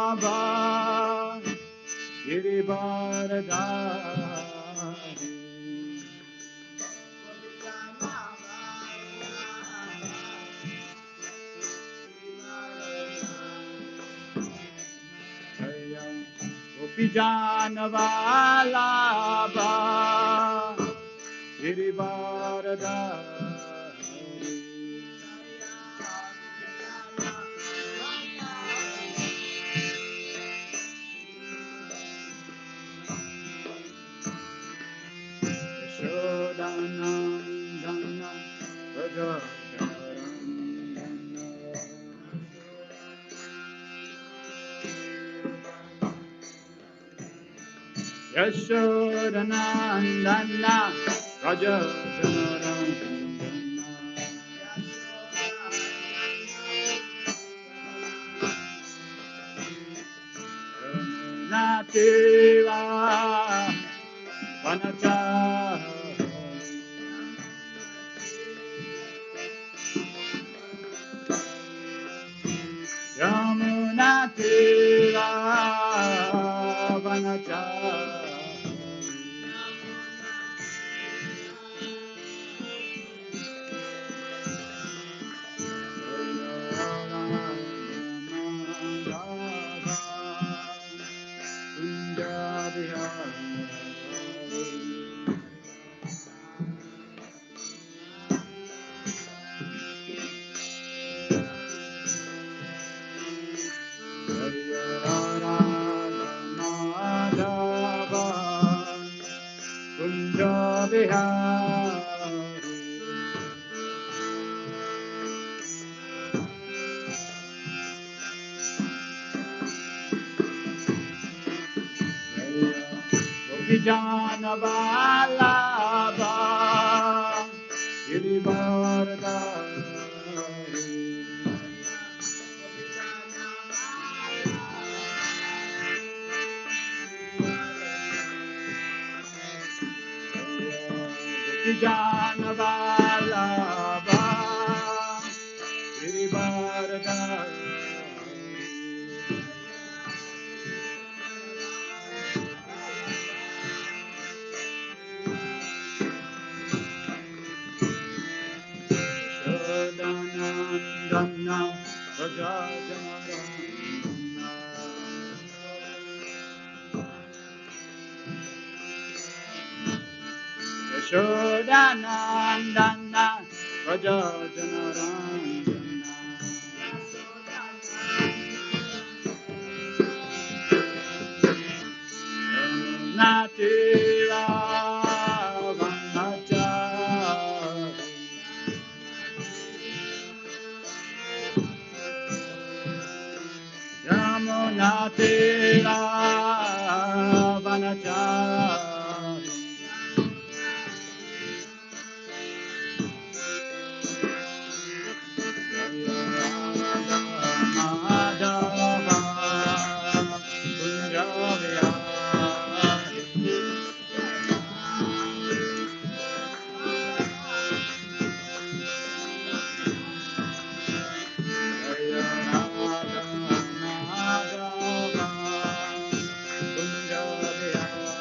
Janavalabha Girivardhari Gopi Janavalabha Girivardhari Yashodanandana Rajajanarandana Yashodanandana Rajajanarandana Nativa Vanachari Yamuna Tira Vanachari Janavalabha Girivardhari Janavalabha Girivardhari Shodanandana Rajajanarandana Yashodanandana Rajajanarandana Nativa Vanachari Yamuna Tira Vanachari Madhava Kunjavihari Jaya Radha Madhava Kunjavihari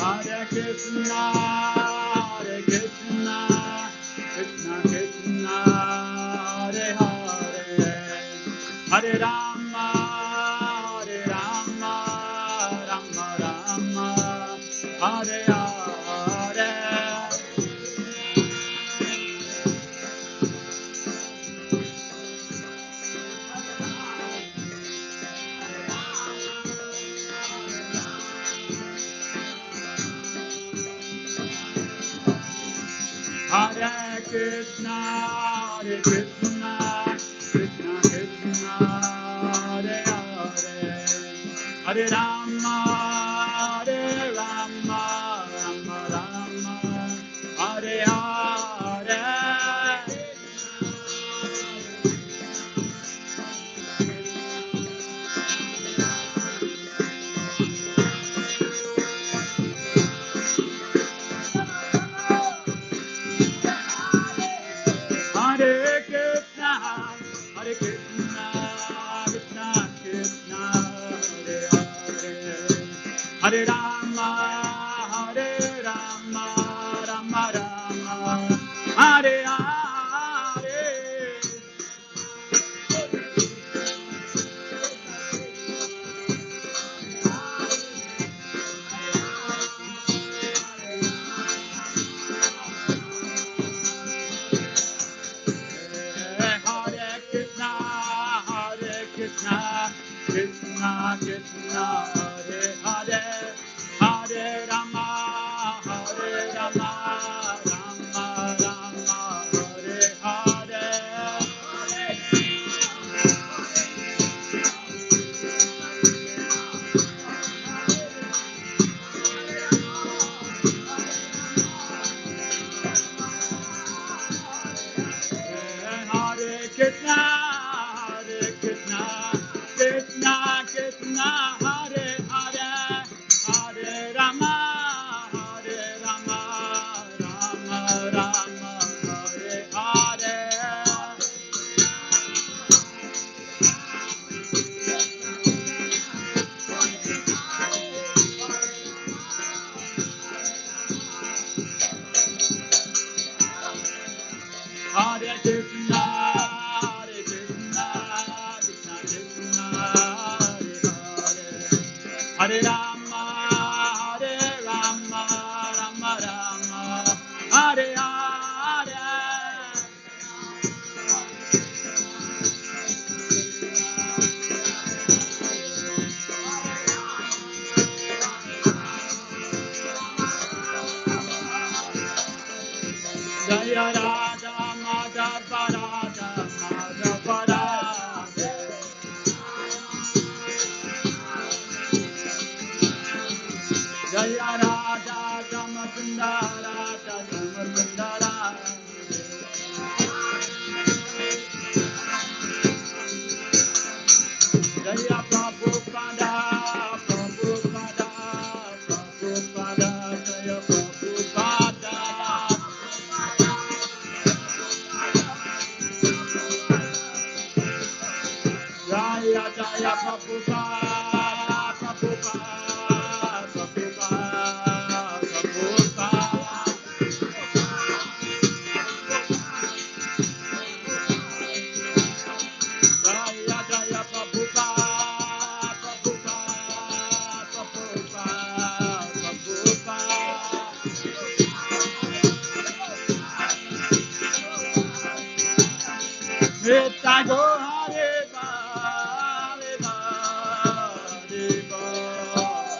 Hare Krishna, Hare Krishna, Krishna Krishna, Hare Hare, Hare Rama, Hare Rama, Rama Rama, Hare Hare. Hare Krishna, Hare Krishna, Krishna Krishna, Hare Hare, Hare Rama, Hare Rama, Rama Rama, Hare Hare. Hare Krishna, Hare Krishna, Krishna Krishna, Hare Hare, Hare Rama, Hare Rama, Rama Rama, Hare Hare. Hare Krishna, Hare Krishna, Krishna Krishna, Hare Hare, Hare Rama, Hare Rama, Rama Rama, Hare Hare. Hare Krishna, Hare Krishna, Krishna Krishna, Hare Hare, Hare Rama, Hare Rama, Rama Rama, Hare Hare. Hare Krishna, Hare Krishna, Krishna Krishna, Hare Hare, Hare Rama, Hare Rama, Rama Rama, Hare Hare. Jaya Radha Madhava Radha Madhava Radha. Jaya Radha Samasundara Samasundara. Jaya Prabhupada, Prabhupada, Prabhupada, Jaya Prabhupada. Jaya Jaya Prabhupada, Prabhupada, Prabhupada, Prabhupada. Jaya Jaya Prabhupada, Prabhupada, Prabhupada, Prabhupada. Nitya Go Hare Ba, Hare Ba, Hare Ba, Hare Ba.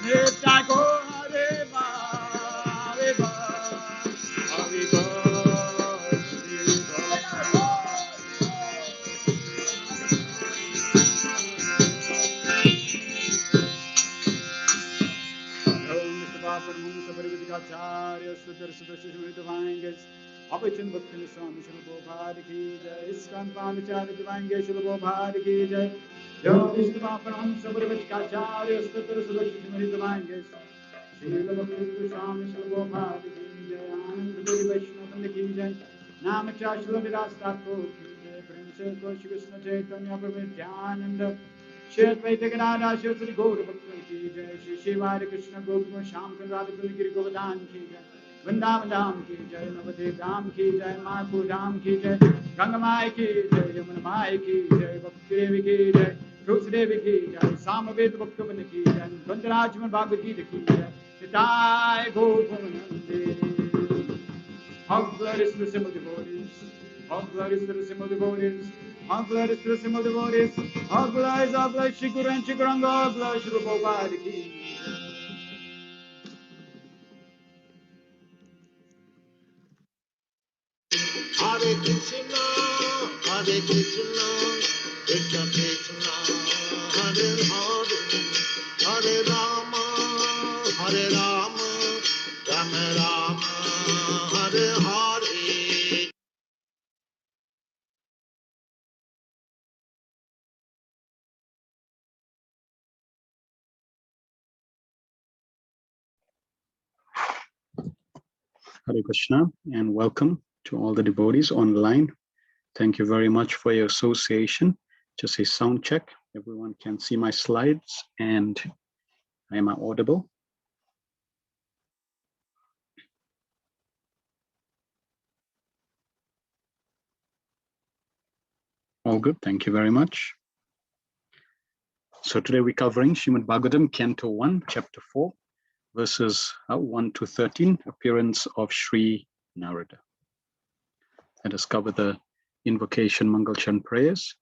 Nitya Go Hare Ba, Hare Ba, Hare Ba, Hare Ba. Abhachan Bhakti Swami Shri Prabhupada ki jai, ISKCON Pamachari Divange Shri Prabhupada ki jai, Yo Vishnu Paparam Sabarvachkacharya Sutra Sudakshi Shri Divange Shri Bhakti Swami Shri Prabhupada ki jai, Anand Puri Vaishnava ki jai, Namacharya Shri Viras Thakur ki jai, Prince Shri Krishna Chaitanya Prabhu Nityananda Shri Advaita Gadadhar Shri Sri Gaura Bhaktan Ki Jai Shri Shiva Hare Krishna Gopika Shyam Radha Kunj Giri Govardhan Ki Jai Vrindavan Dham Ki Jai Navadip Dham Ki Jai Mayapur Dham Ki Jai Ganga Mai Ki Jai Yamuna Mai Ki Jai Bhakti Devi Ki Jai Tulsi Devi Ki Jai Samaveta Bhaktavan Ki Jai Gandharajman Bhagavad Gita Ki Jai Nitai Gaur All glories to the simple devotees. All glories to the simple devotees. All glories to the simple devotees. All glories, Shri Guru and Shri Guranga. All glories, Shri Prabhupada Ki. Hare Krishna, Hare Krishna, Krishna Krishna, Hare Hare, Hare Rama, Hare Rama, Rama Rama, Hare Hare. Hare Krishna and welcome to all the devotees online. Thank you very much for your association. Just a sound check. Everyone can see my slides and am I audible? All good. Thank you very much. So today we're covering Srimad Bhagavatam Canto 1, Chapter 4, verses 1 to 13, appearance of Sri Narada. Let us cover the invocation Mangalchan prayers.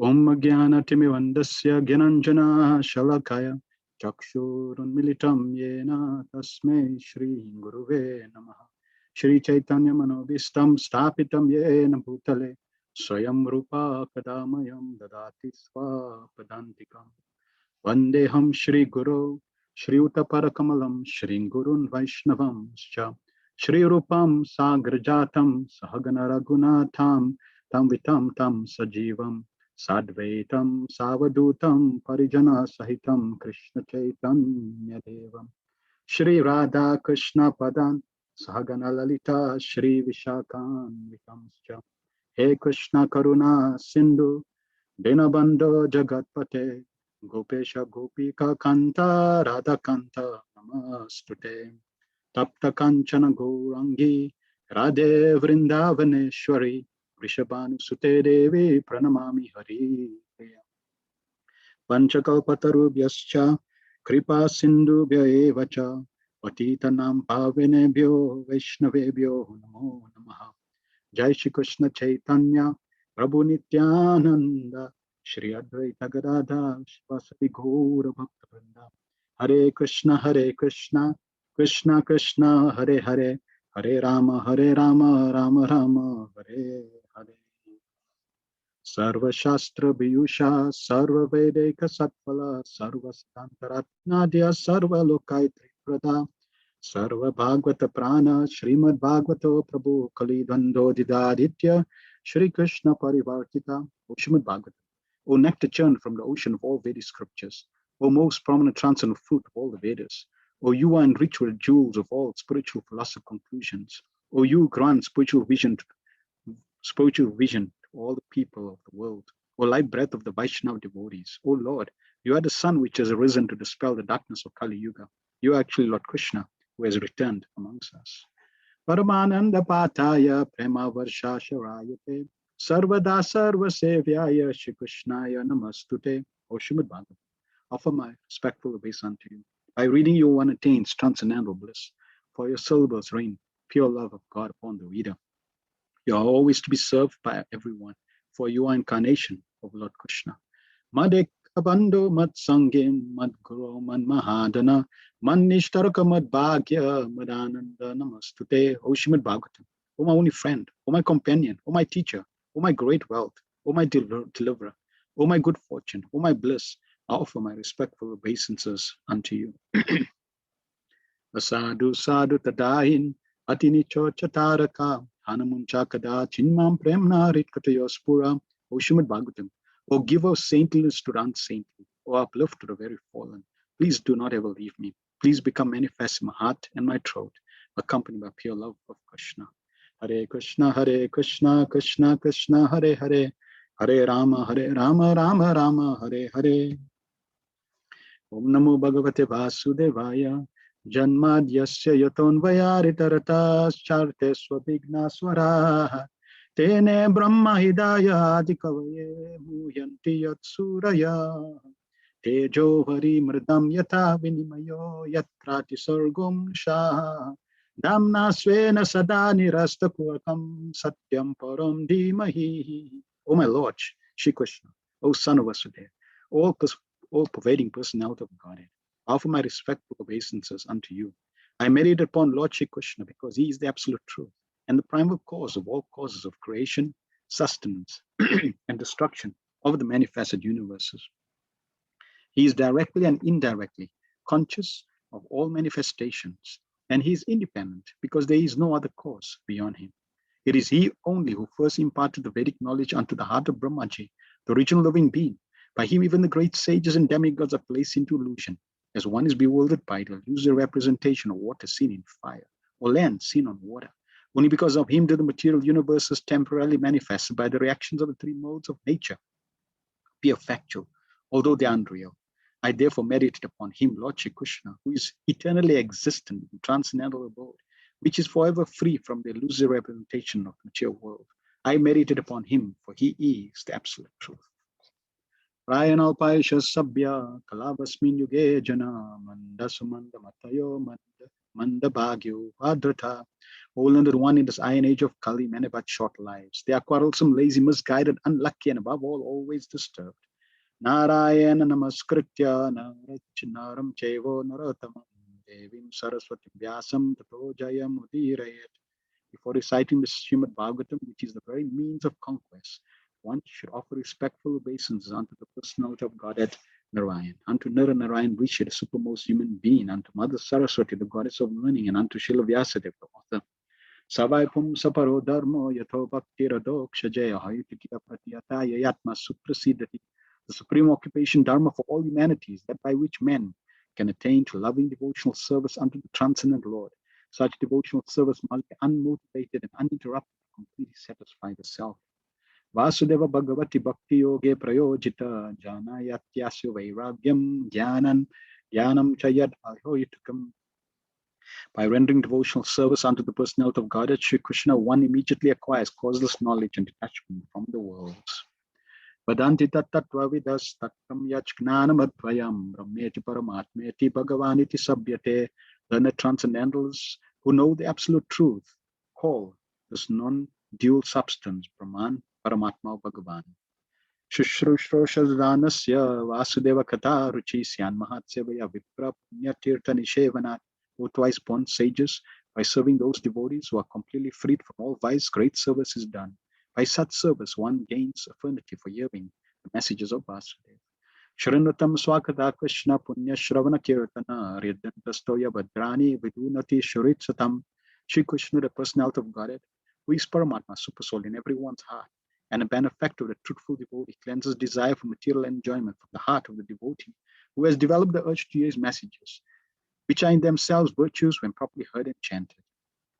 Om Jnana Timivandasya Gyananjana Shalakaya Chakshurunmilitam Yena Tasmai Shri Guruve Namaha Shri Chaitanya Manovistam Stapitam Yena Bhutale Swayam Rupa Kadamayam Dadati Swapadantikam Vandeham Shri Guru Shri Utapara Shri Gurun Vaishnavam Shri Rupam Sagrajatam Sahagana Raghunatham Tam Vitam Tam Sajivam Sadvaitam Savadutam Parijana Sahitam Krishna Chaitanya Devam Shri Radha Krishna Padan Sahagana Lalita Shri Vishakan Vitamscha He Krishna Karuna Sindhu Dinabandho Jagatpate Gopesha Gopika Kanta Radha Kanta Namastute Tapta Kanchana Gourangi Radhe Vrindavaneshwari Vrishabhanu Sute Devi Pranamami Hari Panchakalpatarubhyascha Kripa Sindhubhya Evacha Patitanam Pavinebhyo Vaishnavebhyo Namo Namaha Jai Shri Krishna Chaitanya Prabhu Nityananda Shri Advaita Gadadhar Shivasati Gaura Bhakta Hare Krishna Krishna Krishna Hare Hare Hare Rama Rama Rama Hare Hare Sarva Shastra Biyusha Sarva Vedeka Satpala Sarva Siddhantaratnadya Sarva Lokaitri Prada Sarva Bhagavata Prana Srimad Bhagavato Prabhu Kalidhando Didaditya Shri Krishna Parivartita O Srimad Bhagavatam, O nectar churned from the ocean of all Vedic scriptures, O most prominent transcendent fruit of all the Vedas, O you are enriched with jewels of all spiritual philosophical conclusions, O you grant spiritual vision to all the people of the world, O light breath of the Vaishnava devotees, O Lord, you are the sun which has arisen to dispel the darkness of Kali Yuga. You are actually Lord Krishna, who has returned amongst us. Paramananda Pataya Prema Varsha Sharayate Sarvada Sarva Sevyaya Shri Krishnaya Namastute. O Srimad Bhagavatam, offer my respectful obeisance unto you. By reading you, one attains transcendental bliss, for your syllables rain pure love of God upon the reader. You are always to be served by everyone, for you are incarnation of Lord Krishna. Madek Abando Mad Sangim Mad Guru Mad Mahadana Man Nishtaraka Mad Bhagya Madananda Namastute. O Srimad Bhagavatam, O my only friend, O my companion, O my teacher, O my great wealth, O my deliverer, O my good fortune, O my bliss, I offer my respectful obeisances unto you. Sadhu Sadhu Tadahin Atinicho Chataraka Hanamuncha Kada Chinmam Premna Ritkatayospura. O Srimad Bhagavatam, O giver of saintliness to the unsaintly, O uplift to the very fallen, please do not ever leave me. Please become manifest in my heart and my throat, accompanied by pure love of Krishna. Hare Krishna, Krishna Krishna, Hare Hare, Hare Rama, Rama Rama, Hare Hare. Om Namo Bhagavate Vasudevaya. Janmadyasya yatonvayaritarata charte swabhigna swaraha. Tene Brahma Hidaya Adikavaye Muhyanti Yatsuraya. Tejo Vari Mridam Yata Vinimayo Yatrati Sargum Shah. Damna Svena Sada Nirasta Purkam Satyam Param Dhimahi. O my Lord, Shri Krishna, O Son of Vasudeva, all pervading personality of Godhead, I offer my respectful obeisances unto you. I meditate upon Lord Shri Krishna because he is the absolute truth and the primal cause of all causes of creation, sustenance, and destruction of the manifested universes. He is directly and indirectly conscious of all manifestations, and he is independent because there is no other cause beyond him. It is he only who first imparted the Vedic knowledge unto the heart of Brahmaji, the original living being. By him even the great sages and demigods are placed into illusion, as one is bewildered by the illusory representation of water seen in fire, or land seen on water. Only because of him do the material universes temporarily manifested by the reactions of the three modes of nature appear factual, although they are unreal. I therefore meditate upon him, Lord Shri Krishna, who is eternally existent in transcendental abode, which is forever free from the illusory representation of the material world. I meditate upon him, for he is the absolute truth. Rayanalpaisha Sabya Kalavasmin Yuge Jana Mandasumanda Matayo Manda Bhagyo Adrata. All under one in this iron age of Kali, many but short lives. They are quarrelsome, lazy, misguided, unlucky, and above all, always disturbed. Narayana Namaskritya Narachinaram Chevo Narotamam Devim Saraswati Vyasam Tato Jayam Udirayat. Before reciting the Srimad Bhagavatam, which is the very means of conquest, one should offer respectful obeisances unto the personality of Godhead Narayan, unto Narayan Rishi, the supermost human being, unto Mother Saraswati, the goddess of learning, and unto Srila Vyasadeva, the author. Savaipum saparo dharmo yatho bhakti radoksha jaya hayutikita pratiyataya yatma suprasidati. The supreme occupation dharma for all humanities, that by which men can attain to loving devotional service unto the transcendent Lord. Such devotional service must be unmotivated and uninterrupted to completely satisfy the self. Vasudeva Bhagavati Bhakti Yoge Prayojita Janayatyasya Vairagyam Jnanam Chayad Ahoyitukam. By rendering devotional service unto the personality of Godhead, Sri Krishna, one immediately acquires causeless knowledge and detachment from the worlds. Vadanti tattva vidas tattam yach gnanam advayam brahmeti paramatmeti bhagavaniti sabhyate. Learned transcendentals who know the absolute truth call this non-dual substance Brahman, Paramatma, Bhagavan. Shushrushroshadhanasya Vasudeva Katha Ruchi Syan Mahatsevaya Vipra Punyatirtha Nishevanat. O twice born sages, by serving those devotees who are completely freed from all vice, great service is done. By such service, one gains affinity for hearing the messages of Vasudeva. Shrinatam Swakata Krishna Punya Shravana Kirtana Ridantastoya Badrani Vidunati Shuritsatam. Shri Krishna, the personality of Godhead, who is Paramatma, Supersoul in everyone's heart, and a benefactor of the truthful devotee, cleanses desire for material enjoyment from the heart of the devotee, who has developed the urge to hear his messages, which are in themselves virtues when properly heard and chanted.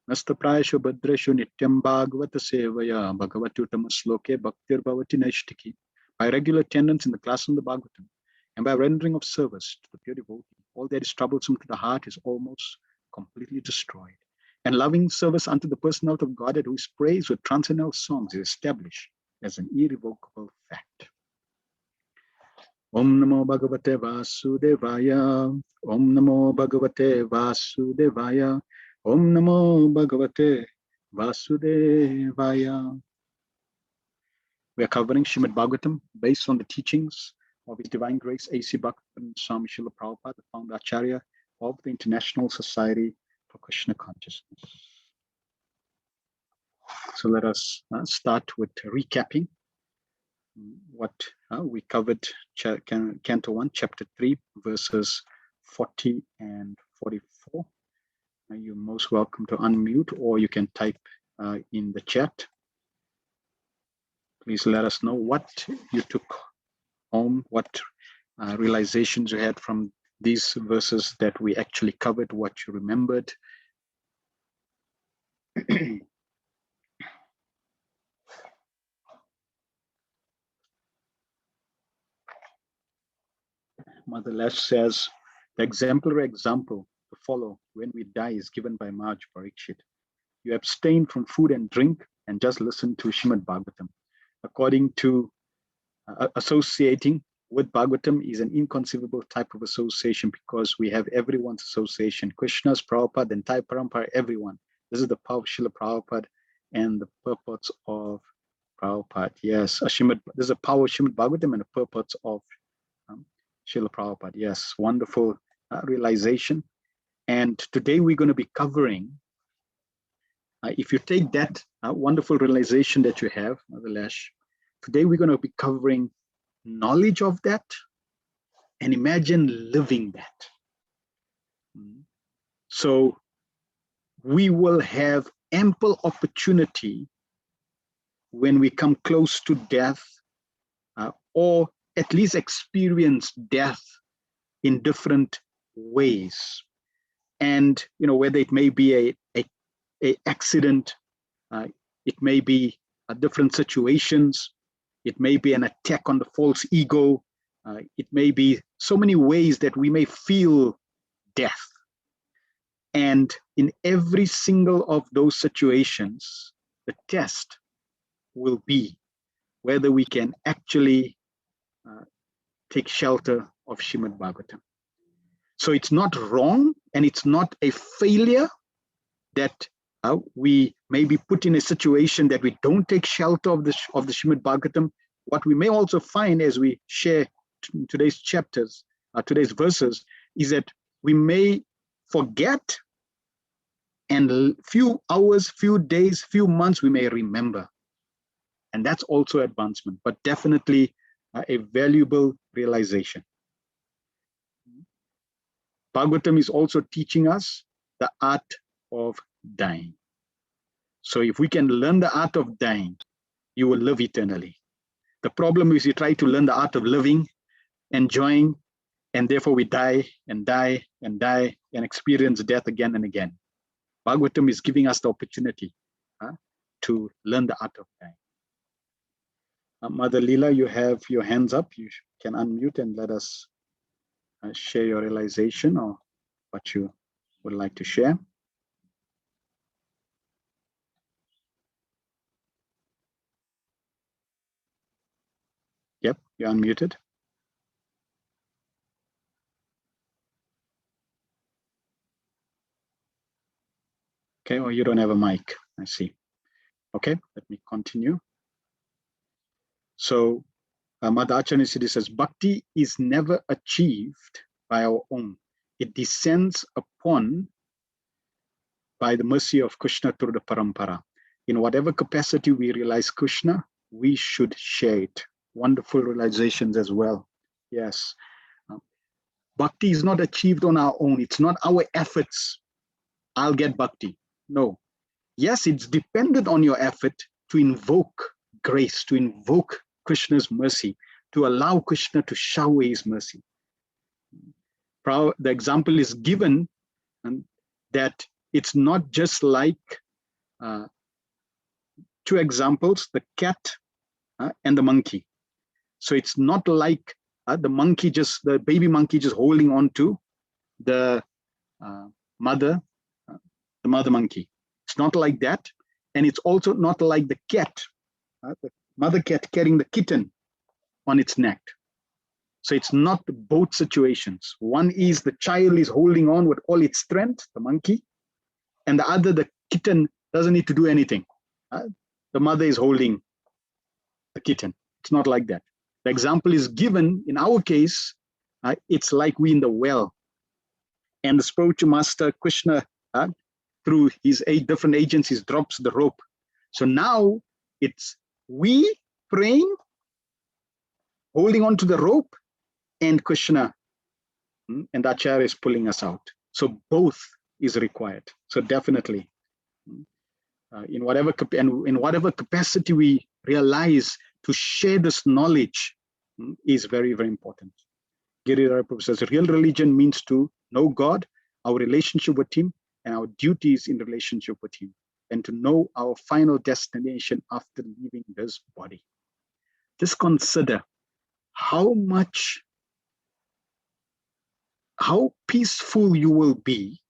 Nasta prayashu bhadreshu nityam bhagavata sevaya bhagavatutam sloke bhaktir bhavati naishtiki. By regular attendance in the class of the Bhagavatam, and by rendering of service to the pure devotee, all that is troublesome to the heart is almost completely destroyed. And loving service unto the personality of Godhead, who is praised with transcendental songs, is established as an irrevocable fact. Om Namo Bhagavate Vasudevaya. Om Namo Bhagavate Vasudevaya. Om Namo Bhagavate Vasudevaya. We are covering Srimad Bhagavatam based on the teachings of His Divine Grace A.C. Bhaktivedanta Swami Srila Prabhupada, the founder Acharya of the International Society for Krishna Consciousness. So let us start with recapping what we covered. Canto 1, Chapter 3, verses 40 and 44. You're most welcome to unmute, or you can type in the chat. Please let us know what you took home, what realizations you had from these verses that we actually covered, what you remembered. Mother Lesh says, the exemplary example to follow when we die is given by Maj Parikshit. You abstain from food and drink and just listen to Srimad Bhagavatam. According to associating with Bhagavatam is an inconceivable type of association because we have everyone's association. Krishna's, Prabhupada, the entire parampara, everyone. This is the power of Srila Prabhupada and the purports of Prabhupada. Yes, there's a power of Srimad Bhagavatam and the purports of Srila Prabhupada. Yes, wonderful realization. And today we're going to be covering, if you take that wonderful realization that you have, Mother Lash, today we're going to be covering knowledge of that and imagine living that. So we will have ample opportunity when we come close to death, or at least experience death in different ways. And whether it may be a accident, it may be different situations, it may be an attack on the false ego, it may be so many ways that we may feel death. And in every single of those situations, the test will be whether we can actually take shelter of Srimad Bhagavatam. So it's not wrong and it's not a failure that we may be put in a situation that we don't take shelter of the Srimad Bhagavatam. What we may also find as we share today's chapters, today's verses, is that we may forget, and few hours, few days, few months, we may remember. And that's also advancement, but definitely a valuable realization. Bhagavatam is also teaching us the art of dying. So if we can learn the art of dying, you will live eternally. The problem is you try to learn the art of living, enjoying, and therefore we die and die and die and experience death again and again. Bhagavatam is giving us the opportunity to learn the art of dying. Mother Leela, you have your hands up. You can unmute and let us share your realization or what you would like to share. Yep, you're unmuted. Okay, or you don't have a mic, I see. Okay, let me continue. So, Mother Acharya Siddhi says, Bhakti is never achieved by our own. It descends upon by the mercy of Krishna through the parampara. In whatever capacity we realize Krishna, we should share it. Wonderful realizations as well. Yes. Bhakti is not achieved on our own. It's not our efforts. I'll get bhakti. No. Yes, it's dependent on your effort to invoke grace, to invoke Krishna's mercy, to allow Krishna to shower his mercy. The example is given that it's not just like two examples, the cat and the monkey. So it's not like the baby monkey just holding on to the mother monkey. It's not like that. And it's also not like the cat, the mother cat carrying the kitten on its neck. So it's not both situations. One is the child is holding on with all its strength, the monkey, and the other, the kitten, doesn't need to do anything. The mother is holding the kitten. It's not like that. The example is given, in our case, it's like we in the well. And the spiritual master, Krishna, through his 8 different agencies, drops the rope. So now it's we praying, holding on to the rope, and Krishna and the Acharya is pulling us out. So both is required. So definitely, in whatever capacity we realize to share this knowledge is very, very important. Giridhara Prabhu says, real religion means to know God, our relationship with him, and our duties in relationship with him, and to know our final destination after leaving this body. Just consider how much how peaceful you will be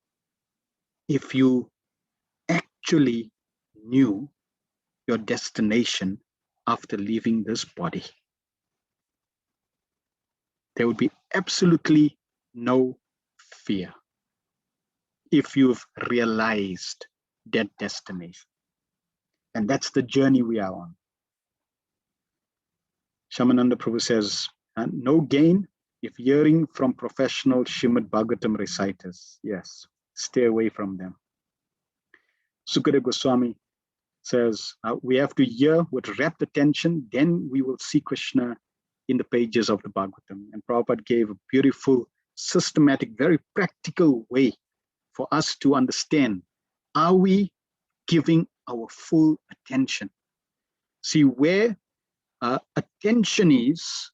if you actually knew your destination after leaving this body. There would be absolutely no fear if you've realized that destination. And that's the journey we are on. Shamananda Prabhu says, no gain if hearing from professional Srimad Bhagavatam reciters. Yes, stay away from them. Sukadeva Goswami says, we have to hear with rapt attention, then we will see Krishna in the pages of the Bhagavatam. And Prabhupada gave a beautiful, systematic, very practical way for us to understand, are we giving our full attention? See, where attention is,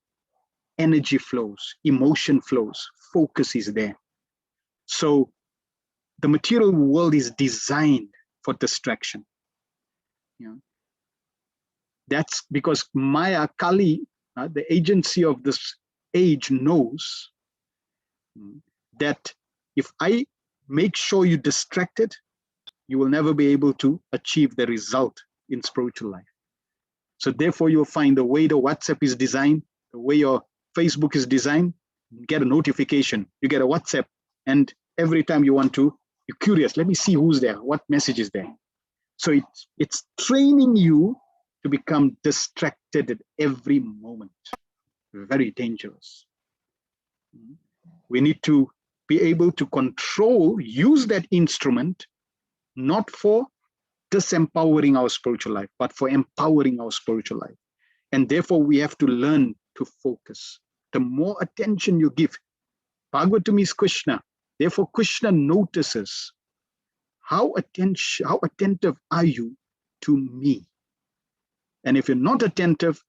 energy flows, emotion flows, focus is there. So the material world is designed for distraction. That's because Maya, Kali, the agency of this age, knows that if I make sure you're distracted, you will never be able to achieve the result in spiritual life. So therefore, you'll find the way the WhatsApp is designed, the way your Facebook is designed, you get a notification, you get a WhatsApp, and every time you want to, you're curious, let me see who's there, what message is there. So it's training you to become distracted at every moment. Very dangerous. We need to be able to control, use that instrument, not for disempowering our spiritual life, but for empowering our spiritual life. And therefore, we have to learn to focus. The more attention you give, Bhagavatam is Krishna. Therefore, Krishna notices how attentive are you to me? And if you're not attentive,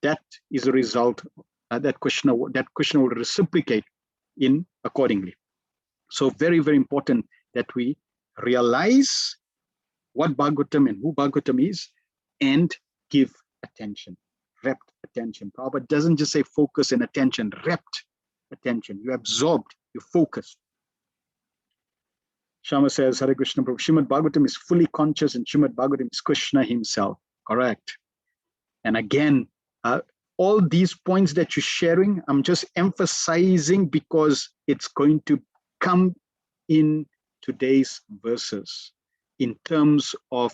that is a result that Krishna will reciprocate in accordingly. So very, very important that we realize what Bhagavatam and who Bhagavatam is and give attention, rapt attention. Prabhupada doesn't just say focus and attention, rapt attention. You're absorbed, you're focused. Shama says, Hare Krishna Prabhu, Srimad Bhagavatam is fully conscious and Srimad Bhagavatam is Krishna himself. Correct. And again, all these points that you're sharing, I'm just emphasizing because it's going to come in today's verses in terms of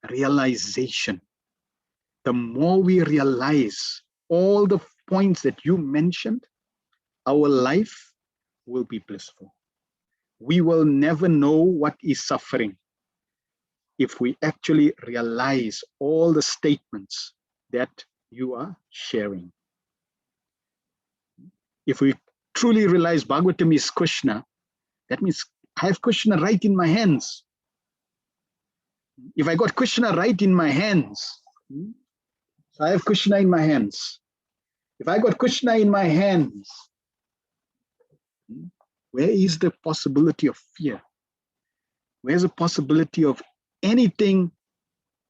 realization. The more we realize all the points that you mentioned, our life will be blissful. We will never know what is suffering if we actually realize all the statements that you are sharing. If we truly realize Bhagavatam is Krishna, that means I have Krishna right in my hands. If I got Krishna right in my hands, so I have Krishna in my hands. If I got Krishna in my hands, where is the possibility of fear? Where's the possibility of anything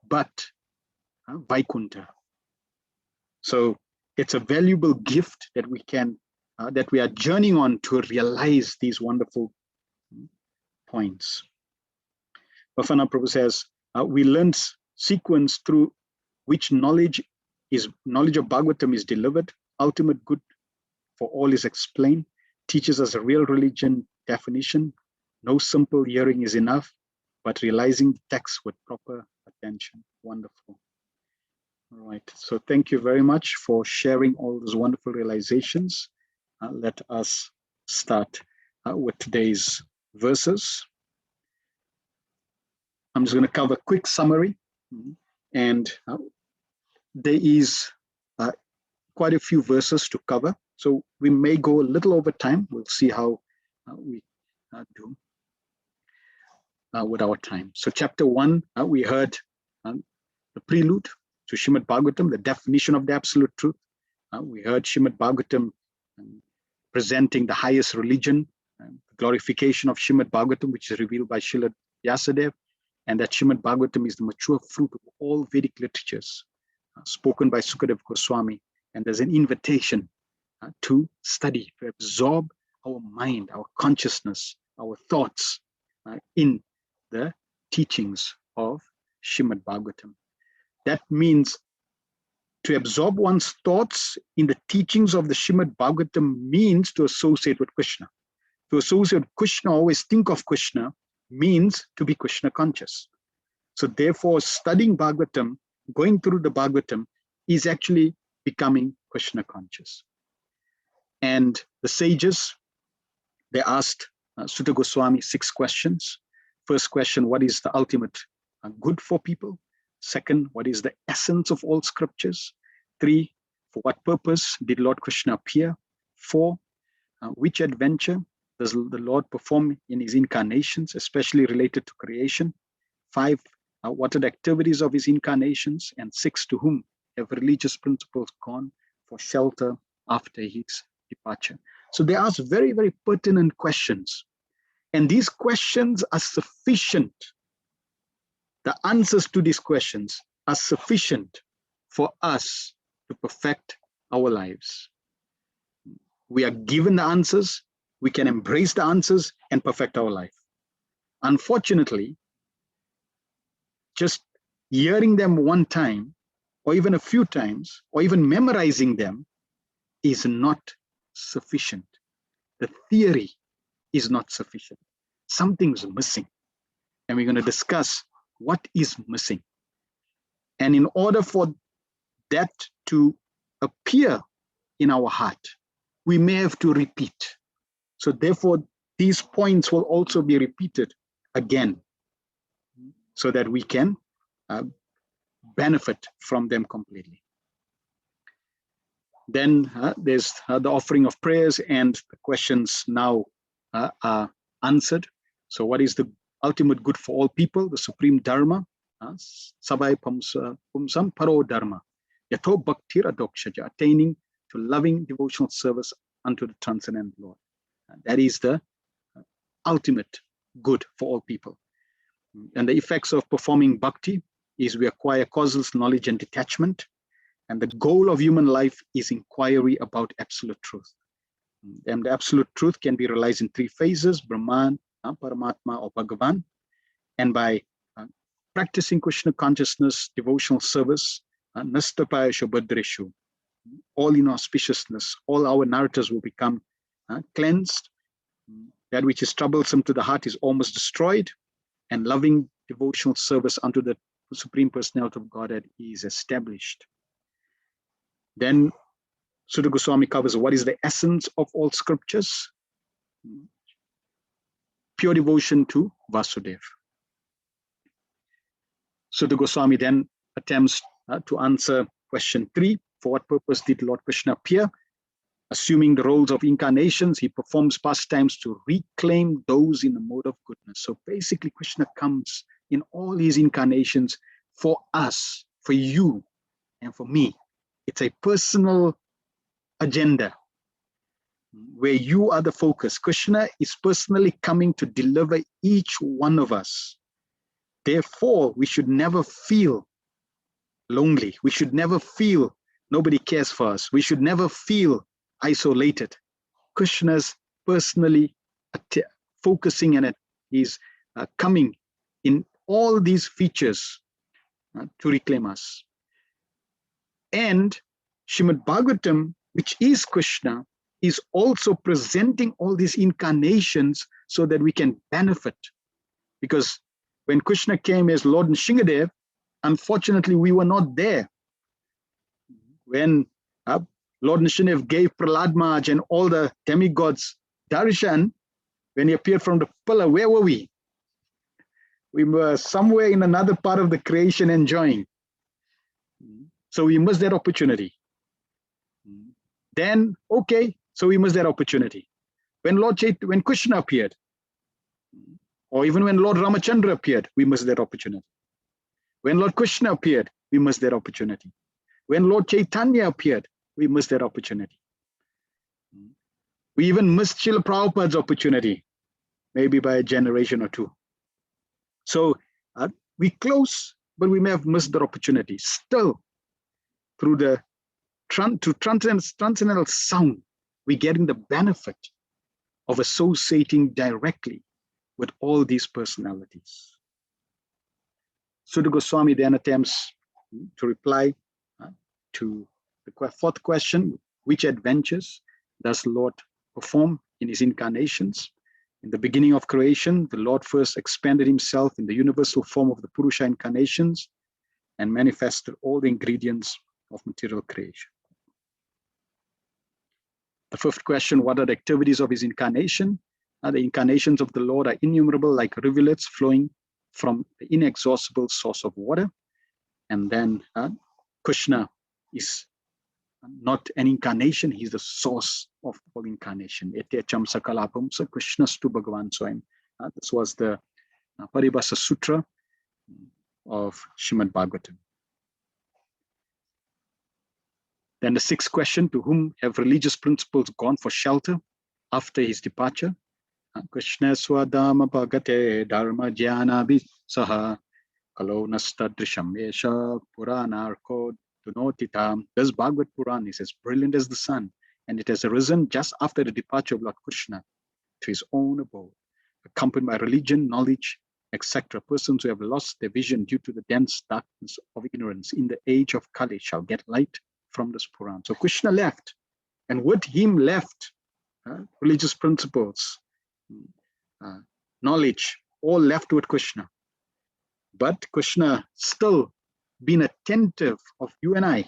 but Vaikuntha? So it's a valuable gift that we can, that we are journeying on to realize these wonderful points. Bafana Prabhu says, we learn sequence through which knowledge of Bhagavatam is delivered, ultimate good for all is explained, teaches us a real religion definition. No simple hearing is enough, but realizing the text with proper attention. Wonderful. All right, so thank you very much for sharing all those wonderful realizations. Let us start with today's verses. I'm just going to cover a quick summary, and there is quite a few verses to cover, so we may go a little over time. We'll see how we do with our time. So chapter 1, we heard the prelude to Srimad Bhagavatam, the definition of the absolute truth. We heard Srimad Bhagavatam presenting the highest religion, the glorification of Srimad Bhagavatam, which is revealed by Srila Vyasadeva, and that Srimad Bhagavatam is the mature fruit of all Vedic literatures, spoken by Sukadeva Goswami. And there's an invitation to study, to absorb our mind, our consciousness, our thoughts in the teachings of Srimad Bhagavatam. That means to absorb one's thoughts in the teachings of the Srimad Bhagavatam means to associate with Krishna. To associate with Krishna, always think of Krishna, means to be Krishna conscious. So therefore, studying Bhagavatam, going through the Bhagavatam, is actually becoming Krishna conscious. And the sages, they asked Sutta Goswami 6 questions. First question, what is the ultimate good for people? Second, what is the essence of all scriptures? 3, for what purpose did Lord Krishna appear? 4, which adventure does the Lord perform in his incarnations, especially related to creation? 5, what are the activities of his incarnations? And 6, to whom have religious principles gone for shelter after his departure? So they ask very, very pertinent questions. And these questions are sufficient. The answers to these questions are sufficient for us to perfect our lives. We are given the answers, we can embrace the answers and perfect our life. Unfortunately, just hearing them one time, or even a few times, or even memorizing them is not sufficient. The theory is not sufficient. Something's missing. And we're going to discuss what is missing. And in order for that to appear in our heart, we may have to repeat. So therefore, these points will also be repeated again so that we can benefit from them completely. Then there's the offering of prayers, and the questions now are answered. So what is the ultimate good for all people, the supreme dharma? Sabai pumsam paro dharma. Yatho bhaktir adokshaja, attaining to loving devotional service unto the transcendent Lord. That is the ultimate good for all people. And the effects of performing bhakti is we acquire causeless knowledge and detachment. And the goal of human life is inquiry about absolute truth. And the absolute truth can be realized in 3 phases: Brahman, Paramatma, or Bhagavan. And by practicing Krishna consciousness, devotional service, Nastapayashu Bhadreshu, all inauspiciousness, all our narratives will become cleansed. That which is troublesome to the heart is almost destroyed, and loving devotional service unto the Supreme Personality of Godhead is established. Then Sutta Goswami covers what is the essence of all scriptures: pure devotion to Vasudeva. Sutta Goswami then attempts to answer question 3. For what purpose did Lord Krishna appear? Assuming the roles of incarnations, he performs pastimes to reclaim those in the mode of goodness. So basically, Krishna comes in all his incarnations for us, for you, and for me. It's a personal agenda where you are the focus. Krishna is personally coming to deliver each one of us. Therefore, we should never feel lonely. We should never feel nobody cares for us. We should never feel isolated. Krishna's personally focusing on it. He's coming in all these features to reclaim us. And Srimad Bhagavatam, which is Krishna, is also presenting all these incarnations so that we can benefit. Because when Krishna came as Lord Nrsingadev, unfortunately, we were not there. When Lord Nrsingadev gave Prahlad Maharaj and all the demigods darshan, when he appeared from the pillar, where were we? We were somewhere in another part of the creation enjoying. So we missed that opportunity. Then, okay, so we missed that opportunity. When Krishna appeared, or even when Lord Ramachandra appeared, we missed that opportunity. When Lord Krishna appeared, we missed that opportunity. When Lord Chaitanya appeared, we missed that opportunity. We even missed Srila Prabhupada's opportunity, maybe by a generation or 2. So we close, but we may have missed that opportunity. Still, through the transcendental sound, we're getting the benefit of associating directly with all these personalities. Sutta Goswami then attempts to reply to the fourth question: which adventures does the Lord perform in his incarnations? In the beginning of creation, the Lord first expanded himself in the universal form of the Purusha incarnations and manifested all the ingredients of material creation. The fifth question: what are the activities of his incarnation? The incarnations of the Lord are innumerable, like rivulets flowing from the inexhaustible source of water. And then Krishna is not an incarnation, he's the source of all incarnation. Etecham sakalapamsa Krishnastu Bhagavan Swayam. This was the Paribhasa Sutra of Srimad Bhagavatam. Then the sixth question: to whom have religious principles gone for shelter after his departure? Krishna swadama bhagate dharma jnana saha kalo nastadrisham yesha puranarko dunotitam. This Bhagavad Puran is as brilliant as the sun, and it has arisen just after the departure of Lord Krishna to his own abode, accompanied by religion, knowledge, etc. Persons who have lost their vision due to the dense darkness of ignorance in the age of Kali shall get light from this Puran. So Krishna left, and with him left religious principles, knowledge, all left with Krishna. But Krishna still been attentive of you and I.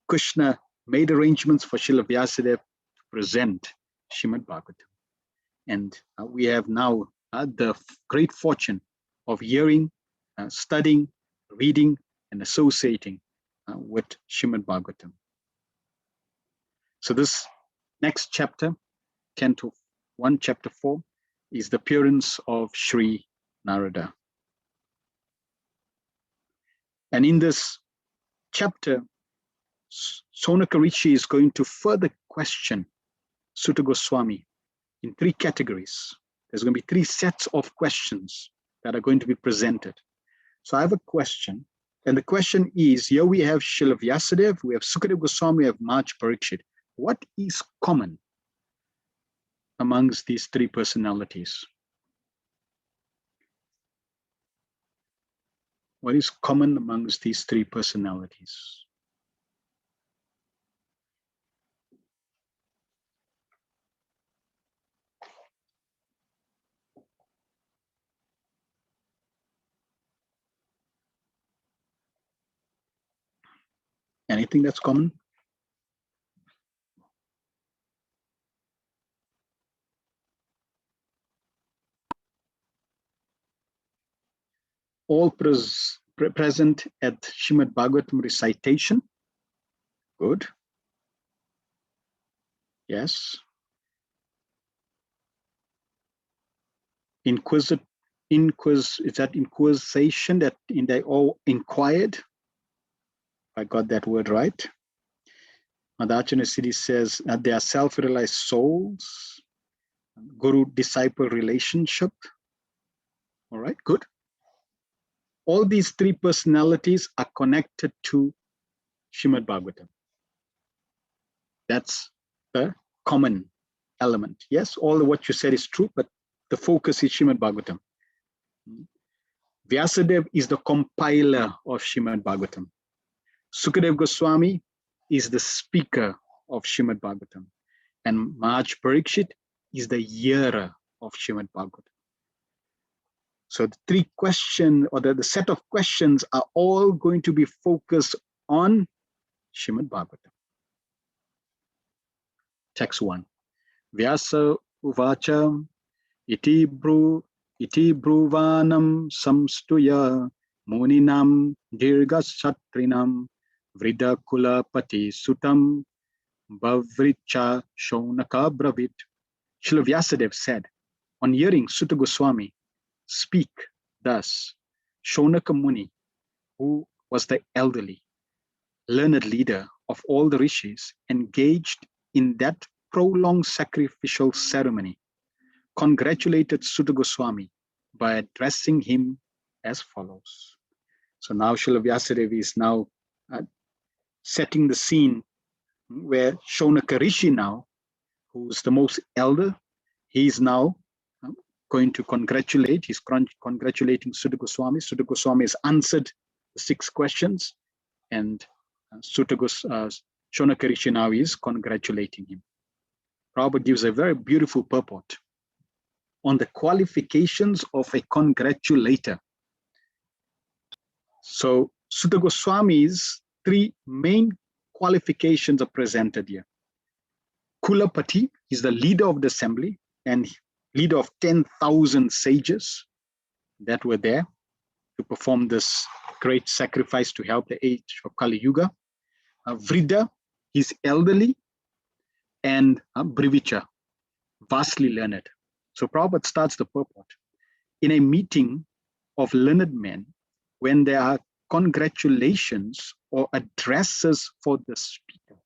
Krishna made arrangements for Srila Vyasadeva to present Srimad Bhagavatam. And we have now the great fortune of hearing, studying, reading, and associating with Srimad Bhagavatam. So this next chapter, Canto 1, Chapter 4, is the appearance of Sri Narada. And in this chapter, Sonaka Rishi is going to further question Sutta Goswami in three categories. There's going to be three sets of questions that are going to be presented. So I have a question, and the question is, here we have Srila Vyasadeva, we have Sukadeva Goswami, we have Maharaj Parikshit. What is common amongst these three personalities? What is common amongst these three personalities? Anything that's common? All present at Srimad Bhagavatam recitation. Good. Yes. Is that inquisition that they all inquired? I got that word right. Madhachana Siddhi says that they are self-realized souls, guru-disciple relationship. All right, good. All these three personalities are connected to Srimad Bhagavatam. That's the common element. Yes, all of what you said is true, but the focus is Srimad Bhagavatam. Vyasadeva is the compiler of Srimad Bhagavatam. Sukadeva Goswami is the speaker of Srimad Bhagavatam. And Maharaj Parikshit is the hearer of Srimad Bhagavatam. So the three questions, or the set of questions, are all going to be focused on Srimad Bhagavatam. Text 1. Vyasa uvacha iti bruvanam samstuya muninam dirga satrinam vrida kulapati sutam bhavricha shonaka bravit. Srila Vyasadeva said, on hearing Sutta Goswami speak thus, Shonaka Muni, who was the elderly, learned leader of all the rishis, engaged in that prolonged sacrificial ceremony, congratulated Sutta Goswami by addressing him as follows. So now Srila Vyasadeva is now setting the scene where Shonaka Rishi now who's the most elder, he's now going to congratulate. He's congratulating Sutta Goswami. Sutta Goswami has answered the 6 questions, and Shonaka Rishi now is congratulating him. Prabhupada gives a very beautiful purport on the qualifications of a congratulator. So Sutta Goswami's 3 main qualifications are presented here. Kulapati is the leader of the assembly and leader of 10,000 sages that were there to perform this great sacrifice to help the age of Kali Yuga. Vrida, he's elderly, and Brivicha, vastly learned. So Prabhupada starts the purport. In a meeting of learned men, when there are congratulations or addresses for the speaker,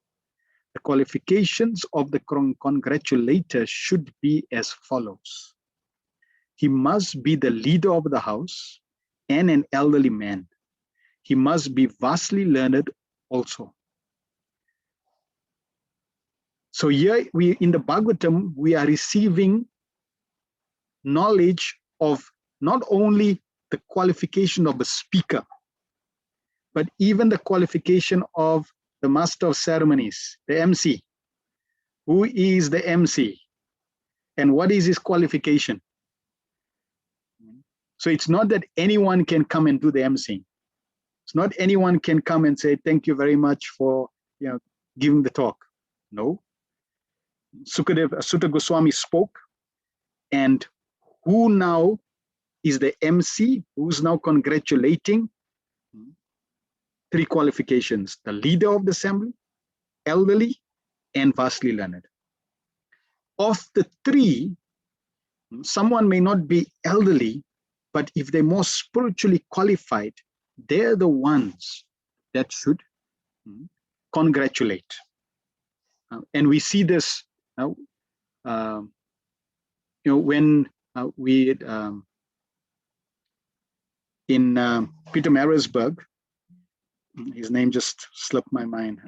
the qualifications of the congratulator should be as follows. He must be the leader of the house and an elderly man. He must be vastly learned also. So here in the Bhagavatam, we are receiving knowledge of not only the qualification of the speaker, but even the qualification of the master of ceremonies, the MC. Who is the MC? And what is his qualification? So it's not that anyone can come and do the MC. It's not anyone can come and say, thank you very much for giving the talk. No. Sutta Goswami spoke, and who now is the MC, who's now congratulating? 3 qualifications: the leader of the assembly, elderly, and vastly learned. Of the 3, someone may not be elderly, but if they're more spiritually qualified, they're the ones that should congratulate. And we see this when we in Peter Marisburg, his name just slipped my mind,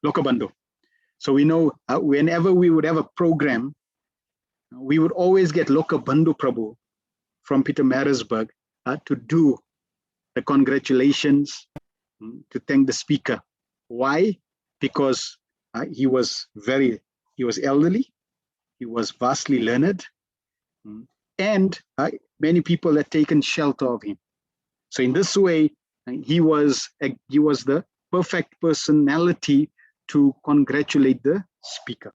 Lokabandhu. So we know whenever we would have a program, we would always get Lokabandhu Prabhu from Peter Marisburg to do the congratulations, to thank the speaker. Why? Because he was elderly, he was vastly learned, and many people had taken shelter of him. So in this way, he was the perfect personality to congratulate the speaker.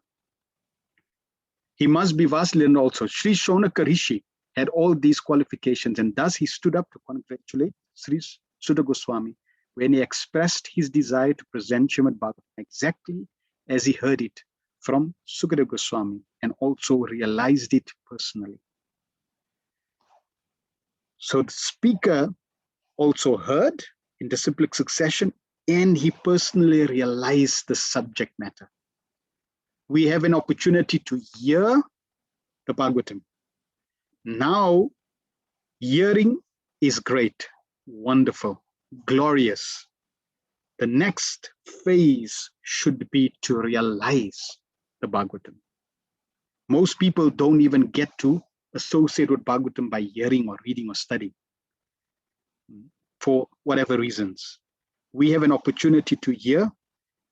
He must be vastly learned also. Sri Shonaka Rishi had all these qualifications, and thus he stood up to congratulate Sri Sutta Goswami when he expressed his desire to present Srimad Bhagavatam exactly as he heard it from Sukadeva Goswami and also realized it personally. So the speaker also heard in disciplic succession, and he personally realized the subject matter. We have an opportunity to hear the Bhagavatam. Now, hearing is great, wonderful, glorious. The next phase should be to realize the Bhagavatam. Most people don't even get to associate with Bhagavatam by hearing or reading or studying for whatever reasons. We have an opportunity to hear.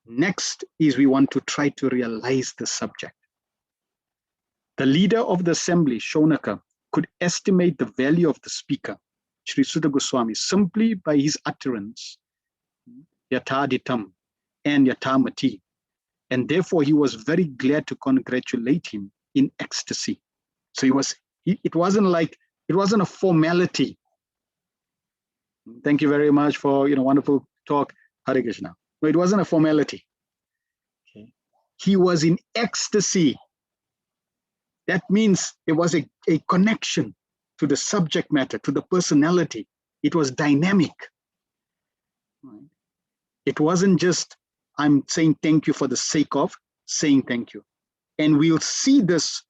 Next is we want to try to realize the subject. The leader of the assembly, Shonaka, could estimate the value of the speaker, Sri Sutta Goswami, simply by his utterance, Yataditam and Yatamati. And therefore he was very glad to congratulate him in ecstasy. So it wasn't a formality. Thank you very much for wonderful talk, Hare Krishna. No, it wasn't a formality. Okay. He was in ecstasy. That means there was a connection to the subject matter, to the personality. It was dynamic. Right? It wasn't just, I'm saying thank you for the sake of saying thank you. And we'll see this.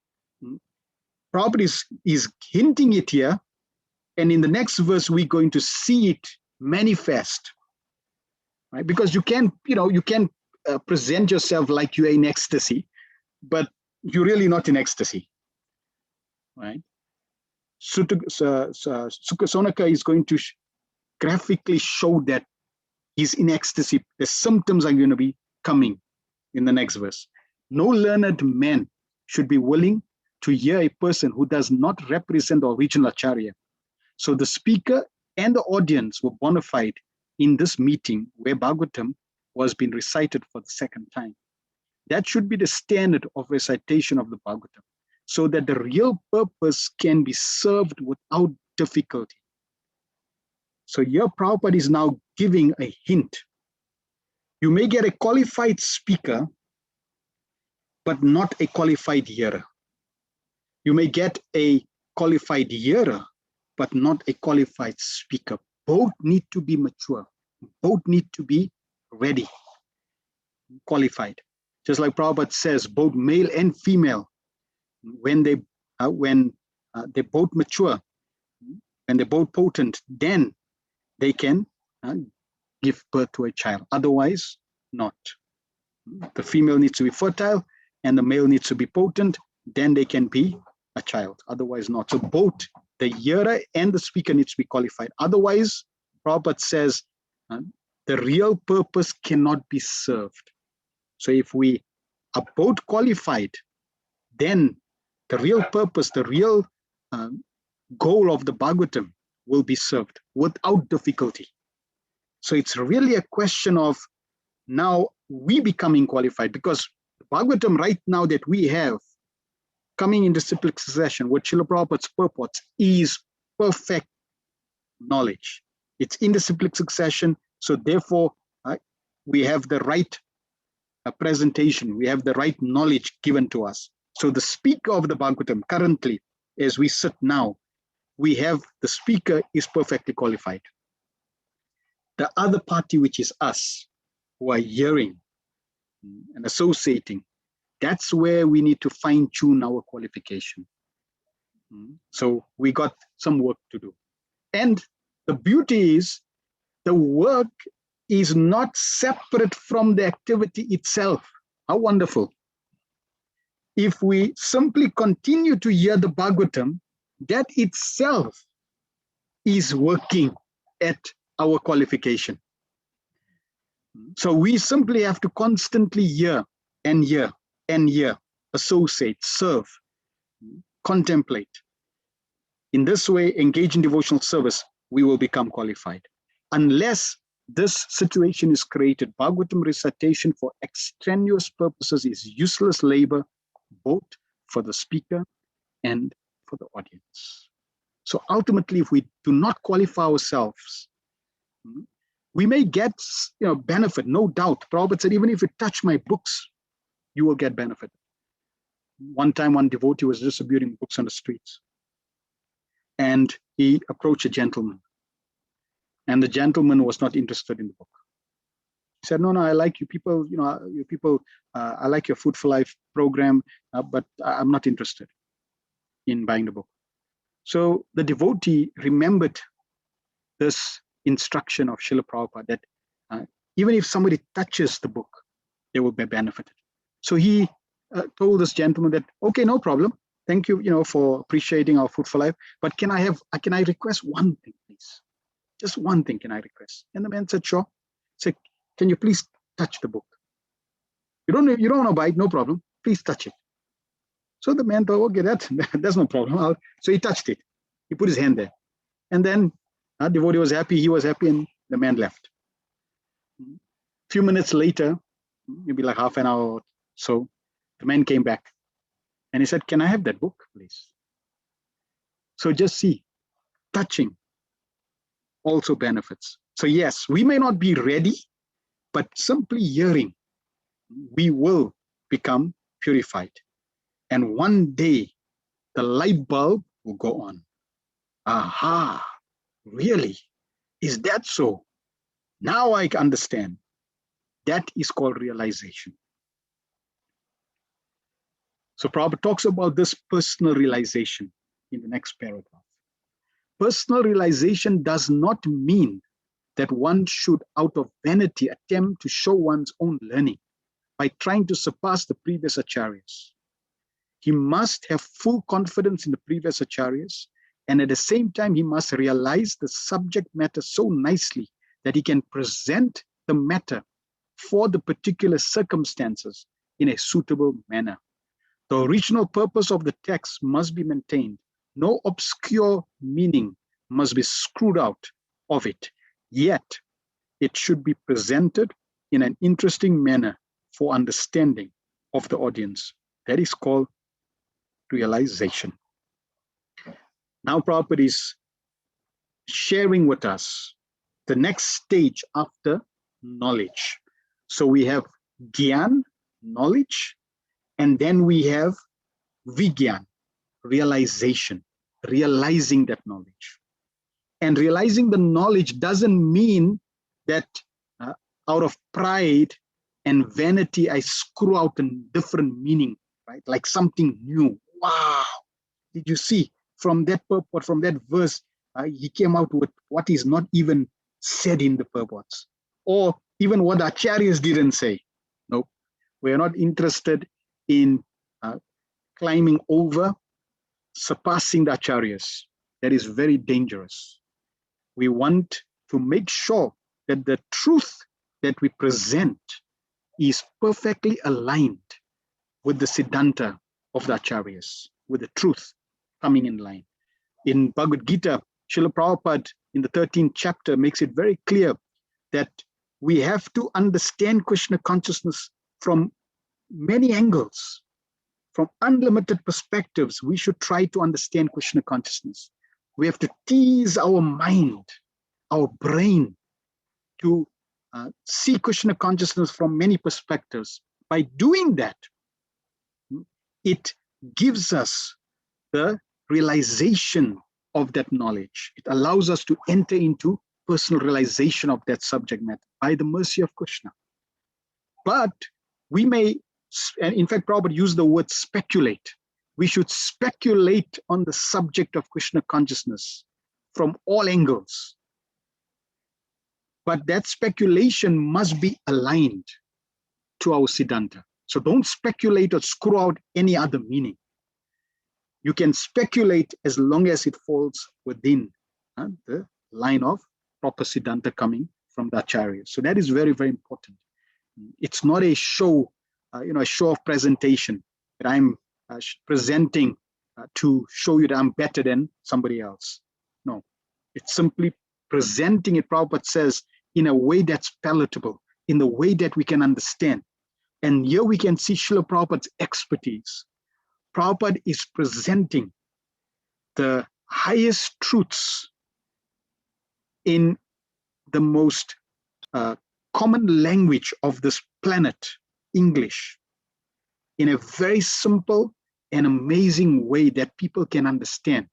Prabhupada is hinting it here. And in the next verse, we're going to see it manifest. Right? Because you can present yourself like you're in ecstasy, but you're really not in ecstasy, right? Sonaka is going to graphically show that he's in ecstasy. The symptoms are going to be coming in the next verse. No learned man should be willing to hear a person who does not represent the original Acharya. So the speaker and the audience were bona fide in this meeting where Bhagavatam was being recited for the second time. That should be the standard of recitation of the Bhagavatam, so that the real purpose can be served without difficulty. So here Prabhupada is now giving a hint. You may get a qualified speaker, but not a qualified hearer. You may get a qualified hearer, but not a qualified speaker. Both need to be mature. Both need to be ready, qualified. Just like Prabhupada says, both male and female, when they both mature, when they're both potent, then they can give birth to a child. Otherwise, not. The female needs to be fertile and the male needs to be potent, then they can be a child. Otherwise, not. So both the hearer and the speaker needs to be qualified. Otherwise, Prabhupada says, the real purpose cannot be served. So if we are both qualified, then the real purpose, the real goal of the Bhagavatam will be served without difficulty. So it's really a question of now we becoming qualified, because the Bhagavatam right now that we have coming in disciplic succession with Srila Prabhupada's purports is perfect knowledge. It's in disciplic succession, so therefore we have the right presentation, we have the right knowledge given to us. So the speaker of the Bhagavatam currently, as we sit now, we have the speaker is perfectly qualified. The other party, which is us, who are hearing and associating, that's where we need to fine-tune our qualification. So we got some work to do. And the beauty is the work is not separate from the activity itself. How wonderful. If we simply continue to hear the Bhagavatam, that itself is working at our qualification. So we simply have to constantly hear and hear and hear, associate, serve, contemplate. In this way, engage in devotional service, we will become qualified. Unless this situation is created, Bhagavatam recitation for extraneous purposes is useless labor, both for the speaker and for the audience. So ultimately, if we do not qualify ourselves, we may get benefit, no doubt. Prabhupada said, even if you touch my books, you will get benefit. One time, one devotee was distributing books on the streets, and he approached a gentleman, and the gentleman was not interested in the book. He said, no, I like you people, I like your Food for Life program, but I'm not interested in buying the book. So the devotee remembered this instruction of Srila Prabhupada that even if somebody touches the book, they will be benefited. So he told this gentleman that, okay, no problem. Thank you, for appreciating our Food for Life. But can I request one thing, please? Just one thing can I request? And the man said, sure. He said, can you please touch the book? You don't want to buy it, no problem. Please touch it. So the man thought, okay, that's no problem. So he touched it. He put his hand there. And then the devotee was happy, he was happy, and the man left. A few minutes later, maybe like half an hour or so, the man came back. And he said, can I have that book, please? So just see, touching also benefits. So yes, we may not be ready, but simply hearing, we will become purified. And one day, the light bulb will go on. Aha, really? Is that so? Now I understand. That is called realization. So Prabhupada talks about this personal realization in the next paragraph. Personal realization does not mean that one should, out of vanity, attempt to show one's own learning. by trying to surpass the previous acharyas. He must have full confidence in the previous acharyas, and at the same time, he must realize the subject matter so nicely that he can present the matter for the particular circumstances in a suitable manner. The original purpose of the text must be maintained. No obscure meaning must be screwed out of it. Yet, it should be presented in an interesting manner for understanding of the audience. That is called realization. Now, Prabhupada is sharing with us the next stage after knowledge. So we have Gyan, knowledge, and then we have Vigyan, realization, realizing that knowledge. And realizing the knowledge doesn't mean that out of pride and vanity, I screw out a different meaning, right? Like something new. Wow! Did you see from that purport, from that verse, he came out with what is not even said in the purports, or even what acharyas didn't say. No, we are not interested in climbing over, surpassing the acharyas. That is very dangerous. We want to make sure that the truth that we present is perfectly aligned with the siddhanta of the acharyas, with the truth coming in line. In Bhagavad Gita, Srila Prabhupada in the 13th chapter makes it very clear that we have to understand Krishna consciousness from many angles, from unlimited perspectives. We should try to understand Krishna consciousness. We have to tease our mind, our brain, to see Krishna consciousness from many perspectives. By doing that, it gives us the realization of that knowledge. It allows us to enter into personal realization of that subject matter by the mercy of Krishna. But we may, and in fact, Prabhupada used the word speculate. We should speculate on the subject of Krishna consciousness from all angles. But that speculation must be aligned to our siddhanta. So don't speculate or screw out any other meaning. You can speculate as long as it falls within the line of proper siddhanta coming from the acharya. So that is very, very important. It's not a show, a show of presentation that I'm presenting to show you that I'm better than somebody else. No, it's simply presenting it, Prabhupada says, in a way that's palatable, in the way that we can understand. And here we can see Srila Prabhupada's expertise. Prabhupada is presenting the highest truths in the most common language of this planet, English, in a very simple and amazing way that people can understand.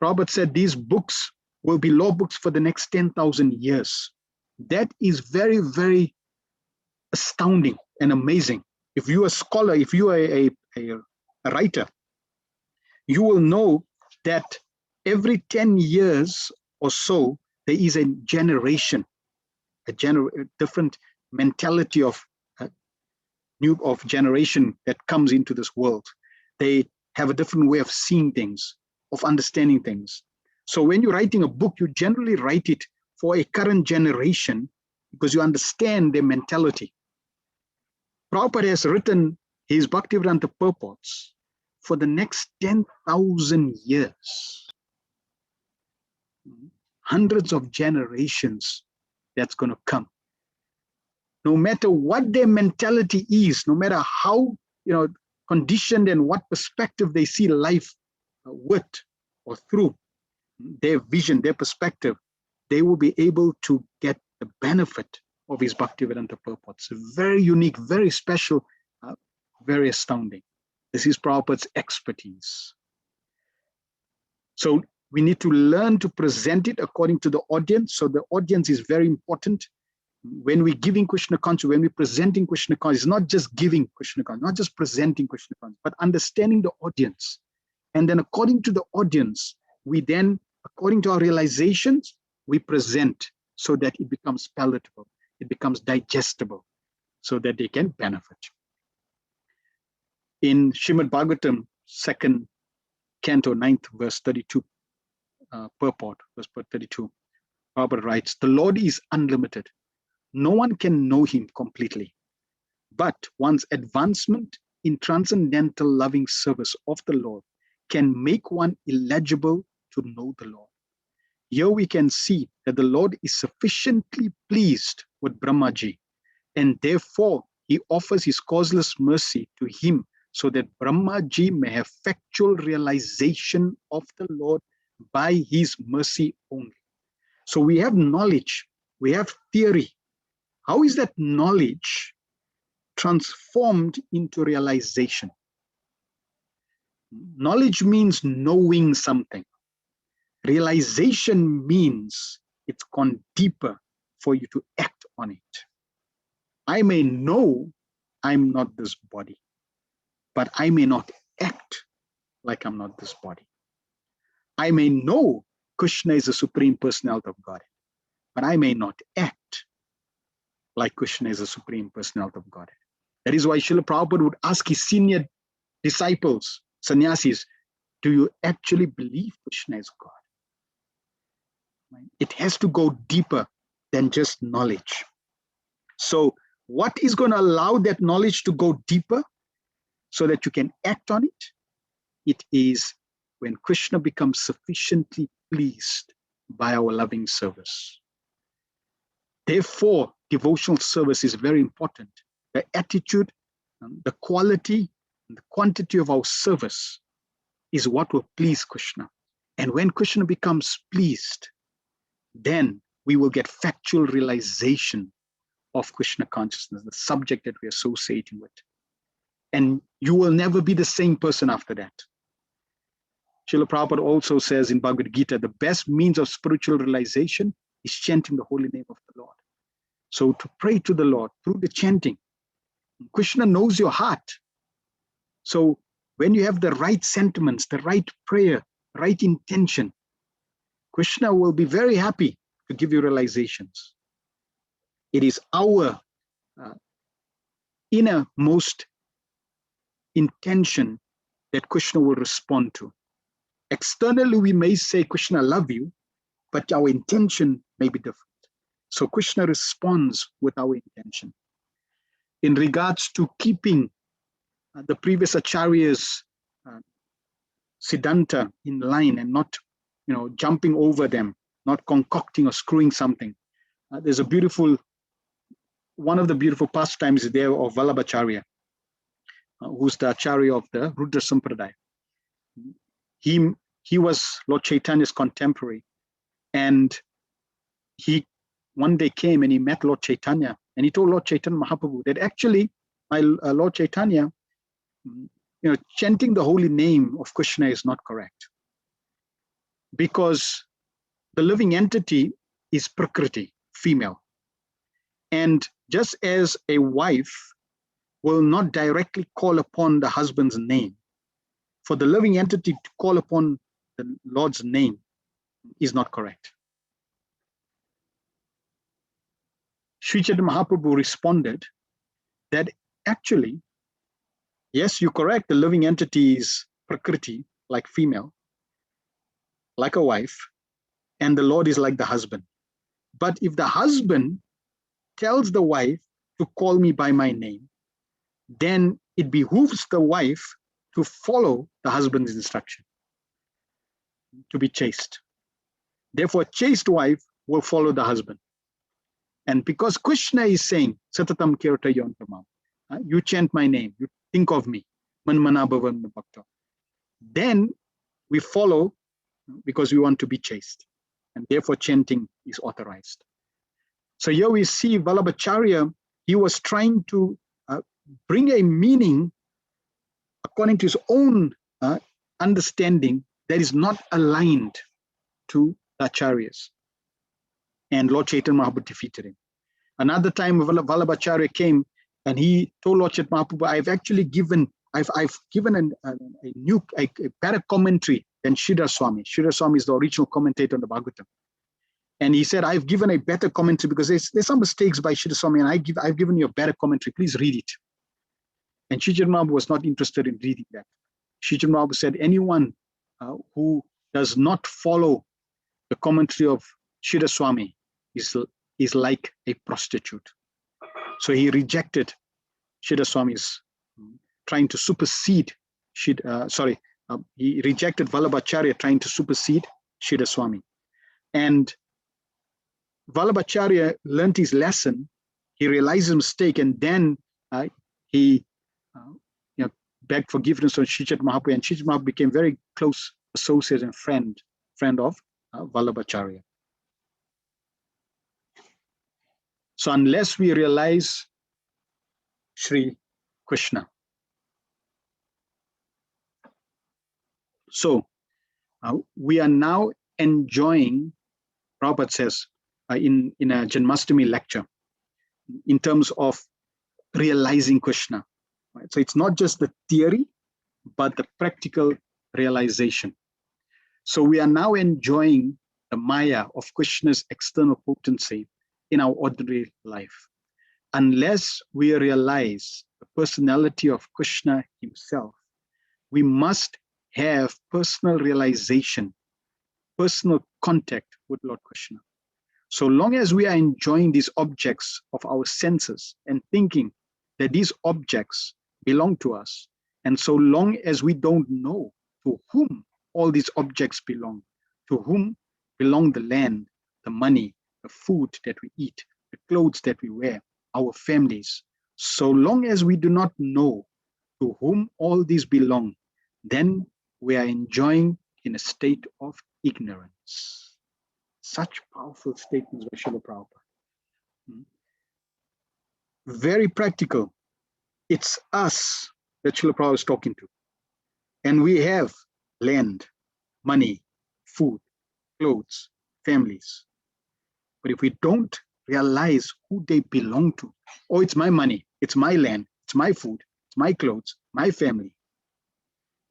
Prabhupada said these books will be law books for the next 10,000 years. That is very, very astounding and amazing. If you're a scholar, if you are a writer, you will know that every 10 years or so, there is a generation, a different mentality of generation that comes into this world. They have a different way of seeing things, of understanding things. So when you're writing a book, you generally write it for a current generation because you understand their mentality. Prabhupada has written his Bhaktivedanta purports for the next 10,000 years. Hundreds of generations that's going to come. No matter what their mentality is, no matter how conditioned and what perspective they see life with or through, their vision, their perspective, they will be able to get the benefit of his Bhaktivedanta purports. Very unique, very special, very astounding. This is Prabhupada's expertise. So we need to learn to present it according to the audience. So the audience is very important. When we're giving Krishna consciousness, when we're presenting Krishna consciousness, not just giving Krishna consciousness, not just presenting Krishna consciousness, but understanding the audience. And then according to the audience, we then, according to our realizations, we present so that it becomes palatable, it becomes digestible. so that they can benefit. In Srimad Bhagavatam, 2nd Canto, 9th verse 32, purport, verse 32, Prabhupada writes, the Lord is unlimited. No one can know him completely, but one's advancement in transcendental loving service of the Lord can make one eligible to know the Lord. Here we can see that the Lord is sufficiently pleased with Brahmaji, and therefore he offers his causeless mercy to him so that Brahmaji may have factual realization of the Lord by his mercy only. So we have knowledge, we have theory. How is that knowledge transformed into realization? Knowledge means knowing something. Realization means it's gone deeper for you to act on it. I may know I'm not this body, but I may not act like I'm not this body. I may know Krishna is the Supreme Personality of Godhead, but I may not act like Krishna is the Supreme Personality of Godhead. That is why Srila Prabhupada would ask his senior disciples, sannyasis, do you actually believe Krishna is God? It has to go deeper than just knowledge. So what is going to allow that knowledge to go deeper so that you can act on it? It is when Krishna becomes sufficiently pleased by our loving service. Therefore, devotional service is very important. The attitude, the quality, and the quantity of our service is what will please Krishna. And when Krishna becomes pleased, then we will get factual realization of Krishna consciousness, the subject that we're associating with. And you will never be the same person after that. Srila Prabhupada also says in Bhagavad Gita, the best means of spiritual realization is chanting the holy name of the Lord. So to pray to the Lord through the chanting, Krishna knows your heart. So when you have the right sentiments, the right prayer, right intention, Krishna will be very happy to give you realizations. It is our innermost intention that Krishna will respond to. Externally, we may say, Krishna, I love you, but our intention may be different. So Krishna responds with our intention. In regards to keeping the previous acharyas, siddhanta, in line and not, jumping over them, not concocting or screwing something. There's a beautiful, one of the beautiful pastimes there of Vallabhacharya, who's the acharya of the Rudra Sampradaya. He was Lord Chaitanya's contemporary, and he one day came and he met Lord Chaitanya, and he told Lord Chaitanya Mahaprabhu that actually, my Lord Chaitanya, chanting the holy name of Krishna is not correct, because the living entity is Prakriti, female. And just as a wife will not directly call upon the husband's name, for the living entity to call upon the Lord's name is not correct. Sri Chaitanya Mahaprabhu responded that actually, yes, you're correct, the living entity is Prakriti, like female, like a wife, and the Lord is like the husband. But if the husband tells the wife to call me by my name, then it behooves the wife to follow the husband's instruction, to be chaste. Therefore, a chaste wife will follow the husband. And because Krishna is saying, Satatam Kirta Yontamam, you chant my name, you think of me, Manmana Bhavan Bhakta, then we follow because we want to be chaste. And therefore, chanting is authorized. So here we see Vallabhacharya, he was trying to bring a meaning according to his own understanding that is not aligned to the acharyas. And Lord Chaitanya Mahaprabhu defeated him. Another time Vallabhacharya came and he told Lord Chaitanya Mahaprabhu, I've given a better commentary than Sridhar Swami. Sridhar Swami is the original commentator on the Bhagavatam. And he said, I've given a better commentary because there's some mistakes by Sridhar Swami, and I've given you a better commentary. Please read it. And Sri Chaitanya Mahaprabhu was not interested in reading that. Sri Chaitanya Mahaprabhu said, anyone who does not follow the commentary of Sridhar Swami is like a prostitute. So he rejected Sridhar Swami's trying to supersede, he rejected Vallabhacharya trying to supersede Sridhar Swami. And Vallabhacharya learned his lesson, he realized his mistake, and then he begged forgiveness from Sri Chaitanya Mahaprabhu, and Sri Chaitanya Mahaprabhu became very close associate and friend of Vallabhacharya. So unless we realize Sri Krishna, so we are now enjoying, Prabhupada says in a Janmashtami lecture, in terms of realizing Krishna. Right? So it's not just the theory, but the practical realization. So we are now enjoying the Maya of Krishna's external potency in our ordinary life. Unless we realize the personality of Krishna himself, we must have personal realization, personal contact with Lord Krishna. So long as we are enjoying these objects of our senses and thinking that these objects belong to us, and so long as we don't know to whom all these objects belong, to whom belong the land, the money, the food that we eat, the clothes that we wear, our families, so long as we do not know to whom all these belong, then we are enjoying in a state of ignorance. Such powerful statements by Srila Prabhupada. Very practical. It's us that Srila Prabhupada is talking to. And we have land, money, food, clothes, families. But if we don't realize who they belong to, oh, it's my money, it's my land, it's my food, it's my clothes, my family,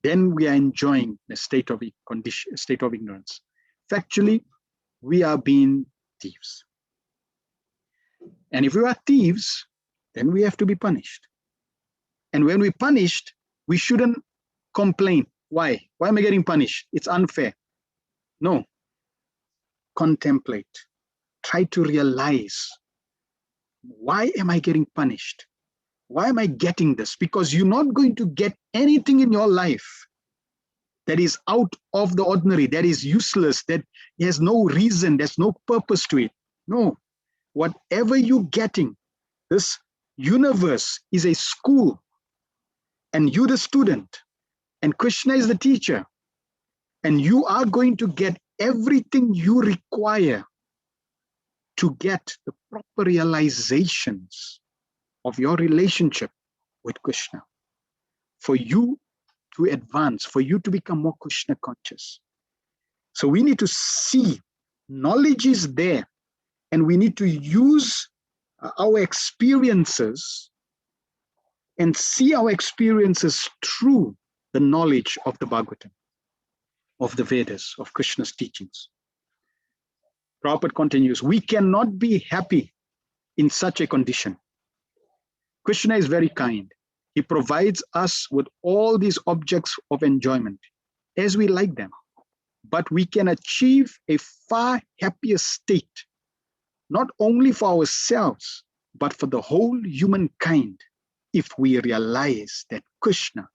then we are enjoying a state of ignorance. Factually, we are being thieves. And if we are thieves, then we have to be punished. And when we're punished, we shouldn't complain. Why? Why am I getting punished? It's unfair. No. Contemplate. Try to realize, why am I getting punished? Why am I getting this? Because you're not going to get anything in your life that is out of the ordinary, that is useless, that has no reason, there's no purpose to it. No. Whatever you're getting, this universe is a school, and you the student, and Krishna is the teacher, and you are going to get everything you require to get the proper realizations of your relationship with Krishna, for you to advance, for you to become more Krishna conscious. So we need to see knowledge is there, and we need to use our experiences and see our experiences through the knowledge of the Bhagavatam, of the Vedas, of Krishna's teachings. Prabhupada continues, we cannot be happy in such a condition. Krishna is very kind. He provides us with all these objects of enjoyment as we like them. But we can achieve a far happier state, not only for ourselves, but for the whole humankind, if we realize that Krishna,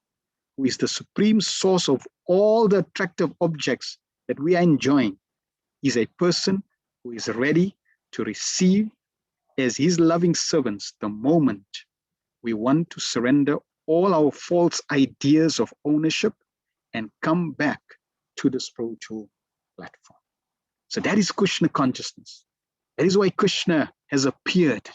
who is the supreme source of all the attractive objects that we are enjoying, is a person who is ready to receive as his loving servants the moment we want to surrender all our false ideas of ownership and come back to the spiritual platform. So that is Krishna consciousness. That is why Krishna has appeared.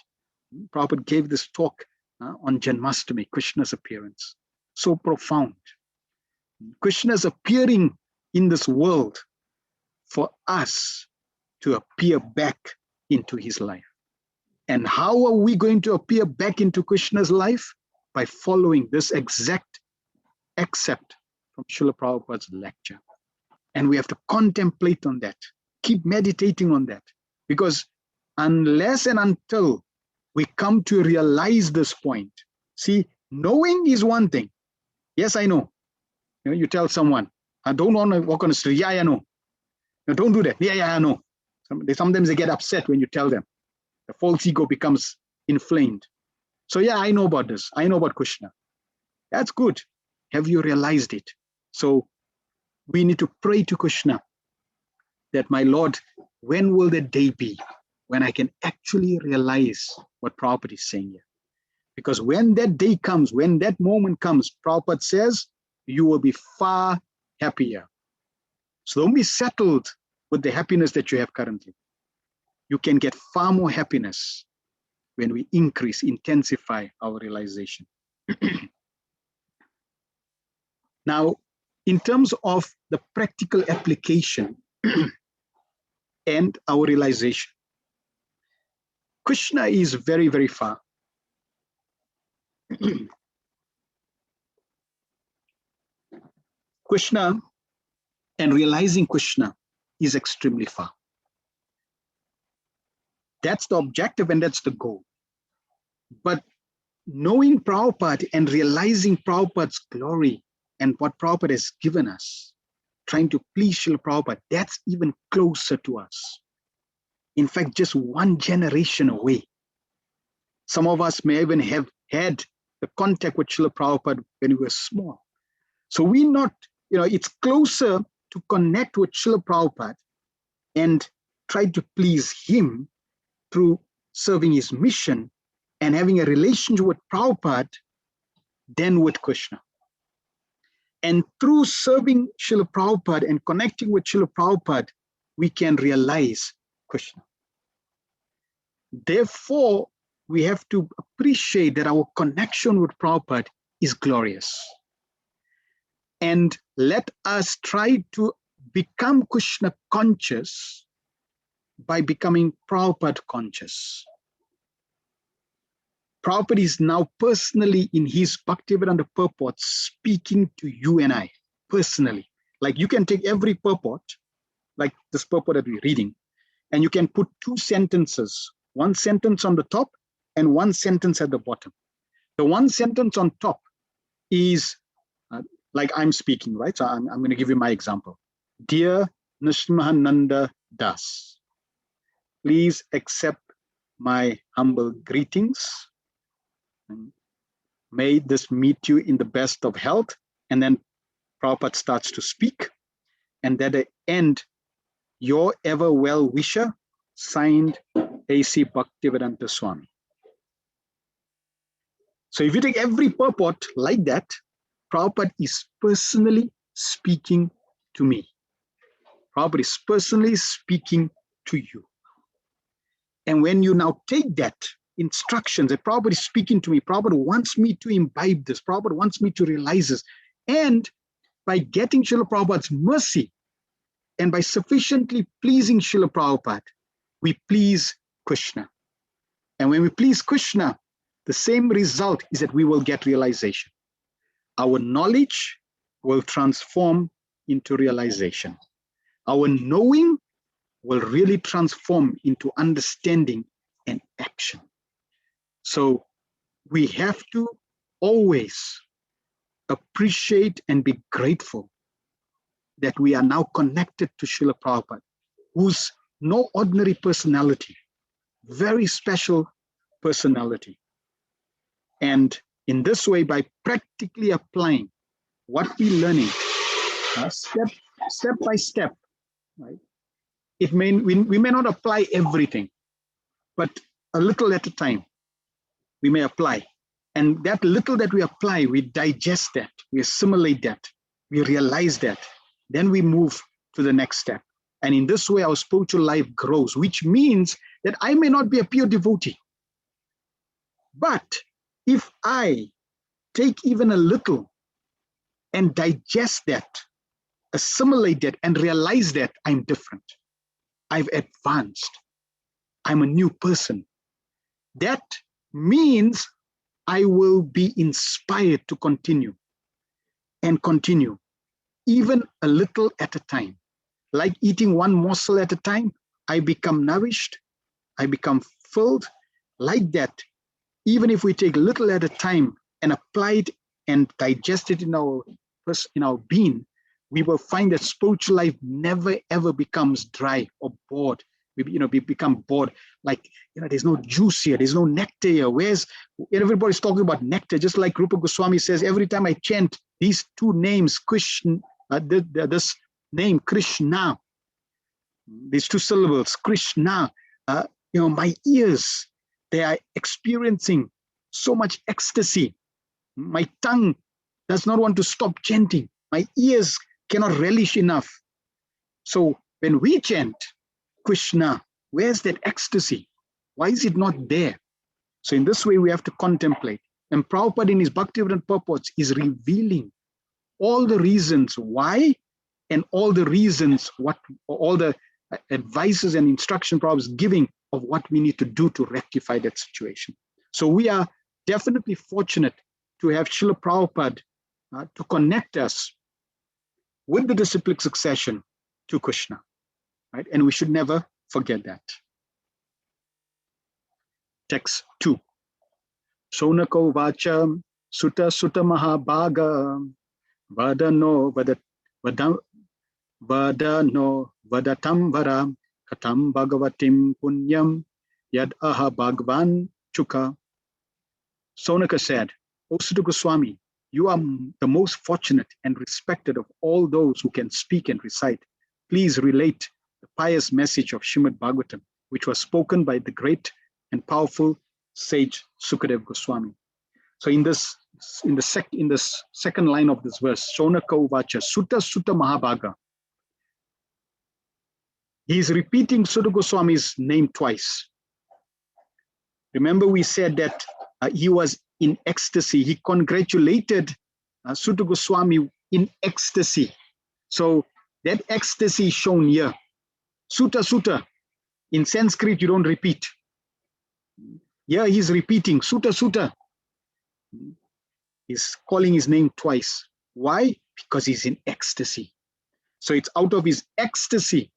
Prabhupada gave this talk on Janmashtami, Krishna's appearance. So profound. Krishna is appearing in this world for us to appear back into his life. And how are we going to appear back into Krishna's life? By following this exact excerpt from Srila Prabhupada's lecture. And we have to contemplate on that, keep meditating on that. Because unless and until we come to realize this point, see, knowing is one thing. Yes, I know. You tell someone, I don't want to walk on the street. Yeah, I know. No, don't do that. Yeah, I know. Sometimes they get upset when you tell them. The false ego becomes inflamed. So yeah, I know about this. I know about Krishna. That's good. Have you realized it? So we need to pray to Krishna that, my Lord, when will the day be when I can actually realize what Prabhupada is saying here? Because when that day comes, when that moment comes, Prabhupada says, you will be far happier. So don't be settled with the happiness that you have currently. You can get far more happiness when we increase, intensify our realization. Now, in terms of the practical application and our realization, Krishna is very, very far. Krishna and realizing Krishna is extremely far. That's the objective and that's the goal. But knowing Prabhupada and realizing Prabhupada's glory and what Prabhupada has given us, trying to please Srila Prabhupada, that's even closer to us. In fact, just one generation away. Some of us may even have had the contact with Srila Prabhupada when we were small. So we not, it's closer to connect with Srila Prabhupada and try to please him through serving his mission and having a relationship with Prabhupada than with Krishna. And through serving Srila Prabhupada and connecting with Srila Prabhupada, we can realize Krishna. Therefore, we have to appreciate that our connection with Prabhupada is glorious. And let us try to become Krishna conscious by becoming Prabhupada conscious. Prabhupada is now personally in his Bhaktivedanta purport speaking to you and I personally. Like you can take every purport, like this purport that we're reading, and you can put two sentences, one sentence on the top and one sentence at the bottom. The one sentence on top is like I'm speaking, right? So I'm going to give you my example. Dear Nishmahananda Das, please accept my humble greetings. May this meet you in the best of health. And then Prabhupada starts to speak. And at the end, your ever well wisher, signed A.C. Bhaktivedanta Swami. So if you take every purport like that, Prabhupada is personally speaking to me. Prabhupada is personally speaking to you. And when you now take that instructions that Prabhupada is speaking to me, Prabhupada wants me to imbibe this, Prabhupada wants me to realize this. And by getting Srila Prabhupada's mercy and by sufficiently pleasing Srila Prabhupada, we please Krishna. And when we please Krishna, the same result is that we will get realization. Our knowledge will transform into realization. Our knowing will really transform into understanding and action. So we have to always appreciate and be grateful that we are now connected to Srila Prabhupada, who's no ordinary personality, very special personality. And in this way, by practically applying what we're learning, step by step, right? We may not apply everything, but a little at a time, we may apply. And that little that we apply, we digest that, we assimilate that, we realize that, then we move to the next step. And in this way, our spiritual life grows, which means that I may not be a pure devotee. But if I take even a little and digest that, assimilate that, and realize that I'm different, I've advanced, I'm a new person, that means I will be inspired to continue and continue, even a little at a time. Like eating one morsel at a time, I become nourished, I become filled. Like that, even if we take little at a time and apply it and digest it in our being, we will find that spiritual life never ever becomes dry or bored. We become bored, like, there's no juice here, there's no nectar here. Where's everybody's talking about nectar? Just like Rupa Goswami says, every time I chant these two names, Krishna, this name Krishna, these two syllables, Krishna, my ears, they are experiencing so much ecstasy. My tongue does not want to stop chanting. My ears cannot relish enough. So when we chant Krishna, where's that ecstasy? Why is it not there? So in this way, we have to contemplate. And Prabhupada in his Bhaktivedanta purports is revealing all the reasons why and all the reasons all the advices and instruction Prabhupada is giving of what we need to do to rectify that situation. So we are definitely fortunate to have Srila Prabhupada to connect us with the disciplic succession to Krishna, right? And we should never forget that. Text 2. Shonako vacha sutta sutta mahabhaga vadano vadatam vara katam bhagavatim punyam yad aha bhagavan chuka. Sonaka said, O Sutta Goswami, you are the most fortunate and respected of all those who can speak and recite. Please relate the pious message of Srimad Bhagavatam, which was spoken by the great and powerful sage Sukadeva Goswami. So in the second line of this verse, Shonaka Uvacha, Sutta Sutta Mahabhaga, he is repeating Sutta Goswami's name twice. Remember, we said that he was in ecstasy. He congratulated Sutta Goswami in ecstasy. So that ecstasy is shown here. Sutta Sutta. In Sanskrit, you don't repeat. Here he's repeating Sutta Sutta. He's calling his name twice. Why? Because he's in ecstasy. So it's out of his ecstasy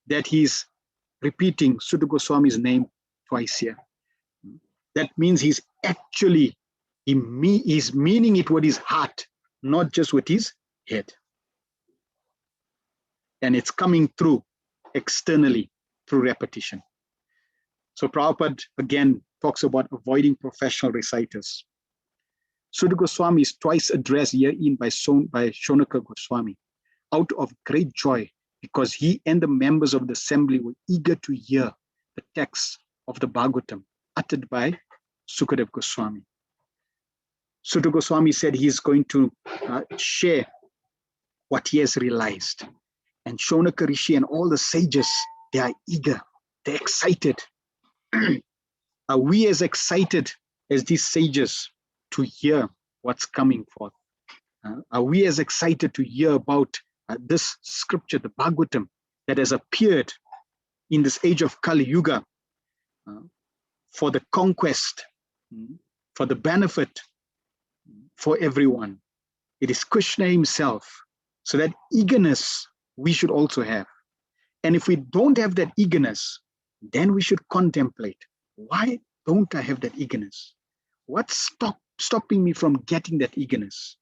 that he's repeating Sutta Goswami's name twice here. That means he's actually, he's meaning it with his heart, not just with his head. And it's coming through externally through repetition. So Prabhupada again talks about avoiding professional reciters. Sutta Goswami is twice addressed herein by Shonaka Goswami out of great joy, because he and the members of the assembly were eager to hear the text of the Bhagavatam uttered by Sukadeva Goswami. Sutta Goswami said he is going to share what he has realized. And Shonaka Rishi and all the sages, they are eager, they're excited. Are we as excited as these sages to hear what's coming forth? Are we as excited to hear about this scripture, the Bhagavatam, that has appeared in this age of Kali Yuga for the conquest, for the benefit for everyone? It is Krishna himself. So that eagerness we should also have. And if we don't have that eagerness, then we should contemplate, why don't I have that eagerness? What's stopping me from getting that eagerness?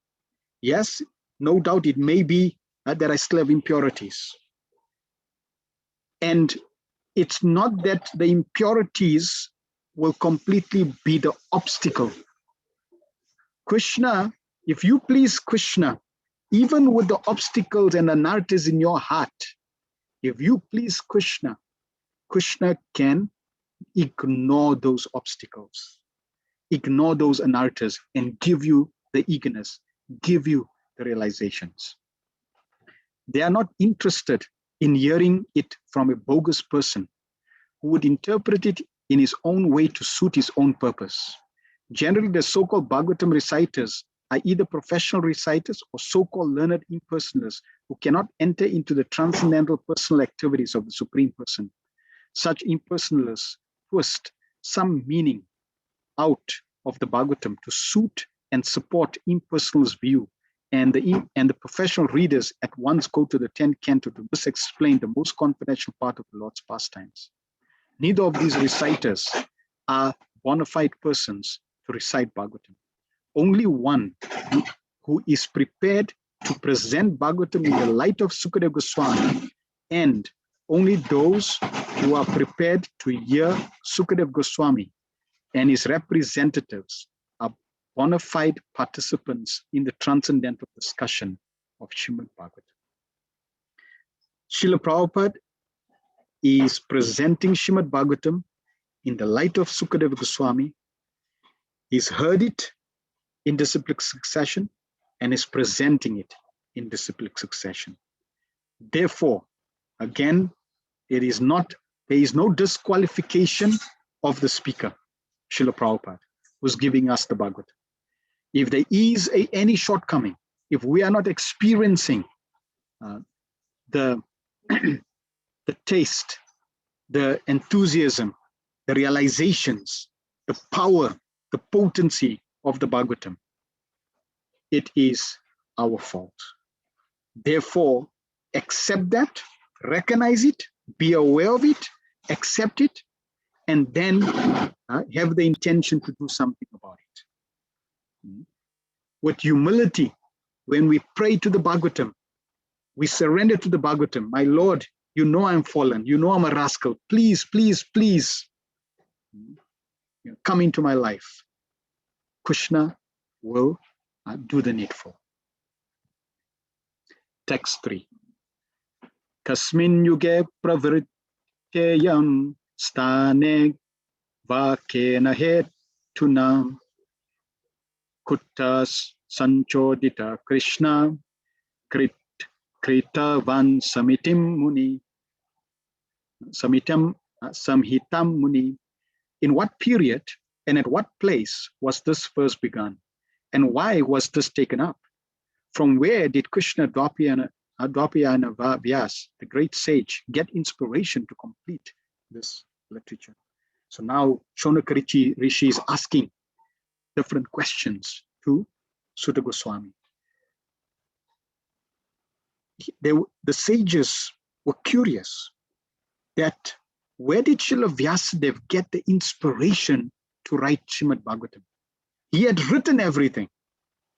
Yes, no doubt it may be that I still have impurities. And it's not that the impurities will completely be the obstacle. Krishna, if you please Krishna, even with the obstacles and anarthas in your heart, if you please Krishna, Krishna can ignore those obstacles, ignore those anarthas, and give you the eagerness, give you the realizations. They are not interested in hearing it from a bogus person who would interpret it in his own way to suit his own purpose. Generally, the so-called Bhagavatam reciters are either professional reciters or so-called learned impersonalists who cannot enter into the transcendental personal activities of the Supreme Person. Such impersonalists twist some meaning out of the Bhagavatam to suit and support impersonal's view and the professional readers at once go to the 10th canto to just explain the most confidential part of the Lord's pastimes. Neither of these reciters are bona fide persons to recite Bhagavatam. Only one who is prepared to present Bhagavatam in the light of Sukadeva Goswami, and only those who are prepared to hear Sukadeva Goswami and his representatives are bona fide participants in the transcendental discussion of Srimad Bhagavatam. Srila Prabhupada is presenting Srimad Bhagavatam in the light of Sukadeva Goswami. He's heard it in disciplic succession and is presenting it in disciplic succession. Therefore, again, there is no disqualification of the speaker, Srila Prabhupada, who's giving us the Bhagavatam. If there is any shortcoming, if we are not experiencing the taste, the enthusiasm, the realizations, the power, the potency of the Bhagavatam, it is our fault. Therefore, accept that, recognize it, be aware of it, accept it, and then have the intention to do something about it. With humility, when we pray to the Bhagavatam, we surrender to the Bhagavatam. My Lord, you know I'm fallen. You know I'm a rascal. Please, please, please come into my life. Krishna will do the needful. Text 3. Kasmin yuge pravrityayam stane vakena hetuna kuttas sanchodita Krishna kritavan samitim muni samhitam muni. In what period and at what place was this first begun? And why was this taken up? From where did Krishna Dwapayana Vyas, the great sage, get inspiration to complete this literature? So now Shonaka Rishi is asking different questions to Sutta Goswami. The sages were curious that where did Srila Vyasadeva get the inspiration to write Srimad Bhagavatam? He had written everything.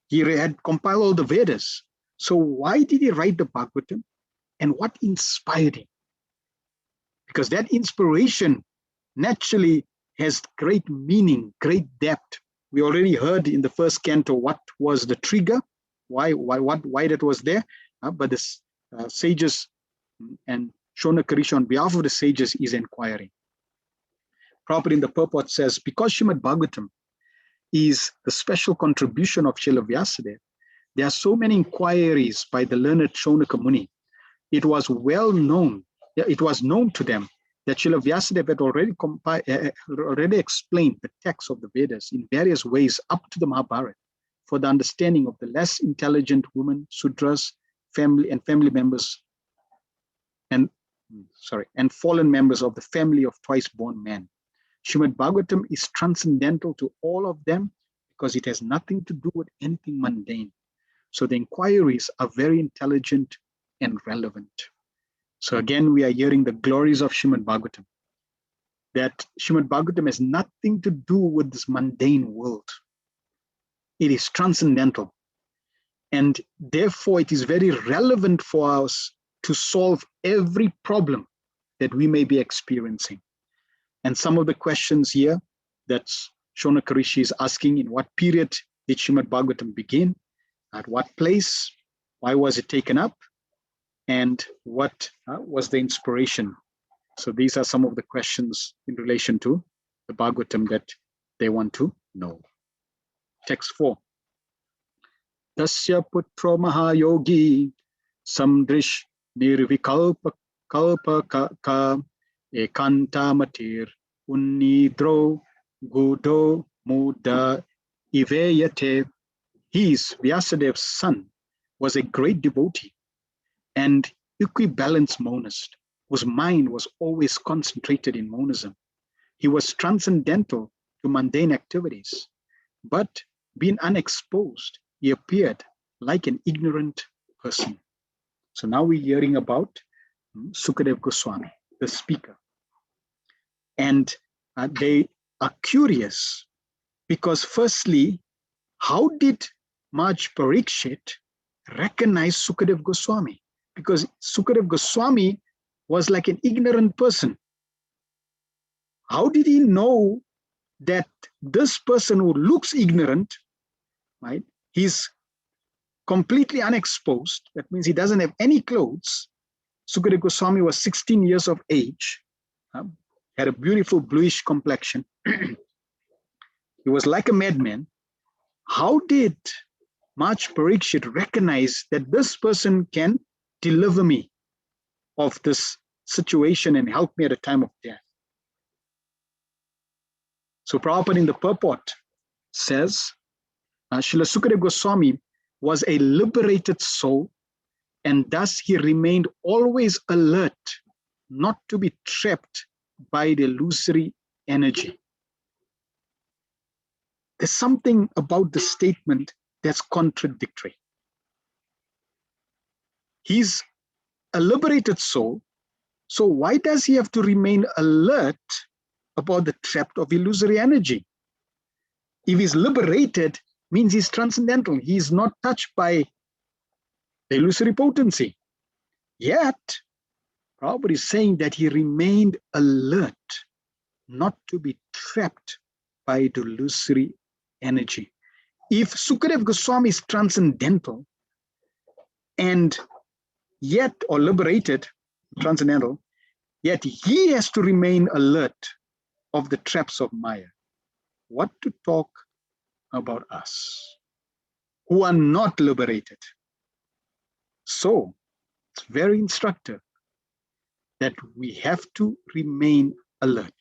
He had compiled all the Vedas. So why did he write the Bhagavatam? And what inspired him? Because that inspiration naturally has great meaning, great depth. We already heard in the first canto what was the trigger, why that was there. But the sages and Shonaka Rishi on behalf of the sages is inquiring. Prabhupada in the purport says, because Srimad Bhagavatam is the special contribution of Srila Vyasadeva, there are so many inquiries by the learned Shonaka Muni. It was known to them that Srila Vyasadeva had already explained the text of the Vedas in various ways up to the Mahabharata for the understanding of the less intelligent women, Sudras, family members, and fallen members of the family of twice-born men. Srimad Bhagavatam is transcendental to all of them because it has nothing to do with anything mundane. So the inquiries are very intelligent and relevant. So again, we are hearing the glories of Srimad Bhagavatam. That Srimad Bhagavatam has nothing to do with this mundane world. It is transcendental. And therefore, it is very relevant for us to solve every problem that we may be experiencing. And some of the questions here that Shonaka Rishi is asking: in what period did Srimad Bhagavatam begin? At what place? Why was it taken up? And what was the inspiration? So these are some of the questions in relation to the Bhagavatam that they want to know. Text 4. Tasya putro mahayogi samdrish nirvikalpa kalpa ekantamatir unnidro gudo muda iveyate. His, Vyasadev's son, was a great devotee and equibalanced monist, whose mind was always concentrated in monism. He was transcendental to mundane activities, but being unexposed, he appeared like an ignorant person. So now we're hearing about Sukadev Goswami, the speaker. And they are curious because firstly, how did Maj Parikshit recognize Sukadev Goswami? Because Sukadev Goswami was like an ignorant person. How did he know that this person who looks ignorant, right? He's completely unexposed. That means he doesn't have any clothes. Sukadev Goswami was 16 years of age, had a beautiful bluish complexion. He was like a madman. How did Maj Parikshit recognize that this person can deliver me of this situation and help me at a time of death? So Prabhupada in the purport says, Srila Sukadev Goswami was a liberated soul, and thus he remained always alert, not to be trapped by the illusory energy. There's something about the statement that's contradictory. He's a liberated soul, so why does he have to remain alert about the trap of illusory energy? If he's liberated, means he's transcendental. He's not touched by the illusory potency. Yet, Prabhupada is saying that he remained alert, not to be trapped by the illusory energy. If Sukadev Goswami is transcendental and yet, or liberated, transcendental, yet he has to remain alert of the traps of Maya. What to talk about us who are not liberated? So it's very instructive that we have to remain alert.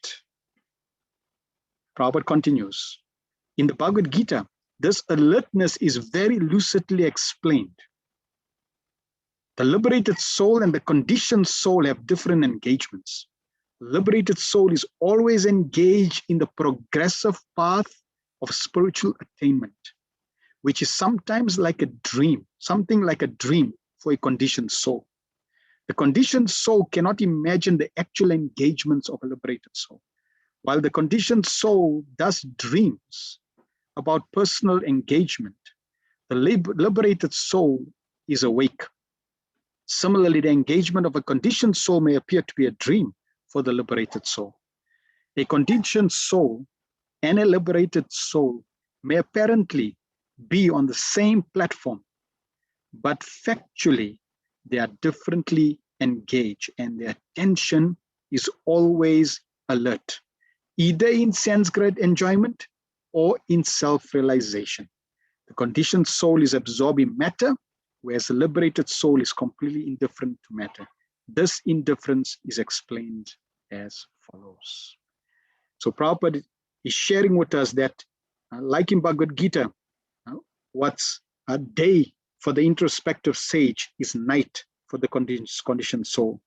Prabhupada continues, in the Bhagavad Gita, this alertness is very lucidly explained. The liberated soul and the conditioned soul have different engagements. Liberated soul is always engaged in the progressive path of spiritual attainment, which is sometimes like a dream, something like a dream for a conditioned soul. The conditioned soul cannot imagine the actual engagements of a liberated soul, while the conditioned soul thus dreams about personal engagement. The liberated soul is awake. Similarly, the engagement of a conditioned soul may appear to be a dream for the liberated soul. A conditioned soul and a liberated soul may apparently be on the same platform, but factually they are differently engaged and their attention is always alert, either in sense-grade enjoyment or in self-realization. The conditioned soul is absorbed in matter, whereas the liberated soul is completely indifferent to matter. This indifference is explained as follows. So Prabhupada is sharing with us that, like in Bhagavad Gita, what's a day for the introspective sage is night for the conditioned soul.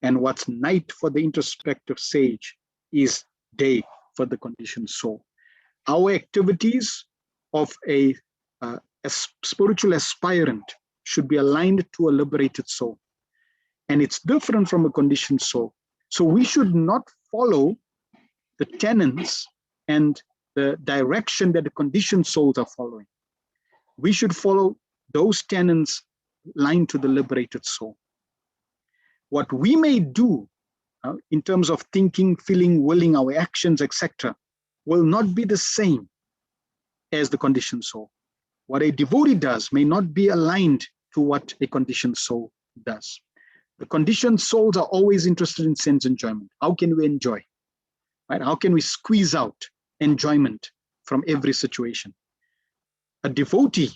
And what's night for the introspective sage is day for the conditioned soul. Our activities of a spiritual aspirant should be aligned to a liberated soul. And it's different from a conditioned soul. So we should not follow the tenets and the direction that the conditioned souls are following. We should follow those tenets aligned to the liberated soul. What we may do in terms of thinking, feeling, willing, our actions, etc., will not be the same as the conditioned soul. What a devotee does may not be aligned to what a conditioned soul does. The conditioned souls are always interested in sense enjoyment. How can we enjoy? Right? How can we squeeze out enjoyment from every situation? A devotee,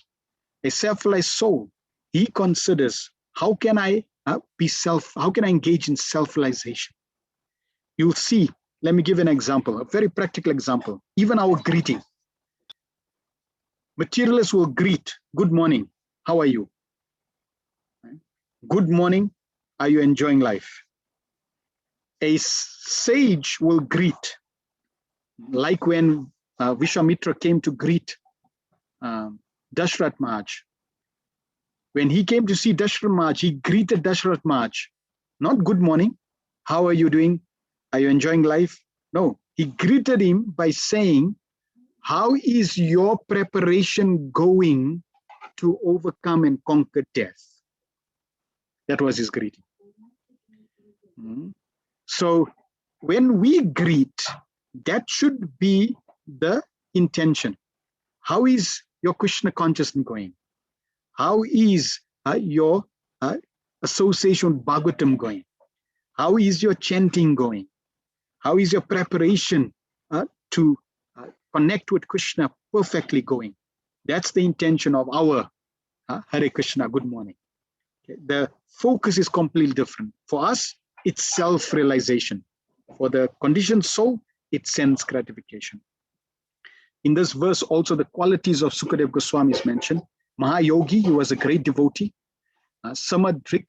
a self-realized soul, he considers, how can I how can I engage in self-realization? You'll see, let me give an example, a very practical example. Even our greeting. Materialists will greet, good morning, how are you? Right? Good morning, are you enjoying life? A sage will greet, like when Vishwamitra came to greet Dashrath Maharaj. When he came to see Dashrath Maharaj, he greeted Dashrath Maharaj. Not good morning, how are you doing? Are you enjoying life? No, he greeted him by saying, how is your preparation going to overcome and conquer death? That was his greeting. So when we greet, that should be the intention. How is your Krishna consciousness going? How is your association with Bhagavatam going? How is your chanting going? How is your preparation to connect with Krishna perfectly going? That's the intention of our Hare Krishna, good morning. Okay. The focus is completely different. For us, it's self-realization. For the conditioned soul, it's sense gratification. In this verse, also the qualities of Sukadev Goswami is mentioned. Mahayogi, he was a great devotee. Samadrik,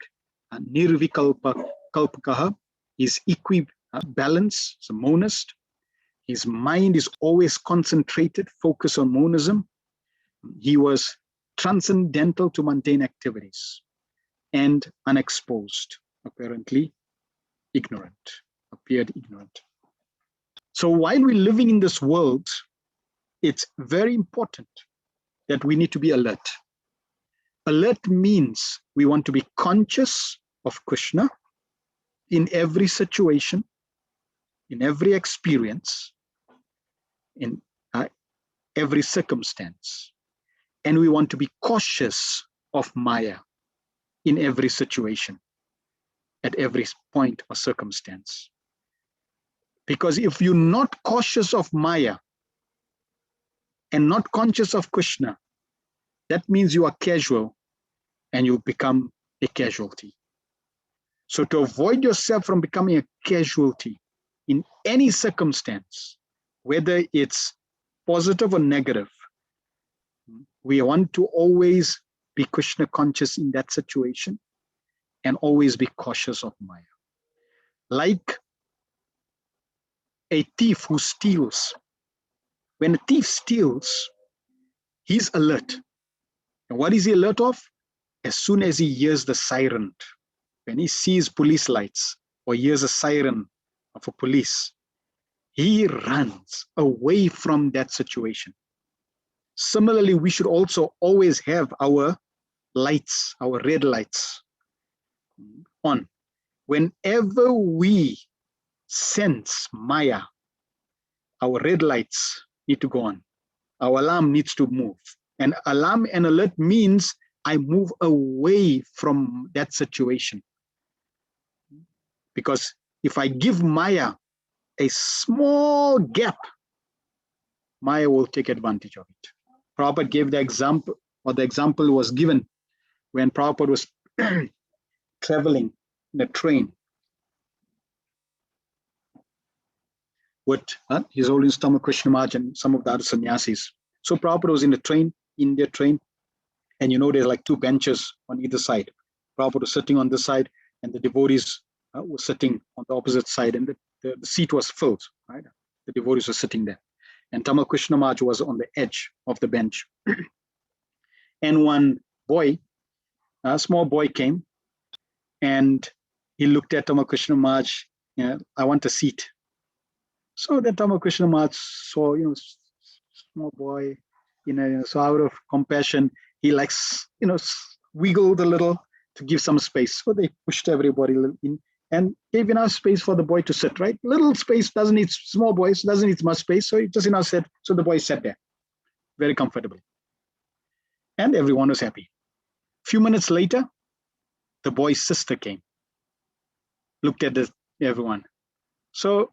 Nirvikalpakaha, is equibalanced, a monist. His mind is always concentrated, focused on monism. He was transcendental to mundane activities and unexposed, apparently ignorant, appeared ignorant. So while we're living in this world, it's very important that we need to be alert. Alert means we want to be conscious of Krishna in every situation, in every experience, in every circumstance. And we want to be cautious of Maya in every situation, at every point or circumstance. Because if you're not cautious of Maya and not conscious of Krishna, that means you are casual and you become a casualty. So to avoid yourself from becoming a casualty in any circumstance, whether it's positive or negative, we want to always be Krishna conscious in that situation and always be cautious of Maya. Like a thief who steals. When a thief steals, he's alert. And what is he alert of? As soon as he hears the siren, when he sees police lights or hears a siren of a police, he runs away from that situation. Similarly, we should also always have our lights, our red lights on. Whenever we sense Maya, our red lights need to go on. Our alarm needs to move. And alarm and alert means I move away from that situation. Because if I give Maya a small gap, Maya will take advantage of it. Prabhupada gave the example, or the example was given when Prabhupada was traveling in a train with his Holiness Tama Krishna Maharaj and some of the other sannyasis. So Prabhupada was in the train, India train, and you know there's like two benches on either side. Prabhupada was sitting on this side, and the devotees were sitting on the opposite side, and the seat was filled. Right, the devotees were sitting there, and Tama Krishna Maharaj was on the edge of the bench. And one boy, a small boy, came, and he looked at Tama Krishna Maharaj. I want a seat. So then Tama Krishna Maharaj saw, small boy, so out of compassion, he wiggled a little to give some space. So they pushed everybody in and gave enough space for the boy to sit, right? Little space, doesn't need, small boys, doesn't need much space. So it just enough sit. So the boy sat there very comfortably. And everyone was happy. A few minutes later, the boy's sister came, looked at everyone. So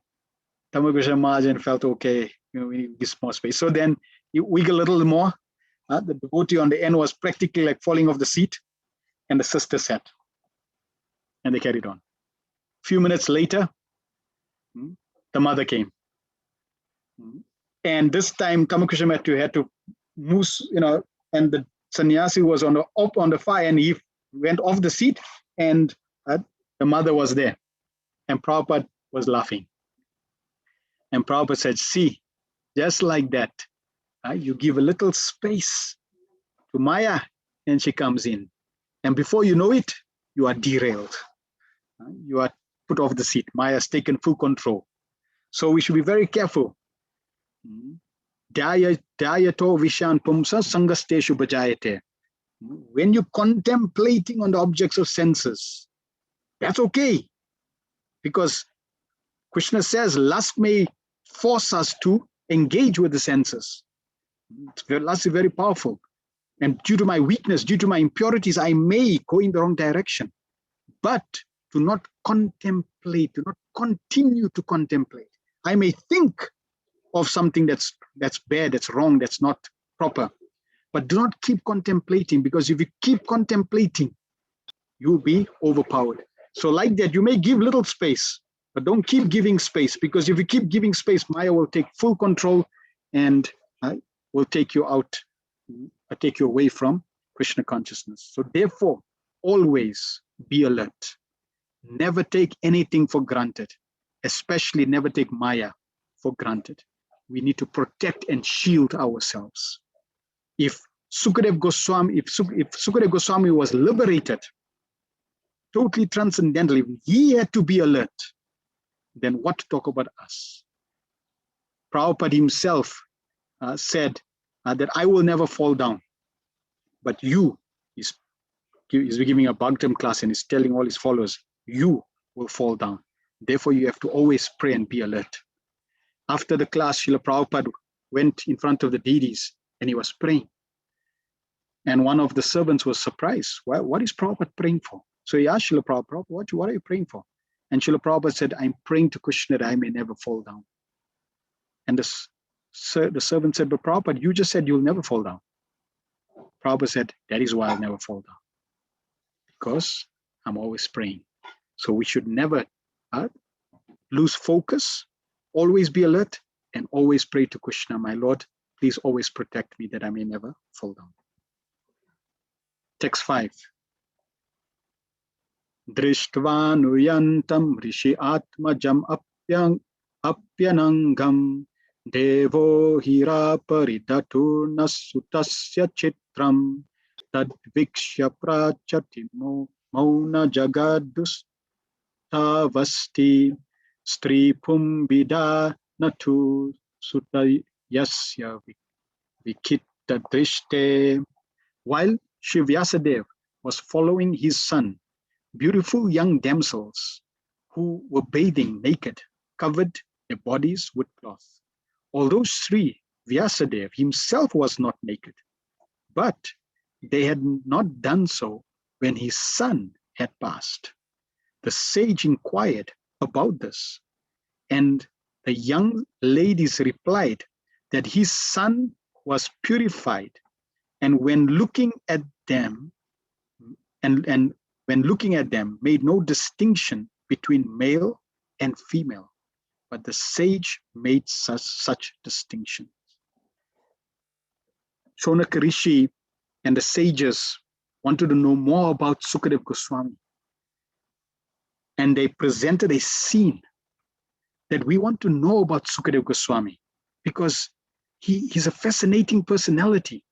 Tama Krishna Maharaj felt, okay, we need this more space. So then you wiggle a little more. The devotee on the end was practically like falling off the seat, and the sister sat. And they carried on. A few minutes later, the mother came. And this time, Tama Krishna Maharaj had to move, and the sannyasi was on the fire, and he went off the seat, and the mother was there. And Prabhupada was laughing. And Prabhupada said, see, just like that, you give a little space to Maya, and she comes in. And before you know it, you are derailed. You are put off the seat. Maya has taken full control. So we should be very careful. Dhyayato vishan pumsa sangasteshu bhajayate. When you're contemplating on the objects of senses, that's okay. Because Krishna says lust may force us to engage with the senses. Lust is very powerful. And due to my weakness, due to my impurities, I may go in the wrong direction. But do not contemplate, do not continue to contemplate. I may think of something that's bad, that's wrong, that's not proper. But do not keep contemplating, because if you keep contemplating, you'll be overpowered. So like that, you may give little space, but don't keep giving space, because if you keep giving space, Maya will take full control and will take you out, take you away from Krishna consciousness. So therefore, always be alert. Never take anything for granted, especially never take Maya for granted. We need to protect and shield ourselves. If Sukadev Goswami was liberated, totally transcendentally, he had to be alert, then what to talk about us? Prabhupada himself said that I will never fall down, but he's giving a Bhagavatam class and he's telling all his followers, you will fall down. Therefore, you have to always pray and be alert. After the class, Srila Prabhupada went in front of the deities and he was praying. And one of the servants was surprised. What is Prabhupada praying for? So he asked Srila Prabhupada, what are you praying for? And Srila Prabhupada said, I'm praying to Krishna that I may never fall down. And the servant said, but Prabhupada, you just said you'll never fall down. Prabhupada said, that is why I'll never fall down. Because I'm always praying. So we should never lose focus, always be alert, and always pray to Krishna, my Lord, please always protect me that I may never fall down. Text 5. Drishtvanuyantam rishi atmajam apyanangam devo hira paridaturna sutasya chitram tadvikshya prachati mauna jagadustavasti stri pumbida natu sutayasya vikitta drishte. While Shri Vyasadeva was following his son, beautiful young damsels who were bathing naked, covered their bodies with cloth. Although Sri Vyasadeva himself was not naked, but they had not done so when his son had passed. The sage inquired about this, and the young ladies replied that his son was purified, and when looking at them, made no distinction between male and female, but the sage made such distinction. Shonaka Rishi and the sages wanted to know more about Sukadeva Goswami, and they presented a scene that we want to know about Sukadeva Goswami, because he's a fascinating personality.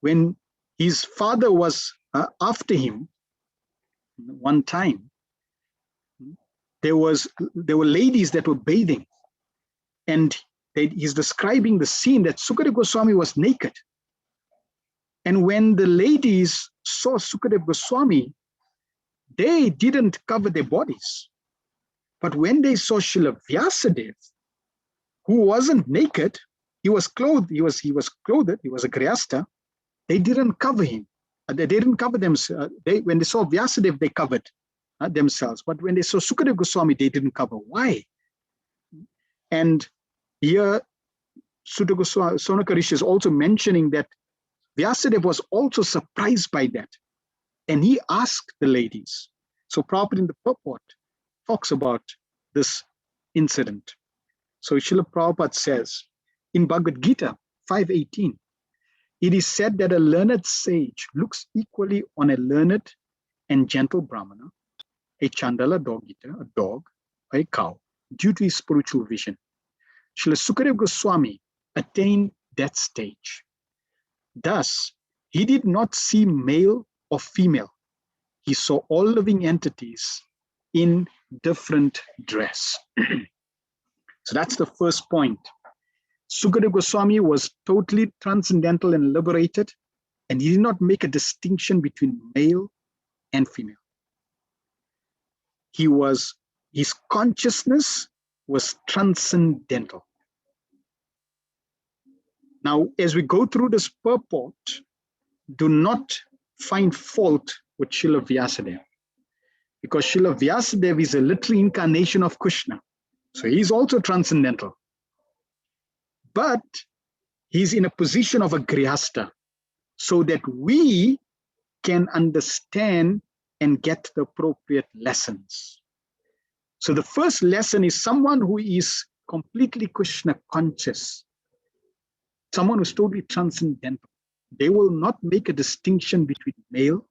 When his father was after him, one time, there were ladies that were bathing, and he's describing the scene that Sukadeva Goswami was naked. And when the ladies saw Sukadeva Goswami, they didn't cover their bodies. But when they saw Srila Vyasadeva, who wasn't naked, he was clothed, he was clothed, he was a Grihastha, they didn't cover him. They didn't cover themselves. When they saw Vyasadeva, they covered themselves. But when they saw Sukadeva Goswami, they didn't cover. Why? And here, Sonaka Rishi is also mentioning that Vyasadeva was also surprised by that. And he asked the ladies. So Prabhupada in the purport talks about this incident. So Srila Prabhupada says, in Bhagavad Gita 5:18, it is said that a learned sage looks equally on a learned and gentle Brahmana, a Chandala dog eater, a dog, or a cow, due to his spiritual vision. Srila Sukadeva Goswami attained that stage. Thus, he did not see male or female, he saw all living entities in different dress. So that's the first point. Sukadeva Goswami was totally transcendental and liberated, and he did not make a distinction between male and female. His consciousness was transcendental. Now, as we go through this purport, do not find fault with Srila Vyasadeva, because Srila Vyasadeva is a literal incarnation of Krishna. So he's also transcendental. But he's in a position of a grihasta, so that we can understand and get the appropriate lessons. So the first lesson is someone who is completely Krishna conscious, someone who's totally transcendental. They will not make a distinction between male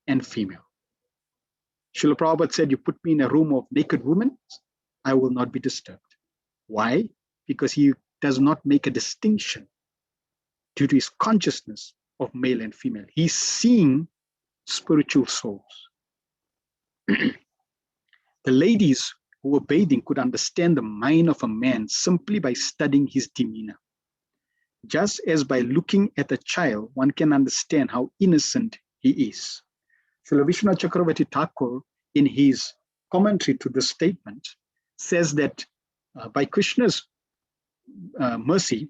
and female. Srila Prabhupada said, you put me in a room of naked women, I will not be disturbed. Why? Because he does not make a distinction due to his consciousness of male and female. He's seeing spiritual souls. The ladies who were bathing could understand the mind of a man simply by studying his demeanor. Just as by looking at a child, one can understand how innocent he is. Srila Vishnu Chakravarti Thakur, in his commentary to the statement, says that by Krishna's mercy,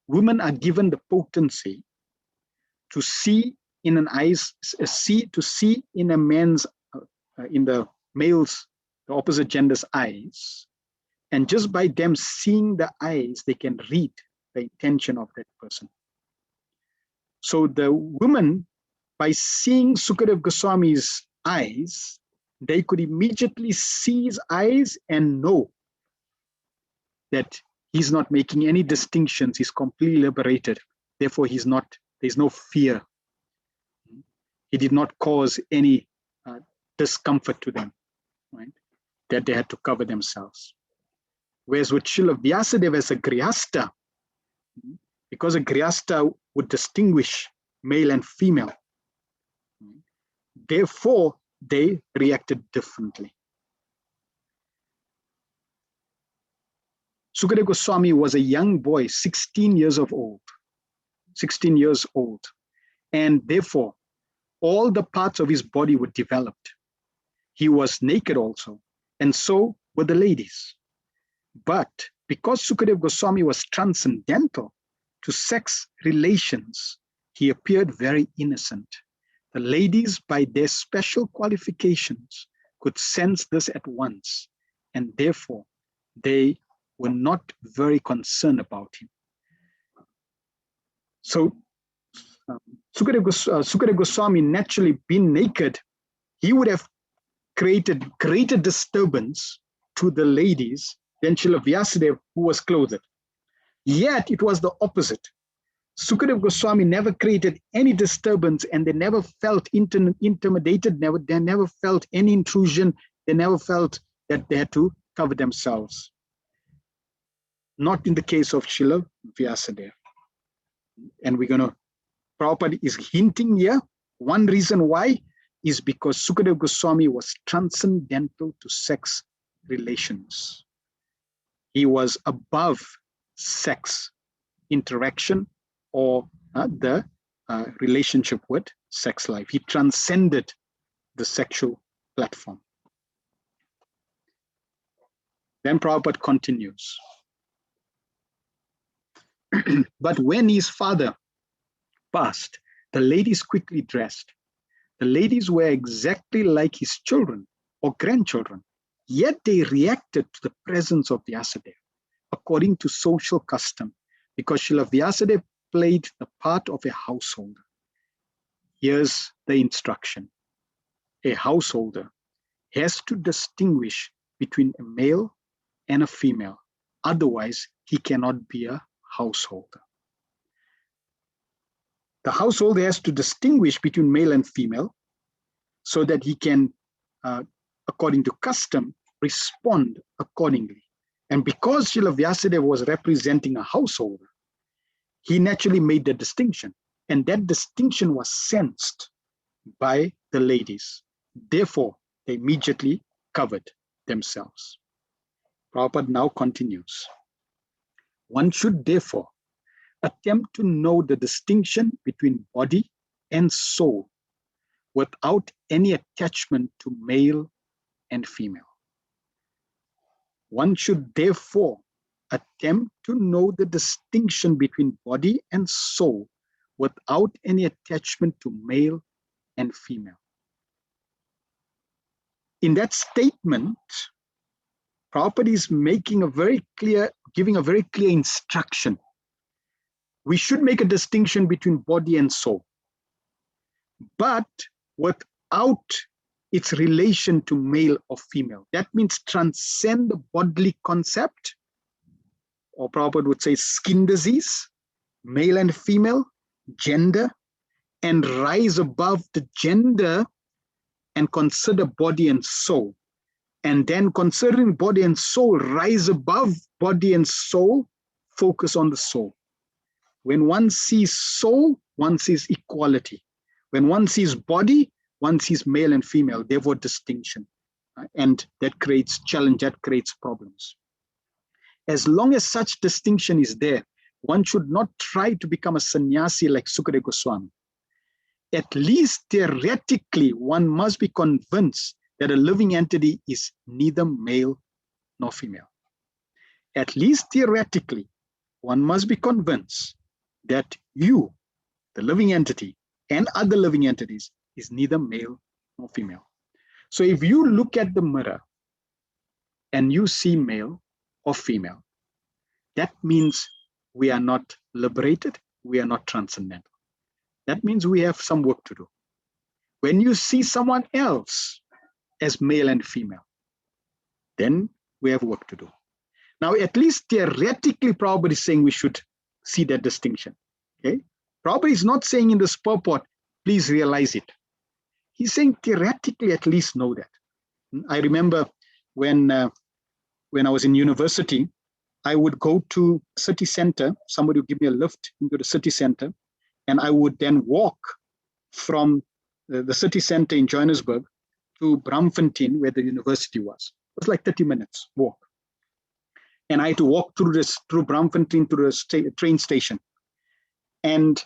women are given the potency to see in an eyes, to see in a man's, in the male's, the opposite gender's eyes, and just by them seeing the eyes, they can read the intention of that person. So the women, by seeing Sukadeva Goswami's eyes, they could immediately see his eyes and know that he's not making any distinctions, he's completely liberated. Therefore, there's no fear. He did not cause any discomfort to them, right? That they had to cover themselves. Whereas with Srila Vyasadeva as a grihasta, because a grihasta would distinguish male and female, therefore they reacted differently. Sukadeva Goswami was a young boy, 16 years old, and therefore all the parts of his body were developed. He was naked also, and so were the ladies. But because Sukadeva Goswami was transcendental to sex relations, he appeared very innocent. The ladies, by their special qualifications, could sense this at once, and therefore they were not very concerned about him. So Sukadeva Goswami, naturally being naked, he would have created greater disturbance to the ladies than Srila Vyasadeva, who was clothed. Yet it was the opposite. Sukadeva Goswami never created any disturbance, and they never felt intimidated, they never felt any intrusion, they never felt that they had to cover themselves. Not in the case of Srila Vyasadeva. And Prabhupada is hinting here, one reason why is because Sukadeva Goswami was transcendental to sex relations. He was above sex interaction or the relationship with sex life. He transcended the sexual platform. Then Prabhupada continues. But when his father passed, the ladies quickly dressed. The ladies were exactly like his children or grandchildren, yet they reacted to the presence of Vyasadeva according to social custom, because Srila Vyasadeva played the part of a householder. Here's the instruction. A householder has to distinguish between a male and a female. Otherwise, he cannot be a householder. The householder has to distinguish between male and female so that he can, according to custom, respond accordingly. And because Srila Vyasadeva was representing a householder, he naturally made the distinction. And that distinction was sensed by the ladies. Therefore, they immediately covered themselves. Prabhupada now continues. One should therefore attempt to know the distinction between body and soul without any attachment to male and female. One should therefore attempt to know the distinction between body and soul without any attachment to male and female. In that statement, Prabhupada is making a very clear, giving a very clear instruction. We should make a distinction between body and soul, but without its relation to male or female. That means transcend the bodily concept, or Prabhupada would say skin disease, male and female, gender, and rise above the gender and consider body and soul. And then considering body and soul, rise above body and soul, focus on the soul. When one sees soul, one sees equality. When one sees body, one sees male and female, therefore distinction. And that creates challenge, that creates problems. As long as such distinction is there, one should not try to become a sannyasi like Sukadeva Goswami. At least theoretically, one must be convinced that a living entity is neither male nor female. At least theoretically, one must be convinced that you, the living entity, and other living entities is neither male nor female. So if you look at the mirror and you see male or female, that means we are not liberated, we are not transcendental. That means we have some work to do. When you see someone else as male and female, then we have work to do. Now, at least theoretically, Prabhupada is saying we should see that distinction. Okay? Prabhupada is not saying in this purport, please realize it. He's saying theoretically, at least know that. I remember when I was in university, I would go to city center, somebody would give me a lift into the city center, and I would then walk from the city center in Johannesburg to Braamfontein, where the university was. It was like 30 minutes walk. And I had to walk through Braamfontein to the train station. And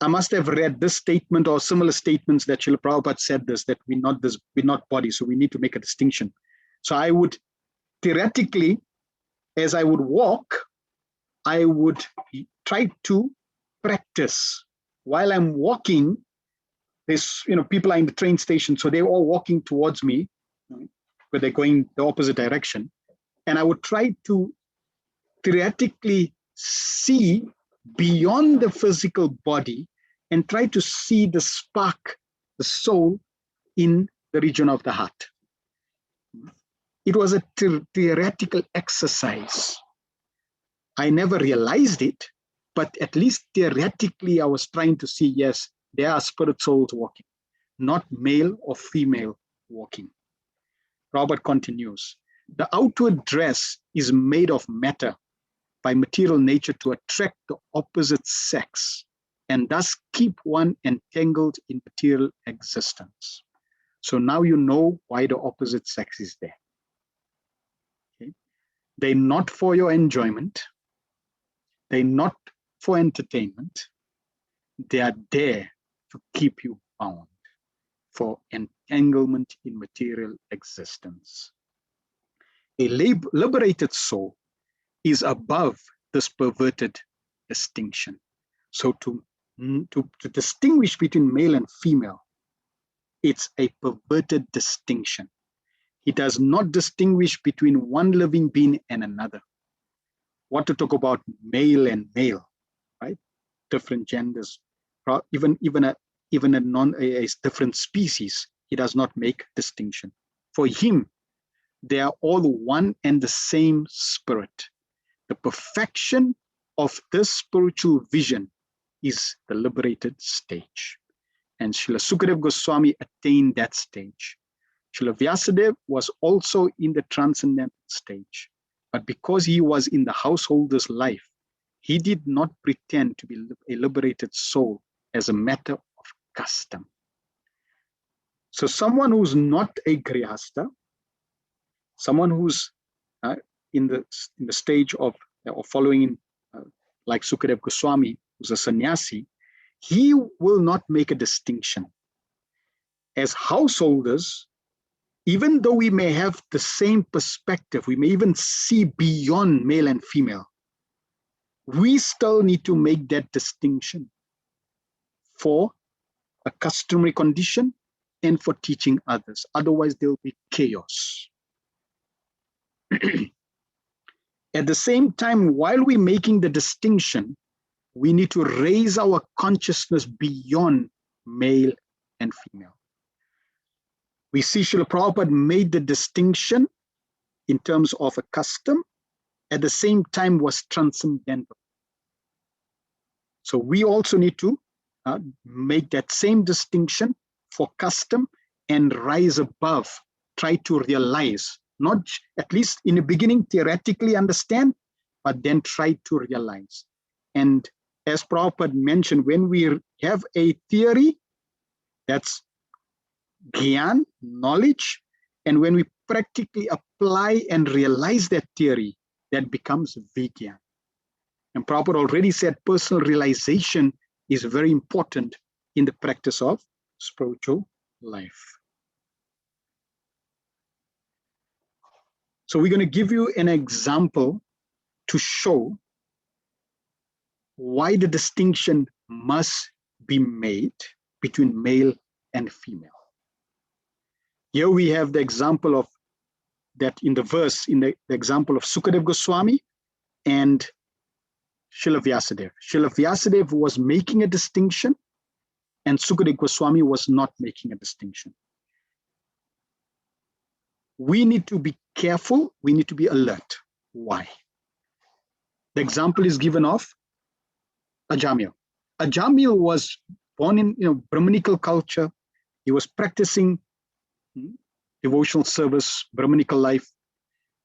I must have read this statement or similar statements that Srila Prabhupada said this, that we're not body, so we need to make a distinction. So I would theoretically, as I would walk, I would try to practice. While I'm walking, there's, people are in the train station, so they're all walking towards me, but they're going the opposite direction. And I would try to theoretically see beyond the physical body and try to see the spark, the soul in the region of the heart. It was a theoretical exercise. I never realized it, but at least theoretically I was trying to see, yes, there are spirit souls walking, not male or female walking. Robert continues, the outward dress is made of matter by material nature to attract the opposite sex and thus keep one entangled in material existence. So now you know why the opposite sex is there. Okay? They're not for your enjoyment. They're not for entertainment. They are there to keep you bound for entanglement in material existence. A liberated soul is above this perverted distinction. So to distinguish between male and female, it's a perverted distinction. He does not distinguish between one living being and another. What to talk about male and male, right? Different genders, even a different species, he does not make distinction. For him, they are all one and the same spirit. The perfection of this spiritual vision is the liberated stage. And Srila Sukadeva Goswami attained that stage. Srila Vyasadeva was also in the transcendental stage. But because he was in the householder's life, he did not pretend to be a liberated soul as a matter of custom. So someone who's not a grihasta, someone who's in the stage of following in, like Sukadev Goswami, who's a sannyasi, he will not make a distinction. As householders, even though we may have the same perspective, we may even see beyond male and female, we still need to make that distinction for a customary condition and for teaching others. Otherwise, there will be chaos. At the same time, while we're making the distinction, we need to raise our consciousness beyond male and female. We see Srila Prabhupada made the distinction in terms of a custom, at the same time was transcendental. So we also need to make that same distinction for custom and rise above, try to realize, not at least in the beginning theoretically understand, but then try to realize. And as Prabhupada mentioned, when we have a theory, that's gyan, knowledge, and when we practically apply and realize that theory, that becomes vigyan. And Prabhupada already said personal realization is very important in the practice of spiritual life. So we're going to give you an example to show why the distinction must be made between male and female. Here we have the example of that in the verse, in the example of Sukadev Goswami and Srila Vyasadeva. Srila Vyasadeva was making a distinction and Sukadev Goswami was not making a distinction. We need to be careful, we need to be alert. Why? The example is given of Ajamil. Ajamil was born in Brahmanical culture. He was practicing devotional service, Brahmanical life,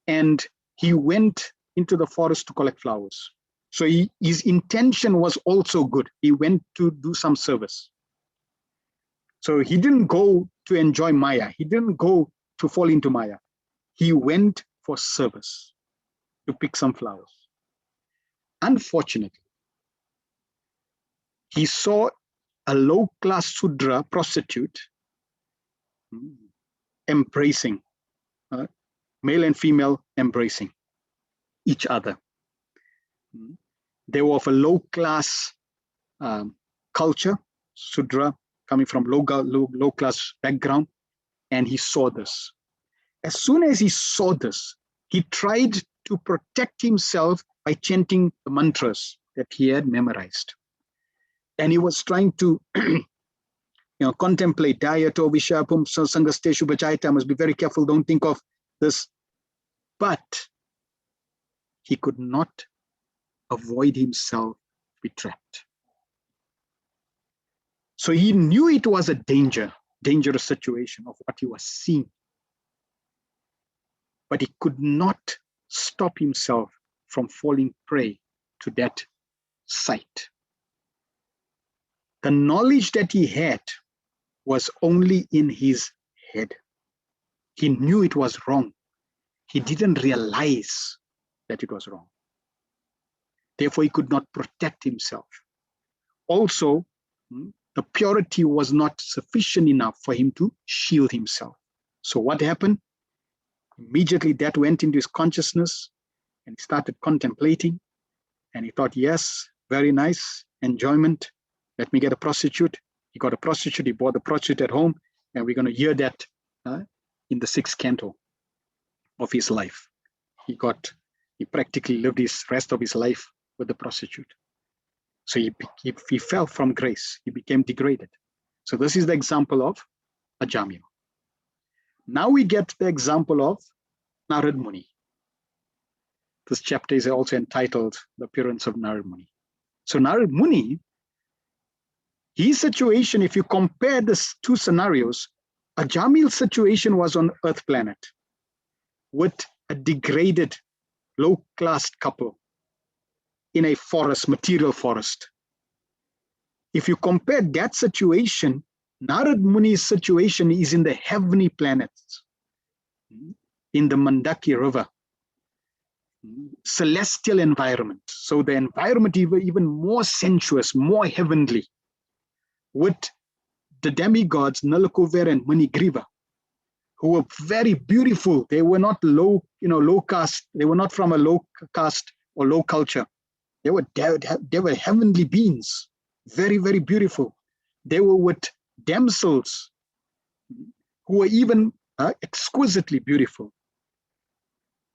and he went into the forest to collect flowers. So his intention was also good. He went to do some service. So he didn't go to enjoy Maya. He didn't go to fall into Maya. He went for service, to pick some flowers. Unfortunately, he saw a low-class Sudra prostitute embracing, male and female embracing each other. They were of a low-class culture, Sudra, coming from low-class background, and he saw this. As soon as he saw this, he tried to protect himself by chanting the mantras that he had memorized. And he was trying to contemplate, Dayato Vishapum Sangasteshu Bhajaita, must be very careful, don't think of this. But he could not avoid himself be trapped. So he knew it was a dangerous situation of what he was seeing. But he could not stop himself from falling prey to that sight. The knowledge that he had was only in his head. He knew it was wrong. He didn't realize that it was wrong. Therefore, he could not protect himself. Also, the purity was not sufficient enough for him to shield himself. So what happened? Immediately that went into his consciousness and he started contemplating. And he thought, yes, very nice, enjoyment. Let me get a prostitute. He got a prostitute, he bought the prostitute at home, and we're going to hear that in the 6th canto of his life. He practically lived his rest of his life with the prostitute. So he fell from grace, he became degraded. So this is the example of Ajamil. Now we get the example of Narad Muni. This chapter is also entitled The Appearance of Narad Muni. So Narad Muni, his situation, if you compare these two scenarios, Ajamil's situation was on Earth planet with a degraded, low-class couple in a forest, material forest. If you compare that situation, Narad Muni's situation is in the heavenly planets, in the Mandaki River, celestial environment. So the environment even more sensuous, more heavenly, with the demigods Nalakuvera and Manigriva, who were very beautiful. They were not low caste. They were not from a low caste or low culture. They were heavenly beings, very, very beautiful. They were with damsels who were even exquisitely beautiful,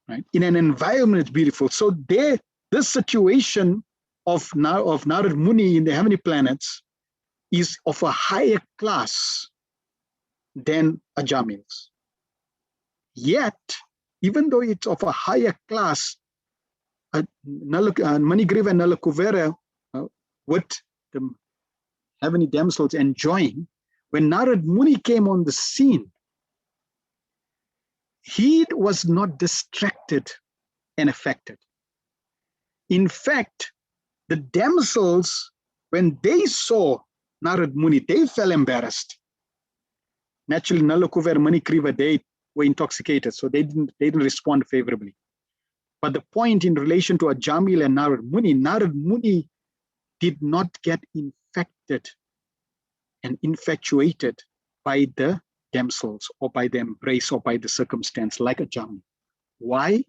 right? In an environment beautiful. So this situation of Narad Muni in the heavenly planets is of a higher class than Ajamil's. Yet, even though it's of a higher class, Manigriva and Nalakuvera with the heavenly damsels enjoying, when Narad Muni came on the scene, he was not distracted and affected. In fact, the damsels, when they saw Narad Muni, they felt embarrassed. Naturally, Nalakuvera and Manigriva, they were intoxicated, so they didn't respond favorably. But the point in relation to Ajamil and Narad Muni did not get infected and infatuated by the damsels or by the embrace or by the circumstance like Ajamil. Why?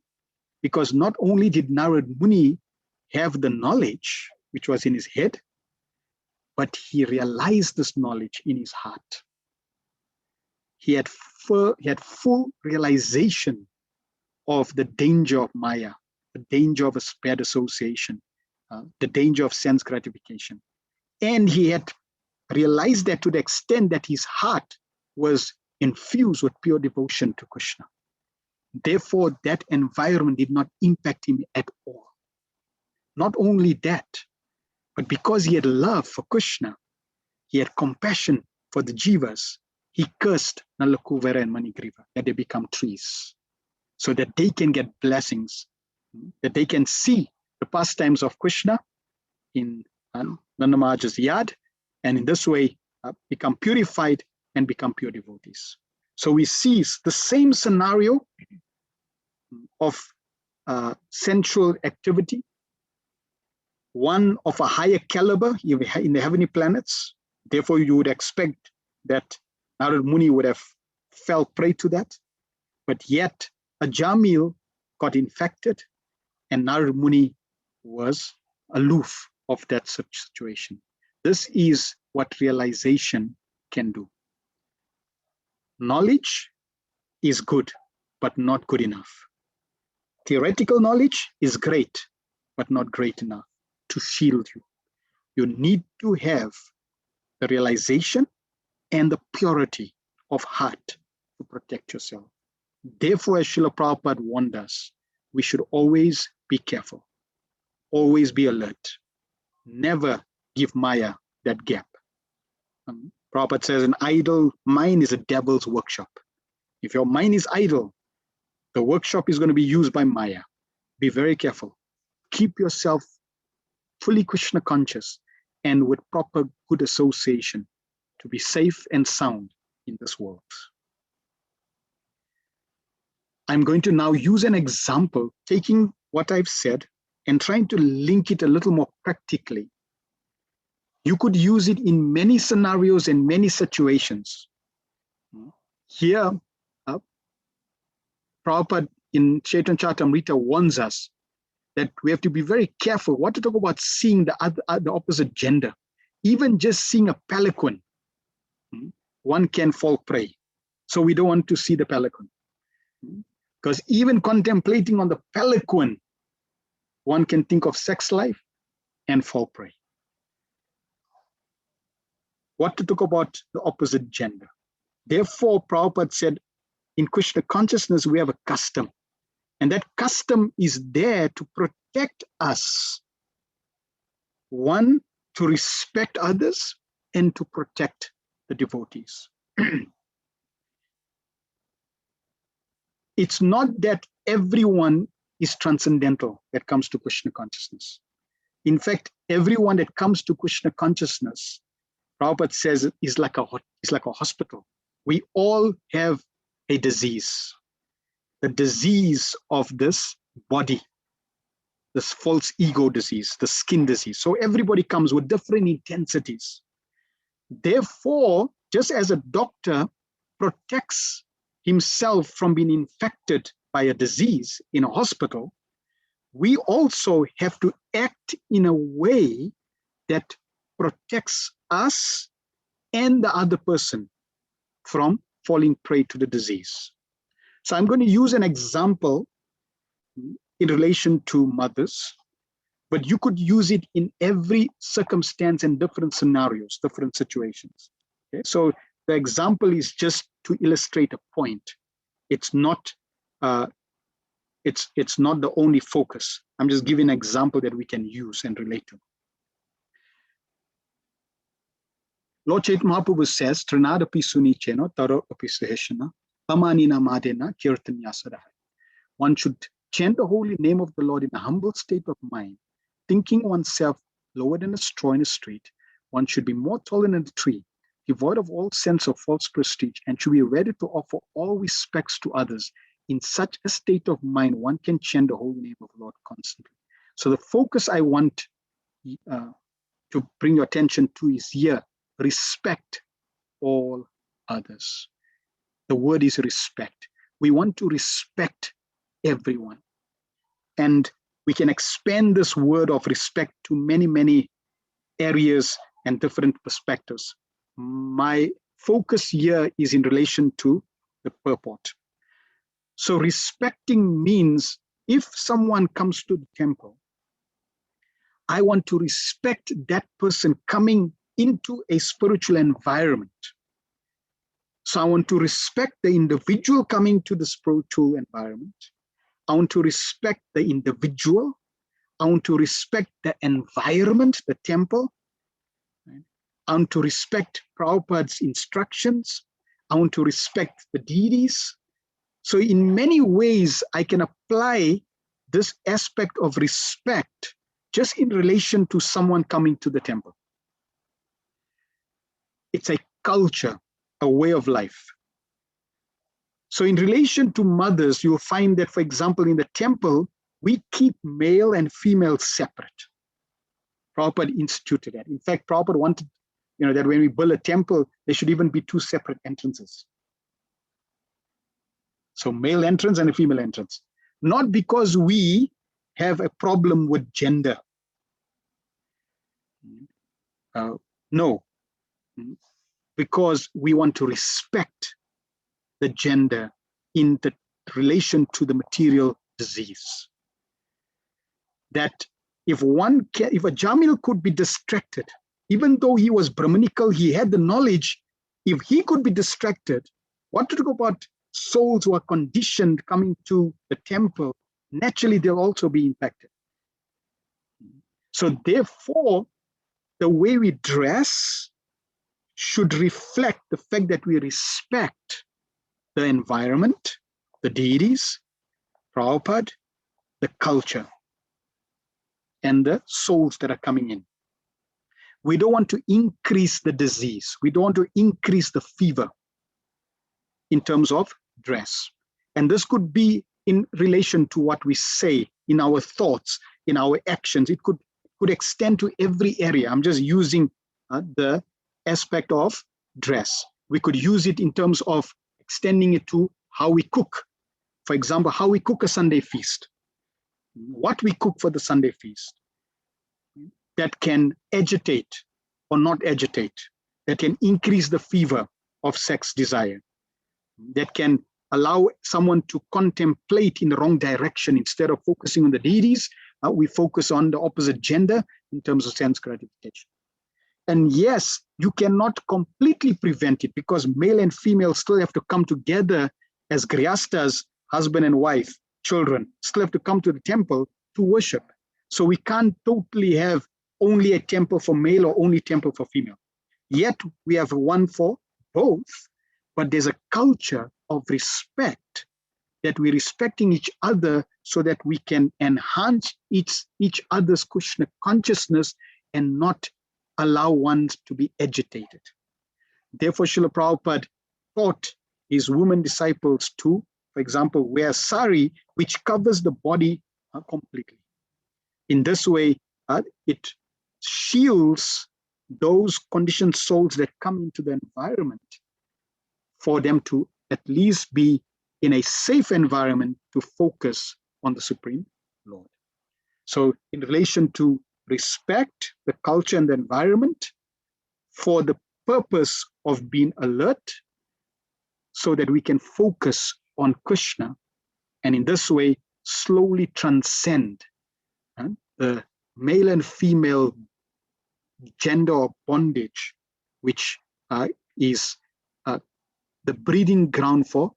Because not only did Narad Muni have the knowledge which was in his head, but he realized this knowledge in his heart. He had full realization of the danger of Maya, the danger of a bad association, the danger of sense gratification. And he had realized that to the extent that his heart was infused with pure devotion to Krishna. Therefore, that environment did not impact him at all. Not only that, but because he had love for Krishna, he had compassion for the jivas, he cursed Nalakuvera and Manigriva that they become trees, so that they can get blessings, that they can see the pastimes of Krishna in Nanda Maharaj's yard, and in this way become purified and become pure devotees. So we see the same scenario of sensual activity, one of a higher caliber in the heavenly planets. Therefore, you would expect that Narad Muni would have fell prey to that. But yet, Ajamil got infected, and Narad Muni was aloof of that situation. This is what realization can do. Knowledge is good, but not good enough. Theoretical knowledge is great, but not great enough to shield you. You need to have the realization and the purity of heart to protect yourself. Therefore, as Srila Prabhupada warned us, we should always be careful, always be alert, never give Maya that gap. Prabhupada says an idle mind is a devil's workshop. If your mind is idle, the workshop is going to be used by Maya. Be very careful. Keep yourself fully Krishna conscious and with proper good association to be safe and sound in this world. I'm going to now use an example, taking what I've said and trying to link it a little more practically. You could use it in many scenarios and many situations. Here, Prabhupada in Chaitanya Charitamrita warns us that we have to be very careful what to talk about seeing the opposite gender. Even just seeing a palanquin, one can fall prey. So we don't want to see the palanquin. Because even contemplating on the palanquin, one can think of sex life and fall prey. What to talk about the opposite gender. Therefore, Prabhupada said, in Krishna consciousness, we have a custom. And that custom is there to protect us. One, to respect others, and to protect the devotees. It's not that everyone is transcendental that comes to Krishna consciousness. In fact, everyone that comes to Krishna consciousness Prabhupada says is like a hospital. We all have a disease. The disease of this body, this false ego disease, the skin disease. So everybody comes with different intensities. Therefore, just as a doctor protects himself from being infected by a disease in a hospital, we also have to act in a way that protects us and the other person from falling prey to the disease. So I'm going to use an example in relation to mothers, but you could use it in every circumstance and different scenarios, different situations. Okay? So the example is just to illustrate a point. It's not it's not the only focus. I'm just giving an example that we can use and relate to. Lord Chaitanya Mahaprabhu says, Trinadapi sunichena taro api saheshana amanina madena kirtanya sadahai. One should chant the holy name of the Lord in a humble state of mind, thinking oneself lower than a straw in a street. One should be more tall than a tree, devoid of all sense of false prestige, and should be ready to offer all respects to others. In such a state of mind, one can chant the holy name of the Lord constantly. So the focus I want to bring your attention to is here: respect all others. The word is respect. We want to respect everyone. And we can expand this word of respect to many, many areas and different perspectives. My focus here is in relation to the purport. So respecting means if someone comes to the temple, I want to respect that person coming into a spiritual environment. So I want to respect the individual coming to the spiritual environment. I want to respect the individual. I want to respect the environment, the temple. I want to respect Prabhupada's instructions. I want to respect the deities. So in many ways, I can apply this aspect of respect just in relation to someone coming to the temple. It's a culture, a way of life. So in relation to mothers, you'll find that, for example, in the temple, we keep male and female separate. Prabhupada instituted that. In fact, Prabhupada wanted, that when we build a temple, there should even be two separate entrances. So male entrance and a female entrance. Not because we have a problem with gender. No, because we want to respect the gender in the relation to the material disease. That if a Jamil could be distracted, even though he was Brahmanical, he had the knowledge, if he could be distracted, what to talk about souls who are conditioned coming to the temple, naturally they'll also be impacted. So therefore, the way we dress should reflect the fact that we respect the environment, the deities, Prabhupada, the culture, and the souls that are coming in. We don't want to increase the disease. We don't want to increase the fever in terms of dress. And this could be in relation to what we say, in our thoughts, in our actions. It could extend to every area. I'm just using the aspect of dress. We could use it in terms of extending it to how we cook. For example, how we cook a Sunday feast. What we cook for the Sunday feast that can agitate or not agitate, that can increase the fever of sex desire, that can allow someone to contemplate in the wrong direction. Instead of focusing on the deities, we focus on the opposite gender in terms of sense gratification. And yes, you cannot completely prevent it because male and female still have to come together as grihastas, husband and wife, children, still have to come to the temple to worship. So we can't totally have only a temple for male or only temple for female. Yet we have one for both, but there's a culture of respect, that we're respecting each other so that we can enhance each other's Krishna consciousness and not allow one to be agitated. Therefore, Srila Prabhupada taught his women disciples to, for example, wear sari, which covers the body completely. In this way, it shields those conditioned souls that come into the environment for them to at least be in a safe environment to focus on the Supreme Lord. So in relation to respect the culture and the environment for the purpose of being alert so that we can focus on Krishna and in this way slowly transcend the male and female gender or bondage, which is the breeding ground for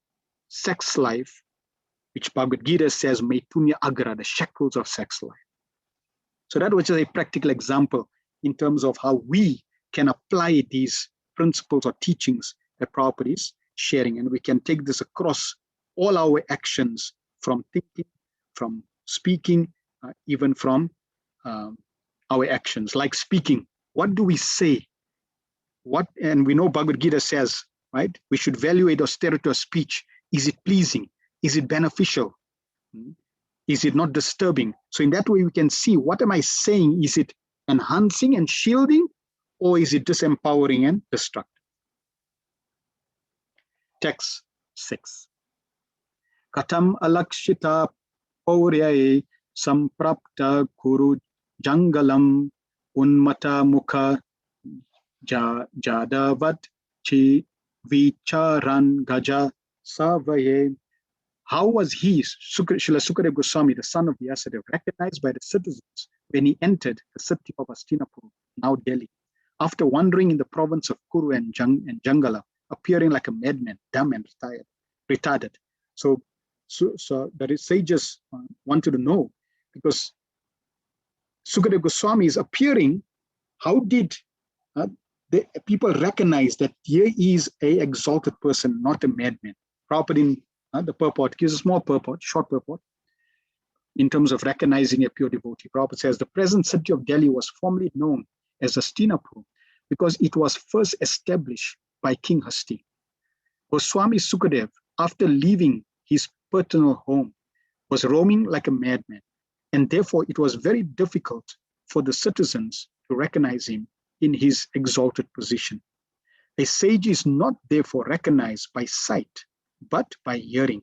sex life, which Bhagavad Gita says, Maitunya Agra, the shackles of sex life. So that was just a practical example in terms of how we can apply these principles or teachings that Prabhupada is sharing. And we can take this across all our actions, from thinking, from speaking, even from our actions. Like speaking, what do we say? And we know Bhagavad Gita says, right? We should evaluate austerity of speech. Is it pleasing? Is it beneficial? Is it not disturbing? So in that way, we can see, what am I saying? Is it enhancing and shielding, or is it disempowering and destructive? Text 6. Katam alakshita pauryaye samprapta kuru jangalam unmata mukha jadavat chi vicharan gaja savaye. How was he, Srila Sukadeva Goswami, the son of Vyasadeva, recognized by the citizens when he entered the city of Hastinapur, now Delhi, after wandering in the province of Kuru and Jangala, appearing like a madman, dumb and retarded? So that is, sages wanted to know, because Sukadeva Goswami is appearing, how did the people recognize that here is an exalted person, not a madman? Prabhupada in the purport gives a small purport, short purport, in terms of recognizing a pure devotee. Prabhupada says the present city of Delhi was formerly known as Hastinapur because it was first established by King Hasti. Goswami Sukadev, after leaving his paternal home, was roaming like a madman, and therefore it was very difficult for the citizens to recognize him in his exalted position. A sage is not therefore recognized by sight, but by hearing.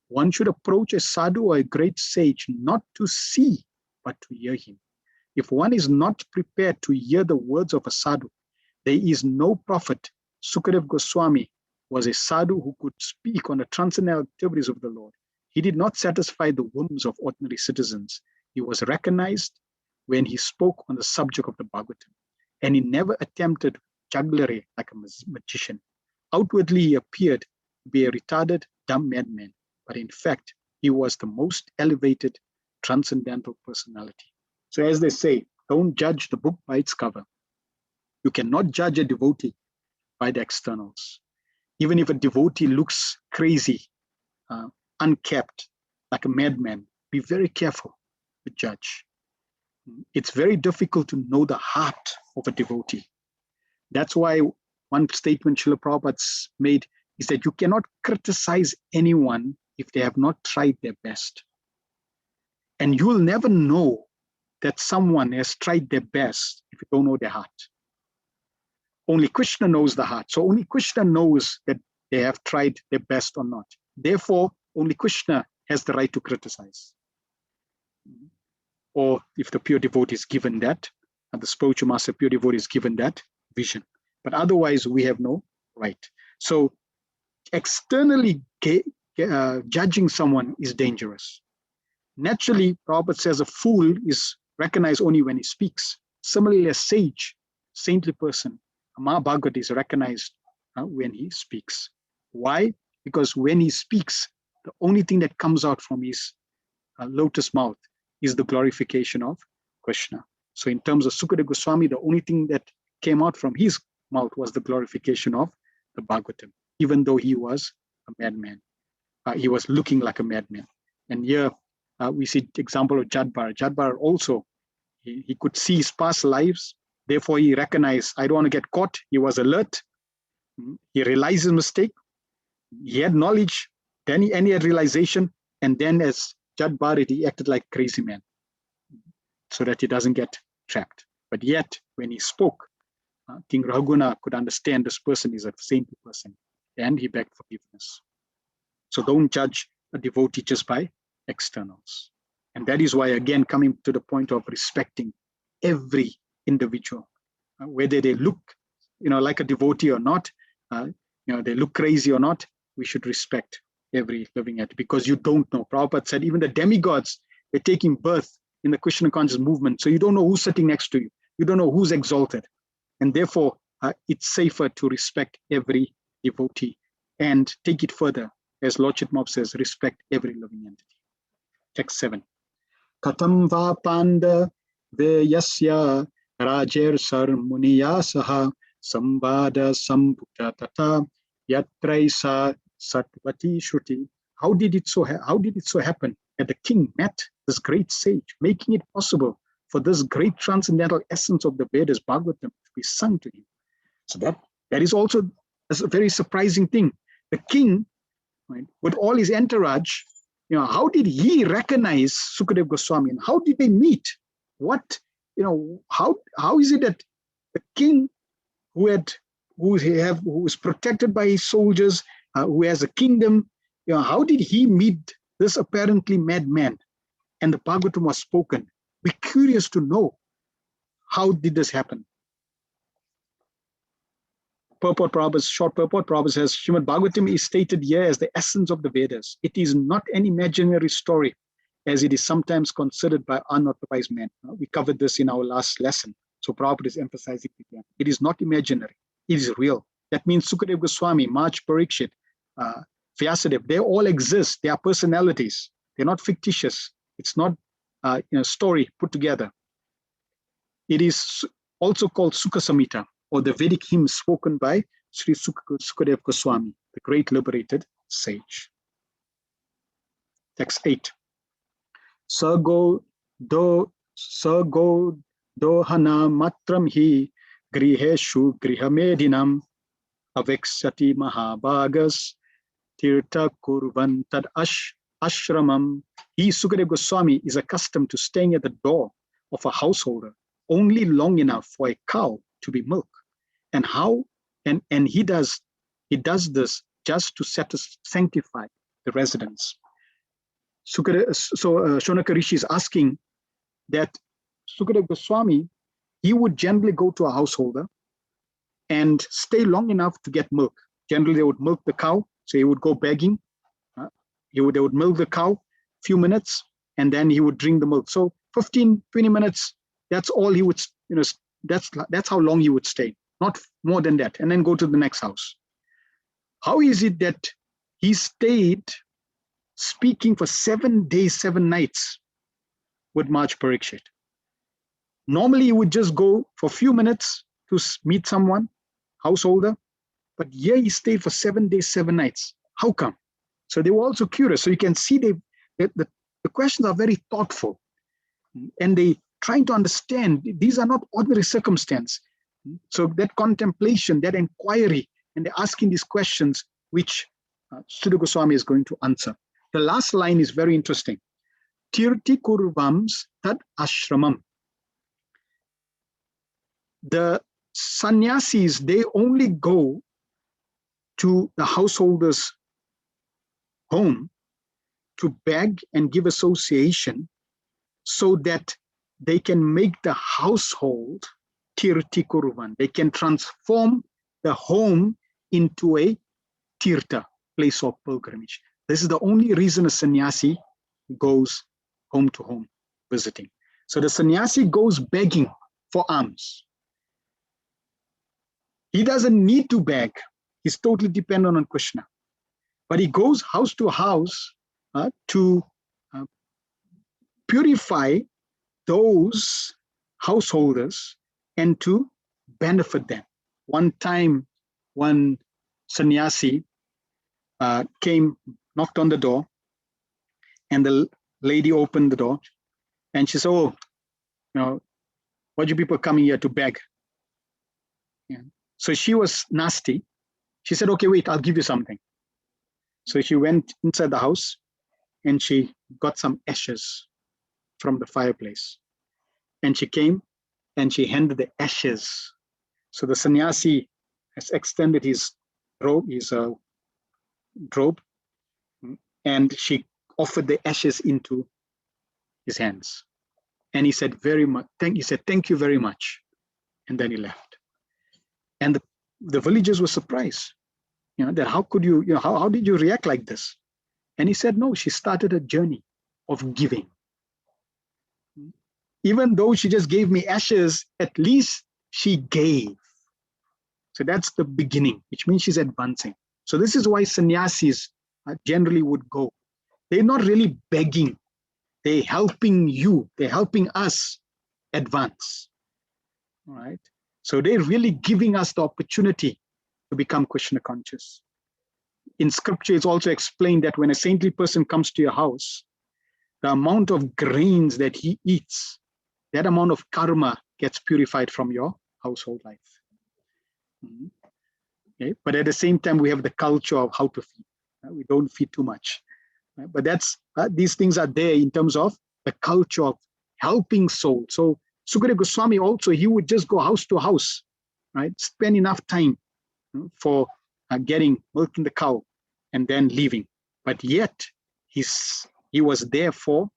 One should approach a sadhu or a great sage not to see, but to hear him. If one is not prepared to hear the words of a sadhu, there is no profit. Sukadeva Goswami was a sadhu who could speak on the transcendental activities of the Lord. He did not satisfy the whims of ordinary citizens. He was recognized when he spoke on the subject of the Bhagavatam, and he never attempted jugglery like a magician. Outwardly, he appeared to be a retarded, dumb madman, but in fact, he was the most elevated, transcendental personality. So as they say, don't judge the book by its cover. You cannot judge a devotee by the externals. Even if a devotee looks crazy, unkept, like a madman, be very careful to judge. It's very difficult to know the heart of a devotee. That's why one statement Srila Prabhupada made is that you cannot criticize anyone if they have not tried their best. And you will never know that someone has tried their best if you don't know their heart. Only Krishna knows the heart. So only Krishna knows that they have tried their best or not. Therefore, only Krishna has the right to criticize. Or if the pure devotee is given that, and the spiritual master pure devotee is given that vision. But otherwise, we have no right. So externally judging someone is dangerous. Naturally, Prabhupada says a fool is recognized only when he speaks. Similarly, a sage, saintly person, a Mahabhagat is recognized when he speaks. Why? Because when he speaks, the only thing that comes out from his lotus mouth is the glorification of Krishna. So in terms of Sukadeva Goswami, the only thing that came out from his mouth was the glorification of the Bhagavatam, even though he was a madman. He was looking like a madman. And here we see the example of Jadbar. Jadbar also, he could see his past lives Therefore, he recognized, I don't want to get caught. He was alert. He realized his mistake. He had knowledge. Then he had realization. And then as Jad Bharat, he acted like a crazy man so that he doesn't get trapped. But yet, when he spoke, King Rahuguna could understand this person is a saintly person, and he begged forgiveness. So don't judge a devotee just by externals. And that is why, again, coming to the point of respecting every individual, whether they look, like a devotee or not, they look crazy or not, we should respect every living entity, because you don't know. Prabhupada said even the demigods, they're taking birth in the Krishna conscious movement. So you don't know who's sitting next to you. You don't know who's exalted. And therefore, it's safer to respect every devotee and take it further. As Lord Chitmop says, respect every living entity. Text 7. Katam va panda veyasya rajer sar muniyasaha sambada sambhuta tata yatraisa satvati shruti. How did it so happen that the king met this great sage, making it possible for this great transcendental essence of the Vedas, Bhagavatam, to be sung to him? So that is also a very surprising thing. The king, right, with all his entourage, how did he recognize Sukadeva Goswami, and how did they meet? What, how is it that the king who is protected by his soldiers, who has a kingdom, how did he meet this apparently mad man? And the Bhagavatam was spoken. We're curious to know, how did this happen? Purport Prabhupada, short purport, Prabhupada says, Srimad Bhagavatam is stated here as the essence of the Vedas. It is not an imaginary story, as it is sometimes considered by unauthorized men. We covered this in our last lesson. So Prabhupada is emphasizing it again. It is not imaginary. It is real. That means Sukadeva Goswami, March Parikshit, Vyasadeva, they all exist. They are personalities. They're not fictitious. It's not a story put together. It is also called Sukha Samhita, or the Vedic hymn spoken by Sri Sukadeva Goswami, the great liberated sage. Text 8. Sago dohana matram hi griheshu grihamedinam aveksati mahabhagas tirtha kurvan tad ashramam. He, Sukadeva Goswami, is accustomed to staying at the door of a householder only long enough for a cow to be milked. And he does this just to sanctify the residence. So Shonaka Rishi is asking that Sukadeva Goswami, he would generally go to a householder and stay long enough to get milk. Generally, they would milk the cow, so he would go begging. They would milk the cow, few minutes, and then he would drink the milk. So 15, 20 minutes, that's all he would, that's how long he would stay, not more than that, and then go to the next house. How is it that he stayed speaking for 7 days, 7 nights with March Parikshit? Normally, he would just go for a few minutes to meet someone, householder, but here he stayed for 7 days, 7 nights. How come? So they were also curious. So you can see the questions are very thoughtful, and they trying to understand these are not ordinary circumstances. So that contemplation, that inquiry, and they're asking these questions, which Sukadeva Goswami is going to answer. The last line is very interesting. Tirti kurvams tad ashramam. The sannyasis, they only go to the householder's home to beg and give association so that they can make the household tirti kurvan. They can transform the home into a tirtha, place of pilgrimage. This is the only reason a sannyasi goes home to home visiting. So the sannyasi goes begging for alms. He doesn't need to beg. He's totally dependent on Krishna. But he goes house to house to purify those householders and to benefit them. One time, one sannyasi came, knocked on the door, and the lady opened the door, and she said, "Oh, what you people coming here to beg? Yeah. So she was nasty. She said, okay, wait, I'll give you something. So she went inside the house and she got some ashes from the fireplace. And she came and she handed the ashes. So the sannyasi has extended his robe, and she offered the ashes into his hands. And he said, thank you very much. And then he left. And the villagers were surprised, that how could you, how did you react like this? And he said, no, she started a journey of giving. Even though she just gave me ashes, at least she gave. So that's the beginning, which means she's advancing. So this is why sannyasis generally would go. They're not really begging. They're helping you. They're helping us advance. All right. So they're really giving us the opportunity to become Krishna conscious. In scripture, it's also explained that when a saintly person comes to your house, the amount of grains that he eats, that amount of karma gets purified from your household life. Okay? But at the same time, we have the culture of how to feed. We don't feed too much. But that's these things are there in terms of the culture of helping soul. So Sukadeva Goswami also, he would just go house to house, right? Spend enough time for milking the cow and then leaving. But yet he was there for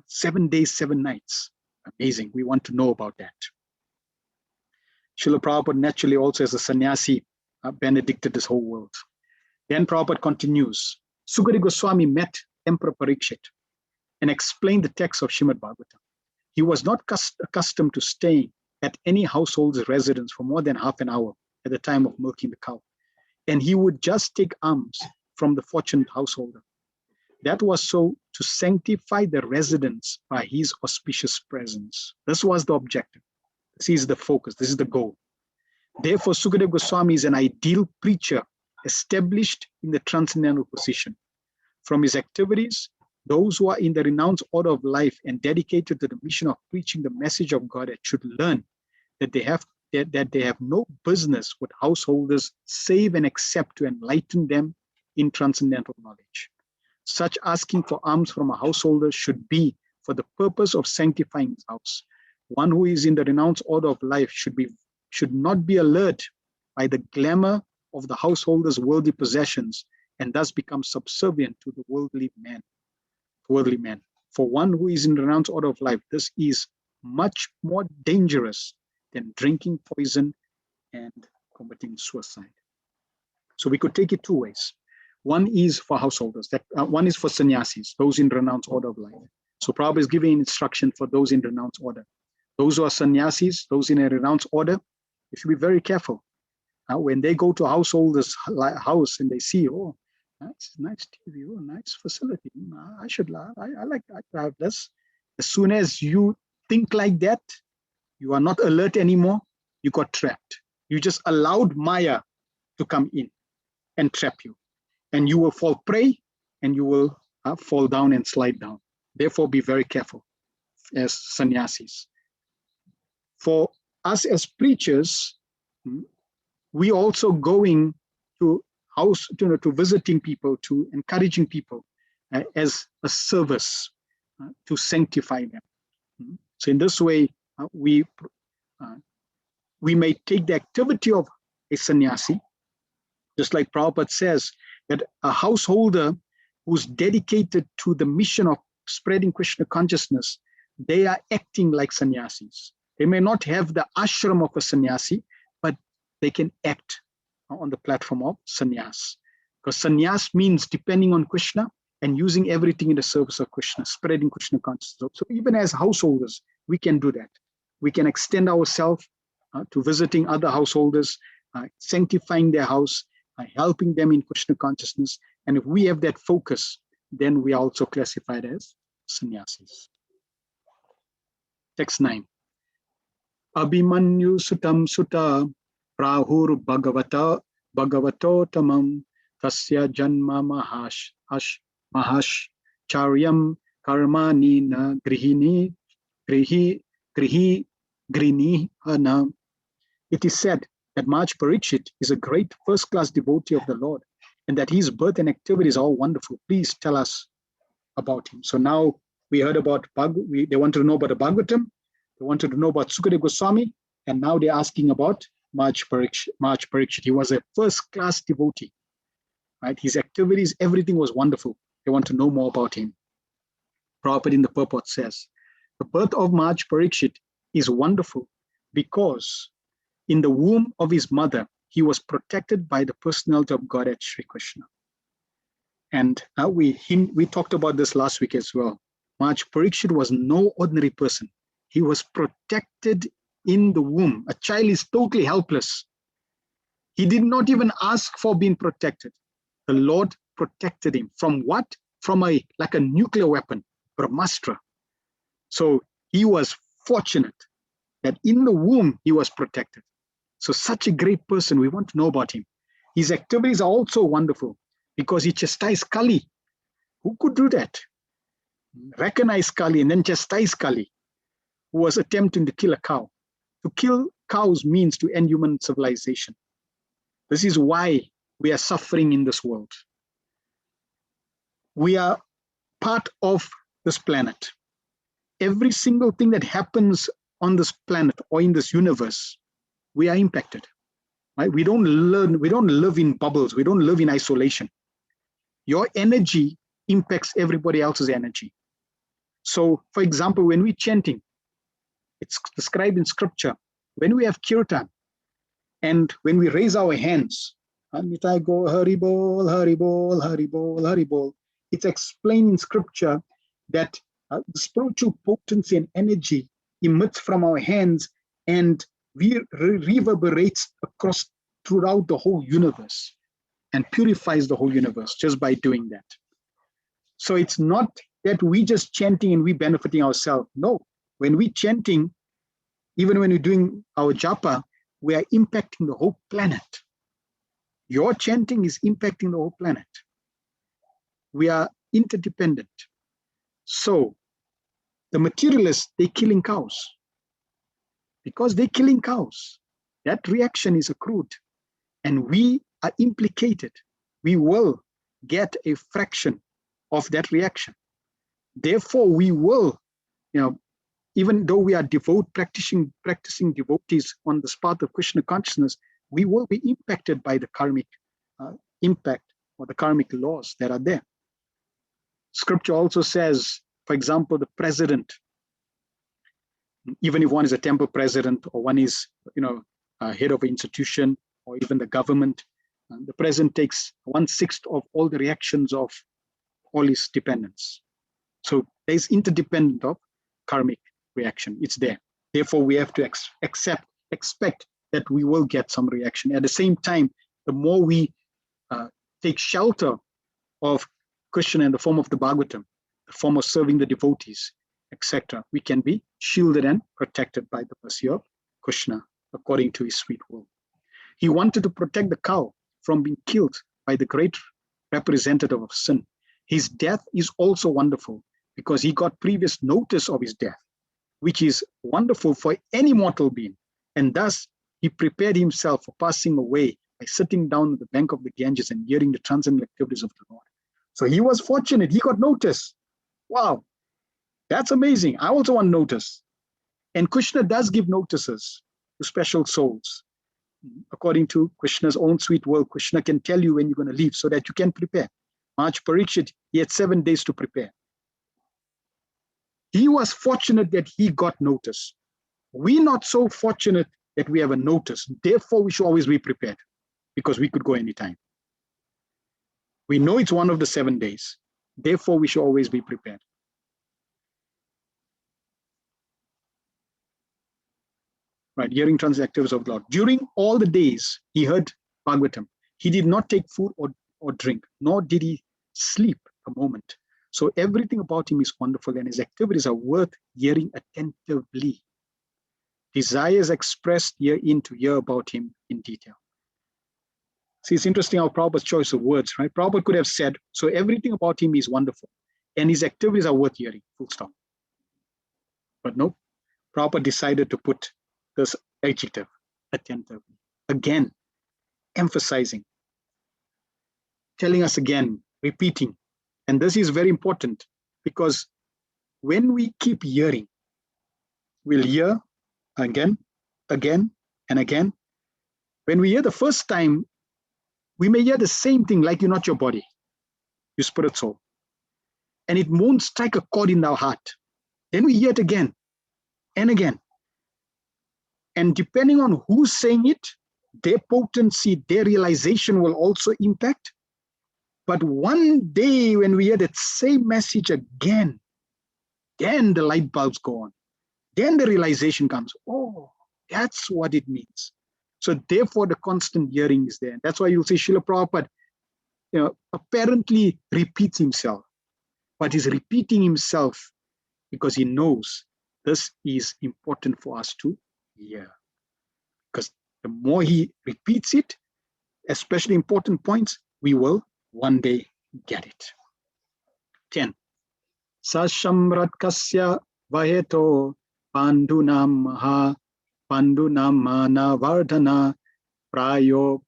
7 days, 7 nights. Amazing. We want to know about that. Srila Prabhupada naturally also as a sannyasi benedicted this whole world. Then Prabhupada continues. Sukadeva Goswami met Emperor Parikshit and explained the text of Srimad Bhagavatam. He was not accustomed to staying at any household's residence for more than half an hour at the time of milking the cow. And he would just take alms from the fortunate householder. That was so to sanctify the residence by his auspicious presence. This was the objective. This is the focus. This is the goal. Therefore, Sukadeva Goswami is an ideal preacher established in the transcendental position. From his activities, those who are in the renounced order of life and dedicated to the mission of preaching the message of God should learn that they have no business with householders save and except to enlighten them in transcendental knowledge. Such asking for alms from a householder should be for the purpose of sanctifying his house. One who is in the renounced order of life should not be alert by the glamour of the householder's worldly possessions and thus become subservient to the worldly man. For one who is in the renounced order of life, this is much more dangerous than drinking poison and committing suicide. So we could take it 2 ways. One is for householders, one is for sannyasis, those in renounced order of life. So Prabhupada is giving instruction for those in renounced order. Those who are sannyasis, those in a renounced order, you should be very careful. When they go to householders' house and they see, oh, nice TV, oh, nice facility. I like to have this. As soon as you think like that, you are not alert anymore. You got trapped. You just allowed Maya to come in and trap you. And you will fall prey and you will fall down and slide down. Therefore, be very careful as sannyasis. For us as preachers, we also going to house, to visiting people, to encouraging people as a service to sanctify them. So in this way, we may take the activity of a sannyasi, just like Prabhupada says, that a householder who's dedicated to the mission of spreading Krishna consciousness, they are acting like sannyasis. They may not have the ashram of a sannyasi, but they can act on the platform of sannyas. Because sannyas means depending on Krishna and using everything in the service of Krishna, spreading Krishna consciousness. So even as householders, we can do that. We can extend ourselves to visiting other householders, sanctifying their house, helping them in Krishna consciousness. And if we have that focus, then we are also classified as sannyasis. Text 9. Abhimanyu sutam sutta prahur bhagavato tamam tasya janma charyam karmani na grihini hana. It is said that Maharaj Parikshit is a great first-class devotee of the Lord, and that his birth and activities are all wonderful. Please tell us about him. So now we heard about they wanted to know about the Bhagavatam, they wanted to know about Sukadeva Goswami, and now they're asking about Maharaj Parikshit. He was a first-class devotee, right? His activities, everything was wonderful. They want to know more about him. Prabhupada in the purport says, the birth of Maharaj Parikshit is wonderful because in the womb of his mother, he was protected by the personality of Godhead Sri Krishna. And we talked about this last week as well. Maharaj Parikshit was no ordinary person. He was protected in the womb. A child is totally helpless. He did not even ask for being protected. The Lord protected him. From what? From like a nuclear weapon, Brahmastra. So he was fortunate that in the womb he was protected. So such a great person, we want to know about him. His activities are also wonderful because he chastised Kali. Who could do that? Recognize Kali and then chastise Kali, who was attempting to kill a cow. To kill cows means to end human civilization. This is why we are suffering in this world. We are part of this planet. Every single thing that happens on this planet or in this universe, we are impacted. Right? We don't live in bubbles. We don't live in isolation. Your energy impacts everybody else's energy. So, for example, when we're chanting, it's described in scripture, when we have kirtan and when we raise our hands, and I go Hari Bol, Hari Bol, Hari Bol, Hari Bol, it's explained in scripture that the spiritual potency and energy emits from our hands and reverberates across throughout the whole universe and purifies the whole universe just by doing that. So it's not that we just chanting and we benefiting ourselves. No, when we chanting, even when we're doing our japa, we are impacting the whole planet. Your chanting is impacting the whole planet. We are interdependent. So the materialists, they're killing cows. Because they're killing cows, that reaction is accrued and we are implicated. We will get a fraction of that reaction. Therefore, we will, even though we are practicing devotees on the path of Krishna consciousness, we will be impacted by the karmic impact or the karmic laws that are there. Scripture also says, for example, the president, even if one is a temple president or one is, head of an institution or even the government, the president takes 1/6 of all the reactions of all his dependents. So there's interdependent of karmic reaction. It's there. Therefore, we have to expect that we will get some reaction. At the same time, the more we take shelter of Krishna in the form of the Bhagavatam, the form of serving the devotees, etc., we can be shielded and protected by the mercy of Krishna according to his sweet will. He wanted to protect the cow from being killed by the great representative of sin. His death is also wonderful because he got previous notice of his death, which is wonderful for any mortal being. And thus, he prepared himself for passing away by sitting down at the bank of the Ganges and hearing the transcendental activities of the Lord. So he was fortunate. He got notice. Wow, that's amazing. I also want notice. And Krishna does give notices to special souls. According to Krishna's own sweet will, Krishna can tell you when you're going to leave so that you can prepare. Maharaj Parikshit, he had 7 days to prepare. He was fortunate that he got notice. We're not so fortunate that we have a notice. Therefore, we should always be prepared because we could go anytime. We know it's one of the 7 days. Therefore, we should always be prepared. Right, hearing transcendental activities of the Lord. During all the days, he heard Bhagavatam. He did not take food or drink, nor did he sleep a moment. So everything about him is wonderful and his activities are worth hearing attentively. Desires expressed herein to hear about him in detail. See, it's interesting how Prabhupada's choice of words, right? Prabhupada could have said, so everything about him is wonderful and his activities are worth hearing, full stop. But no, Prabhupada decided to put this adjective, attentively. again, emphasizing, telling us again, repeating. And this is very important because when we keep hearing, we'll hear again, again, and again. When we hear the first time, we may hear the same thing like you're not your body, your spirit soul. And it won't strike a chord in our heart. Then we hear it again and again. And depending on who's saying it, their potency, their realization will also impact. But one day when we hear that same message again, then the light bulbs go on. Then the realization comes, oh, that's what it means. So therefore, the constant hearing is there. That's why you'll see Srila Prabhupada, apparently repeats himself, but he's repeating himself because he knows this is important for us to hear. Because the more he repeats it, especially important points, we will one day get it. 10. Sashamratkasya vaheto pandunam mana vardhana prayo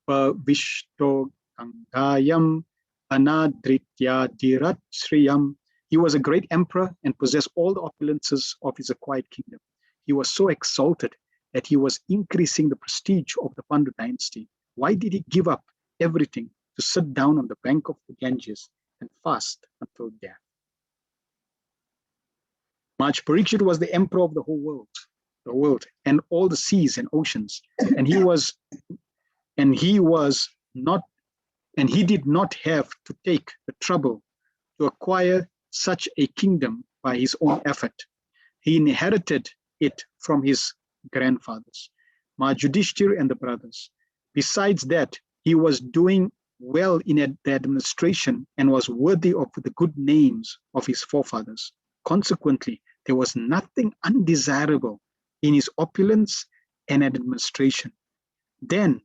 pavishto gangayam anadritya dirat sriyam. He was a great emperor and possessed all the opulences of his acquired kingdom. He was so exalted that he was increasing the prestige of the Pandu dynasty. Why did he give up everything to sit down on the bank of the Ganges and fast until death? Maharaj Parikshit was the emperor of the whole world, and all the seas and oceans. And he did not have to take the trouble to acquire such a kingdom by his own effort. He inherited it from his grandfathers, Maharaj Yudhishthir and the brothers. Besides that, he was doing well in the administration and was worthy of the good names of his forefathers. Consequently, there was nothing undesirable in his opulence and administration. Then,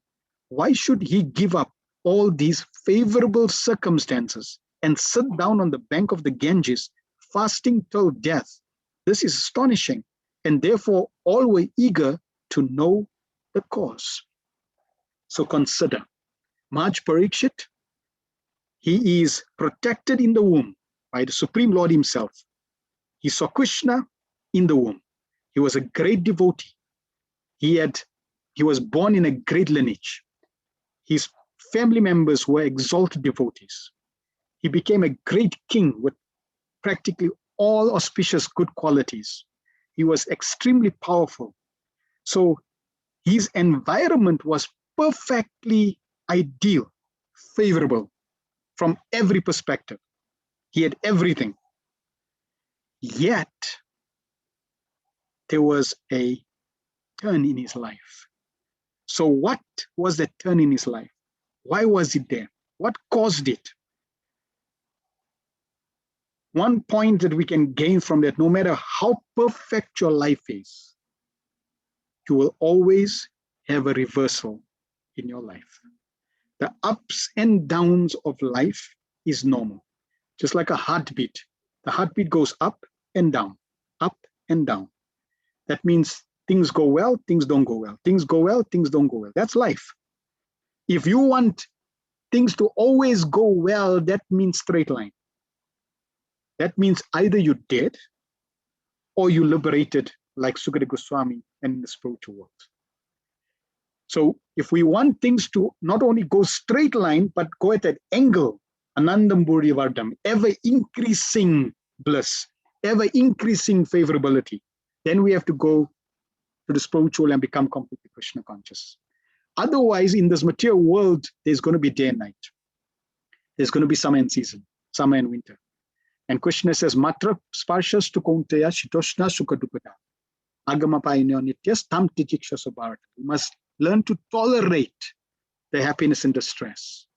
why should he give up all these favorable circumstances and sit down on the bank of the Ganges, fasting till death? This is astonishing, and therefore all were eager to know the cause. So consider, Maharaj Parikshit, he is protected in the womb by the Supreme Lord himself. He saw Krishna in the womb. He was a great devotee. He was born in a great lineage. His family members were exalted devotees. He became a great king with practically all auspicious good qualities. He was extremely powerful. So his environment was perfectly ideal, favorable from every perspective. He had everything. Yet, there was a turn in his life. So what was that turn in his life? Why was it there? What caused it? One point that we can gain from that, no matter how perfect your life is, you will always have a reversal in your life. The ups and downs of life is normal. Just like a heartbeat. The heartbeat goes up and down, up and down. That means things go well, things don't go well. Things go well, things don't go well. That's life. If you want things to always go well, that means straight line. That means either you're dead or you liberated like Sukadeva Goswami and in the spiritual world. So if we want things to not only go straight line, but go at an angle, Anandam Buri Vardam, ever increasing bliss, ever increasing favorability, then we have to go to the spiritual and become completely Krishna conscious. Otherwise, in this material world, there's going to be day and night. There's going to be summer and season, summer and winter. And Krishna says, Matra sparshas tu kaunteya shitoshna sukadupada. Agamapainyo nityas tam tijiksha subharata. We must learn to tolerate the happiness and distress.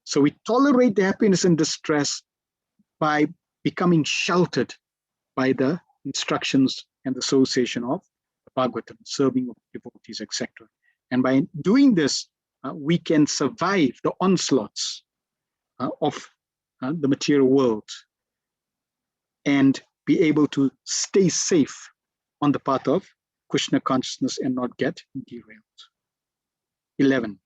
So we tolerate the happiness and distress by becoming sheltered by the instructions and the association of the Bhagavatam, serving of devotees, etc. And by doing this, we can survive the onslaughts of the material world and be able to stay safe on the path of Krishna consciousness and not get derailed. 11.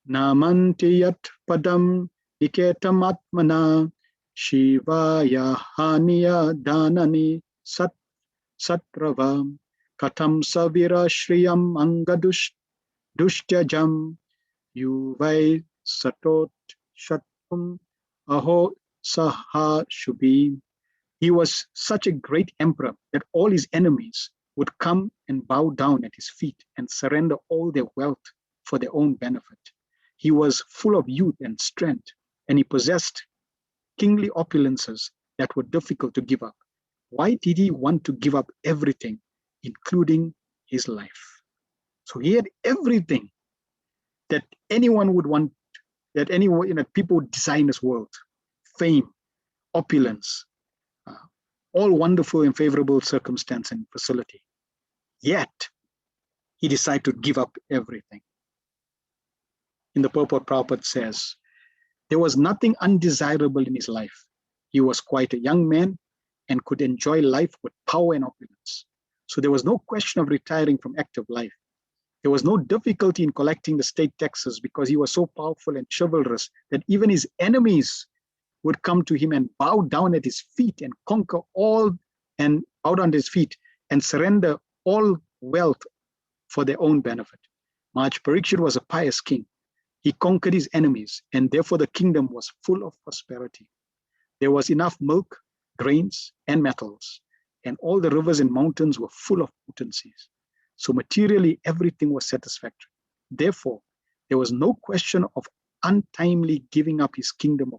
Namanti yat padam niketam atmana Shivaya haniya danani satravam katam savira shriyam angadush dushyajam yuvai satot shatum aho saha shubhi. He was such a great emperor that all his enemies would come and bow down at his feet and surrender all their wealth for their own benefit. He was full of youth and strength, and he possessed kingly opulences that were difficult to give up. Why did he want to give up everything, including his life? So he had everything that anyone would want, that anyone, people would desire in this world: fame, opulence, all wonderful and favorable circumstance and facility. Yet, he decided to give up everything. In the purport, Prabhupada says, there was nothing undesirable in his life. He was quite a young man and could enjoy life with power and opulence. So there was no question of retiring from active life. There was no difficulty in collecting the state taxes because he was so powerful and chivalrous that even his enemies would come to him and bow down at his feet and conquer all, and bow down at his feet and surrender all wealth for their own benefit. Maharaj Parikshit was a pious king. He conquered his enemies, and therefore the kingdom was full of prosperity. There was enough milk, grains, and metals, and all the rivers and mountains were full of potencies. So materially, everything was satisfactory. Therefore, there was no question of untimely giving up his kingdom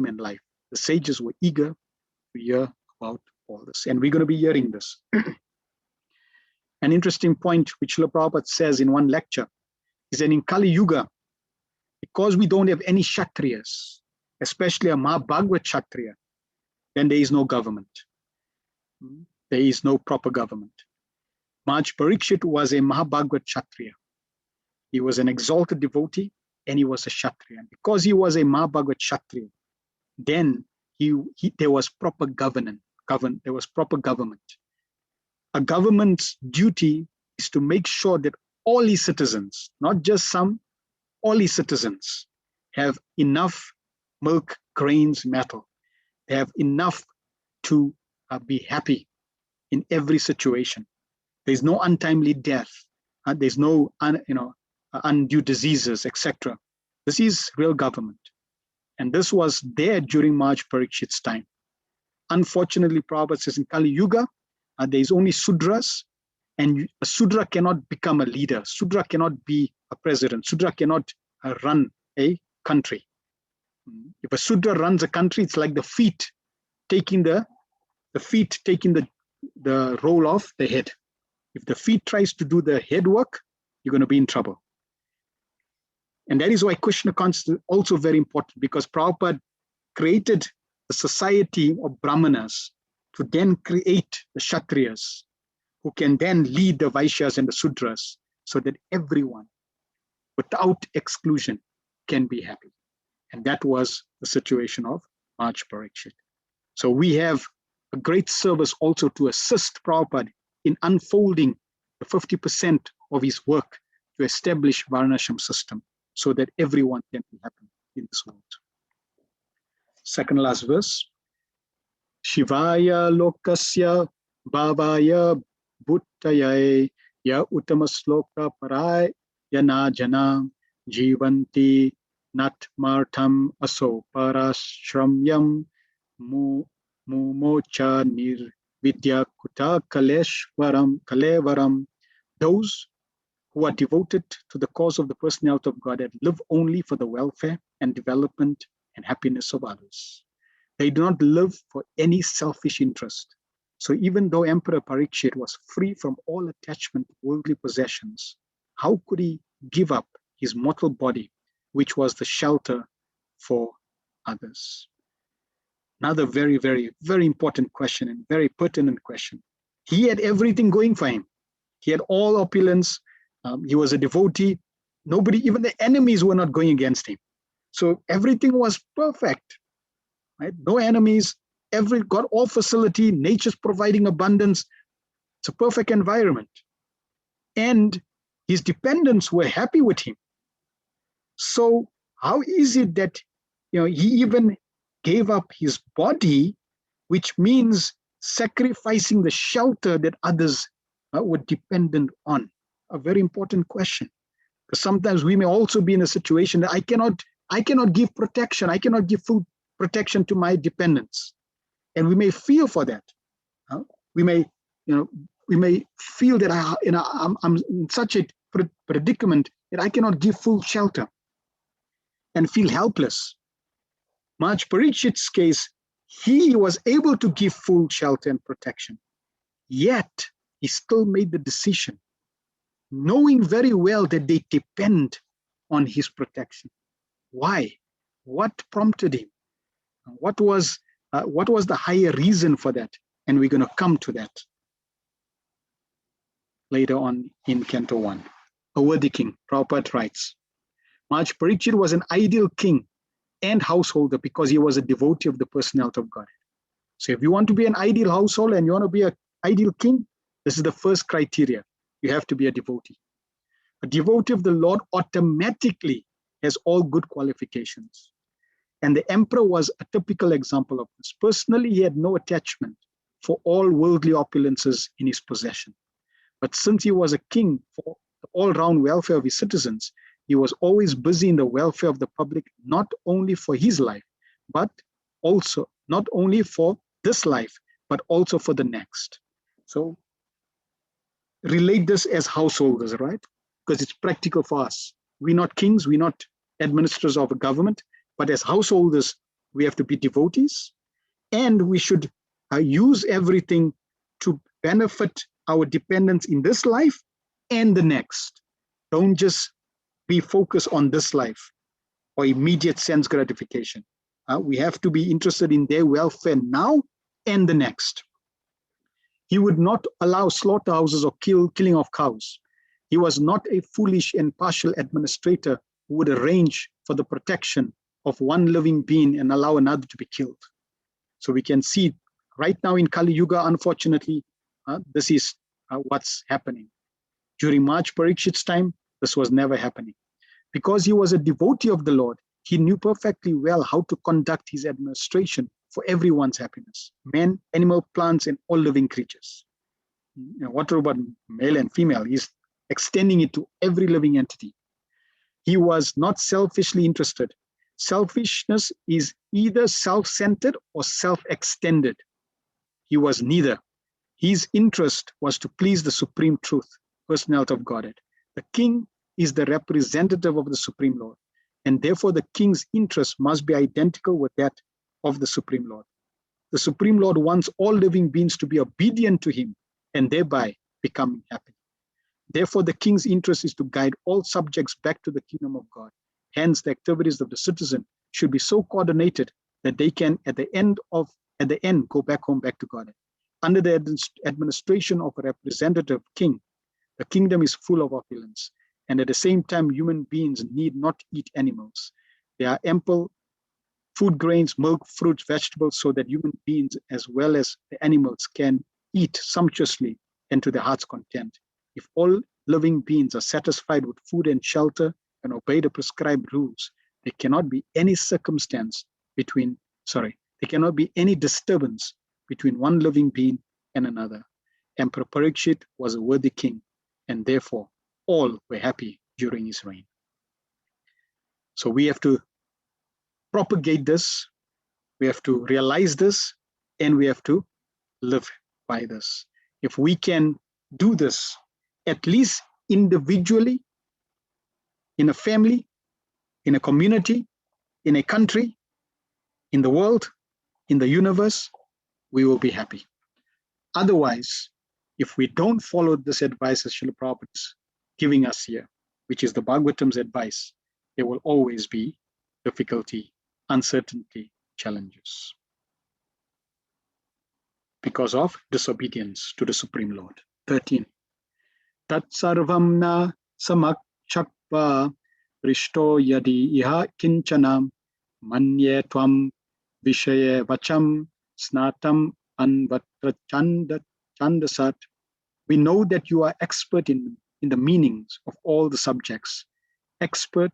and life. The sages were eager to hear about all this, and we're going to be hearing this. An interesting point which Srila Prabhupada says in one lecture is that in Kali Yuga, because we don't have any Kshatriyas, especially a Mahabhagavad Kshatriya, then there is no government. There is no proper government. Maharaj Parikshit was a Mahabhagavad Kshatriya. He was an exalted devotee and he was a Kshatriya. And because he was a Mahabhagavad Kshatriya, then there was proper government. There was proper government. A government's duty is to make sure that all his citizens, not just some, all his citizens have enough milk, grains, metal. They have enough to be happy in every situation. There's no untimely death. There's no undue diseases, etc. This is real government. And this was there during Maharaj Parikshit's time. Unfortunately, Prabhupada says in Kali Yuga, there is only Sudras, and a Sudra cannot become a leader. Sudra cannot be a president. Sudra cannot run a country. If a Sudra runs a country, it's like the feet taking the role of the head. If the feet tries to do the head work, you're going to be in trouble. And that is why Krishna consciousness is also very important, because Prabhupada created the society of Brahmanas to then create the Kshatriyas, who can then lead the Vaishyas and the Sudras, so that everyone, without exclusion, can be happy. And that was the situation of Maharaj Parikshit. So we have a great service also to assist Prabhupada in unfolding the 50% of his work to establish Varnashram system, so that everyone can be happy in this world. Second last verse. Shivaya lokasya bhavaya bhuttaya ya uttamasloka paray yana jana jivanti natmartham aso parashramyam mumocha nirvidya kuta kalevaram. Those who are devoted to the cause of the personality of God and live only for the welfare and development and happiness of others. They do not live for any selfish interest. So even though Emperor Parikshit was free from all attachment to worldly possessions, how could he give up his mortal body, which was the shelter for others? Another very, very, very important question and very pertinent question. He had everything going for him. He had all opulence. He was a devotee. Nobody, even the enemies, were not going against him. So everything was perfect, right? No enemies, got all facility, nature's providing abundance. It's a perfect environment. and his dependents were happy with him. So how is it that he even gave up his body, which means sacrificing the shelter that others were dependent on? A very important question. Because sometimes we may also be in a situation that I cannot give protection. I cannot give full protection to my dependents, and we may fear for that. We may feel that I'm in such a predicament that I cannot give full shelter, and feel helpless. Maharaj Parikshit's case, he was able to give full shelter and protection, yet he still made the decision, knowing very well that they depend on his protection. Why? What prompted him? What was the higher reason for that? And we're going to come to that later on in Canto 1. A worthy king, Prabhupada writes, Maharaj Parikshit was an ideal king and householder because he was a devotee of the personality of God. So if you want to be an ideal householder and you want to be an ideal king, this is the first criteria. You have to be a devotee. A devotee of the Lord automatically has all good qualifications. And the emperor was a typical example of this. Personally, he had no attachment for all worldly opulences in his possession. But since he was a king for the all-round welfare of his citizens, he was always busy in the welfare of the public, not only for his life, but also not only for this life, but also for the next. So relate this as householders, right? Because it's practical for us. We're not kings, we're not administrators of a government, but as householders, we have to be devotees, and we should use everything to benefit our dependents in this life and the next. Don't just be focused on this life or immediate sense gratification. We have to be interested in their welfare now and the next. He would not allow slaughterhouses or killing of cows. He was not a foolish and partial administrator who would arrange for the protection of one living being and allow another to be killed. So we can see right now in Kali Yuga, unfortunately, this is what's happening. During Maharaj Parikshit's time, this was never happening. Because he was a devotee of the Lord, he knew perfectly well how to conduct his administration for everyone's happiness. Men, animal, plants, and all living creatures. What about male and female? He's extending it to every living entity. He was not selfishly interested. Selfishness is either self-centered or self-extended. He was neither. His interest was to please the supreme truth, personality of Godhead. The king is the representative of the Supreme Lord, and therefore the king's interest must be identical with that of the Supreme Lord. The Supreme Lord wants all living beings to be obedient to him and thereby becoming happy. Therefore, the king's interest is to guide all subjects back to the kingdom of God. Hence, the activities of the citizen should be so coordinated that they can, at the end, go back home, back to God. Under the administration of a representative king, the kingdom is full of opulence. And at the same time, human beings need not eat animals. There are ample food grains, milk, fruits, vegetables, so that human beings as well as the animals can eat sumptuously and to their heart's content. If all living beings are satisfied with food and shelter and obey the prescribed rules, there cannot be any disturbance between one living being and another. Emperor Parikshit was a worthy king, and therefore all were happy during his reign. So we have to propagate this, we have to realize this, and we have to live by this. If we can do this, at least individually, in a family, in a community, in a country, in the world, in the universe, we will be happy. Otherwise, if we don't follow this advice that Srila Prabhupada is giving us here, which is the Bhagavatam's advice, there will always be difficulty, uncertainty, challenges because of disobedience to the Supreme Lord. 13. Tat sarvam na samakshakva rishto yadi iha kinchanam manye tvam vishaye vacham snatam anvatra chandasat. We know that you are expert in in the meanings of all the subjects, expert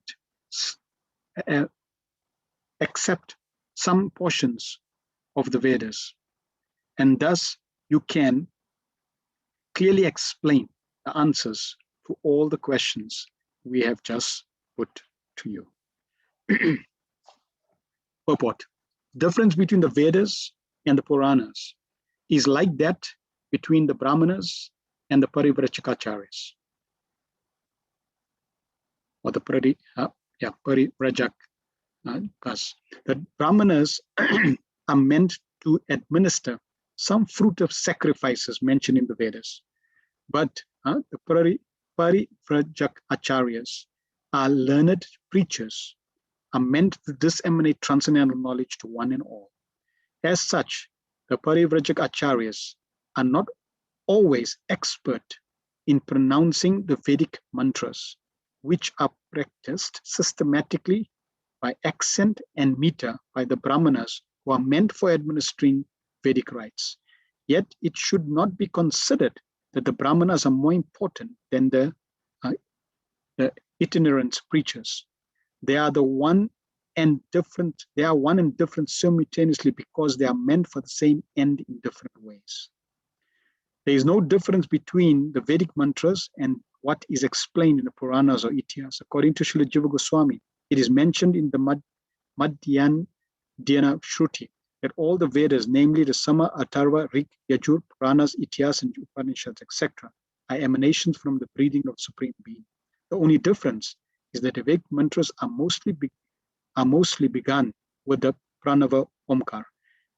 except some portions of the Vedas, and thus you can clearly explain the answers to all the questions we have just put to you. Purport. Difference between the Vedas and the Puranas is like that between the Brahmanas and the Parivrajakacharyas, or the Parivrajak. The Brahmanas are meant to administer some fruit of sacrifices mentioned in the Vedas, but the Parivrajak acharyas are learned preachers, are meant to disseminate transcendental knowledge to one and all. As such, the Parivrajak acharyas are not always expert in pronouncing the Vedic mantras, which are practiced systematically by accent and meter by the Brahmanas who are meant for administering Vedic rites. Yet it should not be considered that the Brahmanas are more important than the itinerant preachers. They are one and different simultaneously because they are meant for the same end in different ways. There is no difference between the Vedic mantras and what is explained in the Puranas or Itihas. According to Srila Jiva Goswami, it is mentioned in the Madhyana Shruti that all the Vedas, namely the Sama, Atharva, Rig, Yajur, Puranas, Itihas, and Upanishads, etc., are emanations from the breathing of Supreme Being. The only difference is that the Vedic mantras are mostly begun with the Pranava Omkar,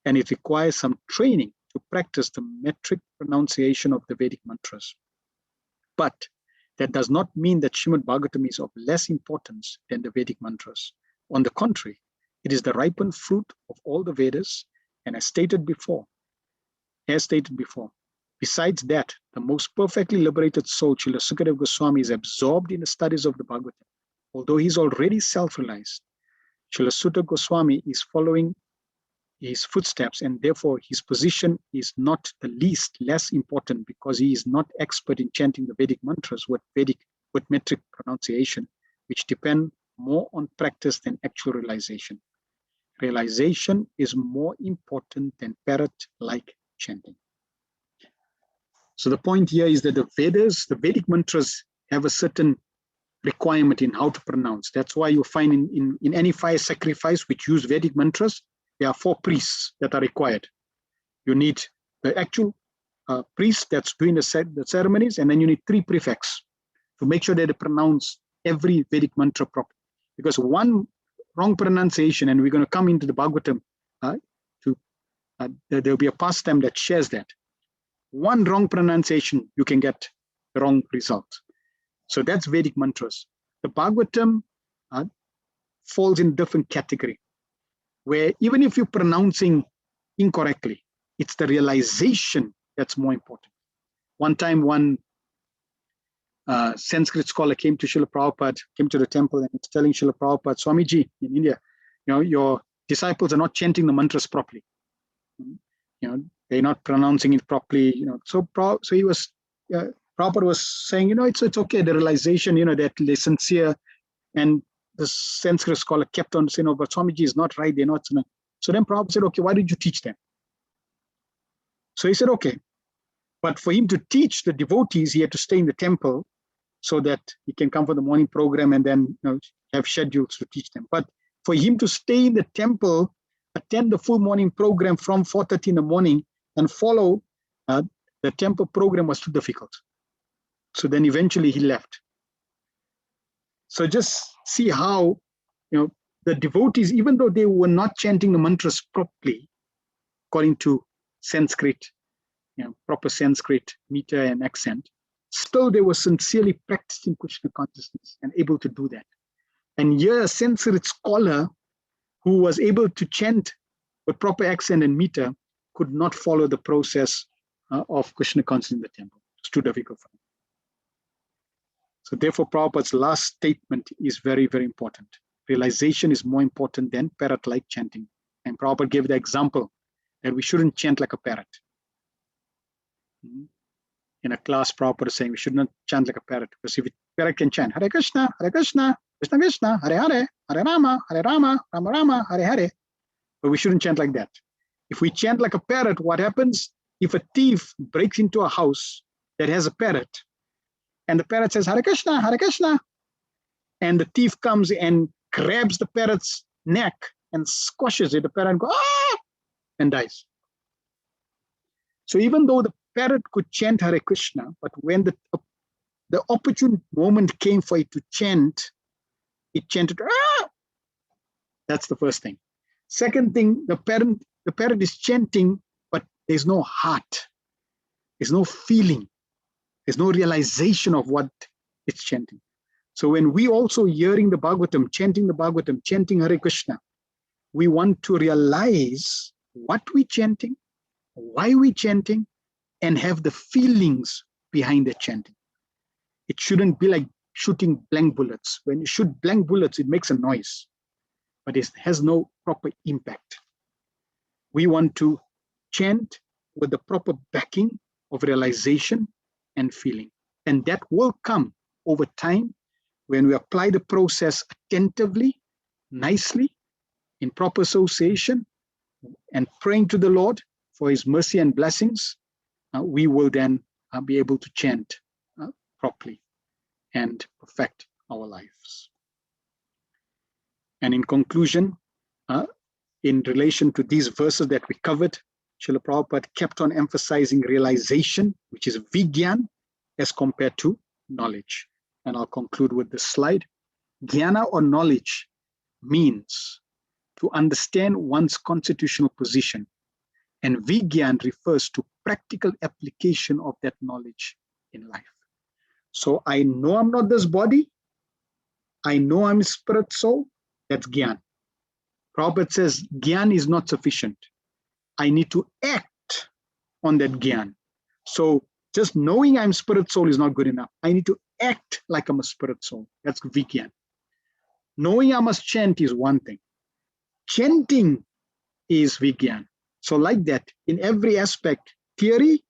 and it requires some training to practice the metric pronunciation of the Vedic mantras. But that does not mean that Srimad Bhagavatam is of less importance than the Vedic mantras. On the contrary, it is the ripened fruit of all the Vedas, and as stated before, besides that, the most perfectly liberated soul, Srila Sukadeva Goswami, is absorbed in the studies of the Bhagavatam. Although he is already self-realized, Srila Sutta Goswami is following his footsteps, and therefore his position is not the least less important because he is not expert in chanting the Vedic mantras with metric pronunciation, which depend more on practice than actual realization. Realization is more important than parrot-like chanting. So the point here is that the Vedas, the Vedic mantras, have a certain requirement in how to pronounce. That's why you find in any fire sacrifice which use Vedic mantras, there are 4 priests that are required. You need the actual priest that's doing the ceremonies, and then you need 3 prefects to make sure that they pronounce every Vedic mantra properly. Because one wrong pronunciation, and we're going to come into the Bhagavatam, there'll be a pastime that shares that. One wrong pronunciation, you can get the wrong result. So that's Vedic mantras. The Bhagavatam falls in a different category, where even if you're pronouncing incorrectly, it's the realization that's more important. One time, one Sanskrit scholar came to Srila Prabhupada, came to the temple, and was telling Srila Prabhupada, Swamiji, in India, your disciples are not chanting the mantras properly. They're not pronouncing it properly. So he was, Prabhupada was saying, it's okay, the realization, that they're sincere. And the Sanskrit scholar kept on saying, but Swamiji is not right, they're not. So then Prabhupada said, okay, why did you teach them? So he said, okay. But for him to teach the devotees, he had to stay in the temple so that he can come for the morning program and then have schedules to teach them. But for him to stay in the temple, attend the full morning program from 4:30 in the morning and follow the temple program was too difficult. So then eventually he left. So just see how, the devotees, even though they were not chanting the mantras properly, according to Sanskrit, proper Sanskrit meter and accent, still they were sincerely practicing Krishna consciousness and able to do that. And here a Sanskrit scholar who was able to chant with proper accent and meter could not follow the process of Krishna consciousness in the temple. It's too difficult for him. So therefore, Prabhupada's last statement is very, very important. Realization is more important than parrot-like chanting. And Prabhupada gave the example that we shouldn't chant like a parrot. in a class proper saying we should not chant like a parrot, because if a parrot can chant Hare Krishna, Krishna Krishna, Hare Hare, Hare Rama, Rama Rama, Hare Hare. But we shouldn't chant like that. If we chant like a parrot, what happens if a thief breaks into a house that has a parrot, and the parrot says Hare Krishna, and the thief comes and grabs the parrot's neck and squashes it, the parrot goes, ah, and dies. So even though the parrot could chant Hare Krishna, but when the opportune moment came for it to chant, it chanted, ah! That's the first thing. Second thing, the parrot is chanting, but there's no heart. There's no feeling. There's no realization of what it's chanting. So when we also hearing the Bhagavatam, chanting Hare Krishna, we want to realize what we're chanting, why we're chanting, and have the feelings behind the chanting. It shouldn't be like shooting blank bullets. When you shoot blank bullets, it makes a noise, but it has no proper impact. We want to chant with the proper backing of realization and feeling. And that will come over time when we apply the process attentively, nicely, in proper association, and praying to the Lord for his mercy and blessings. We will then be able to chant properly and perfect our lives. And in conclusion, in relation to these verses that we covered, Srila Prabhupada kept on emphasizing realization, which is Vigyan, as compared to knowledge. And I'll conclude with this slide. Jnana or knowledge means to understand one's constitutional position, and Vigyan refers to practical application of that knowledge in life. So I know I'm not this body. I know I'm spirit soul. That's Gyan. Prabhupada says Gyan is not sufficient. I need to act on that Gyan. So just knowing I'm spirit soul is not good enough. I need to act like I'm a spirit soul. That's Vigyan. Knowing I must chant is one thing. Chanting is Vigyan. So like that, in every aspect, theory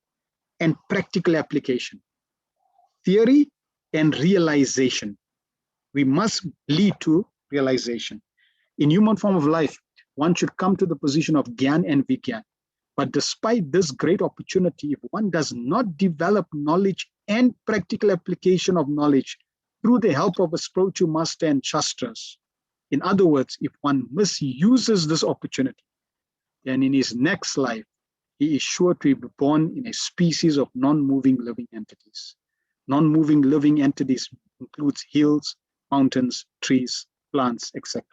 and practical application. Theory and realization. We must lead to realization. In human form of life, one should come to the position of Gyan and Vigyan. But despite this great opportunity, if one does not develop knowledge and practical application of knowledge through the help of a spiritual master and shastras, in other words, if one misuses this opportunity, then in his next life, he is sure to be born in a species of non-moving living entities. Non-moving living entities includes hills, mountains, trees, plants, etc.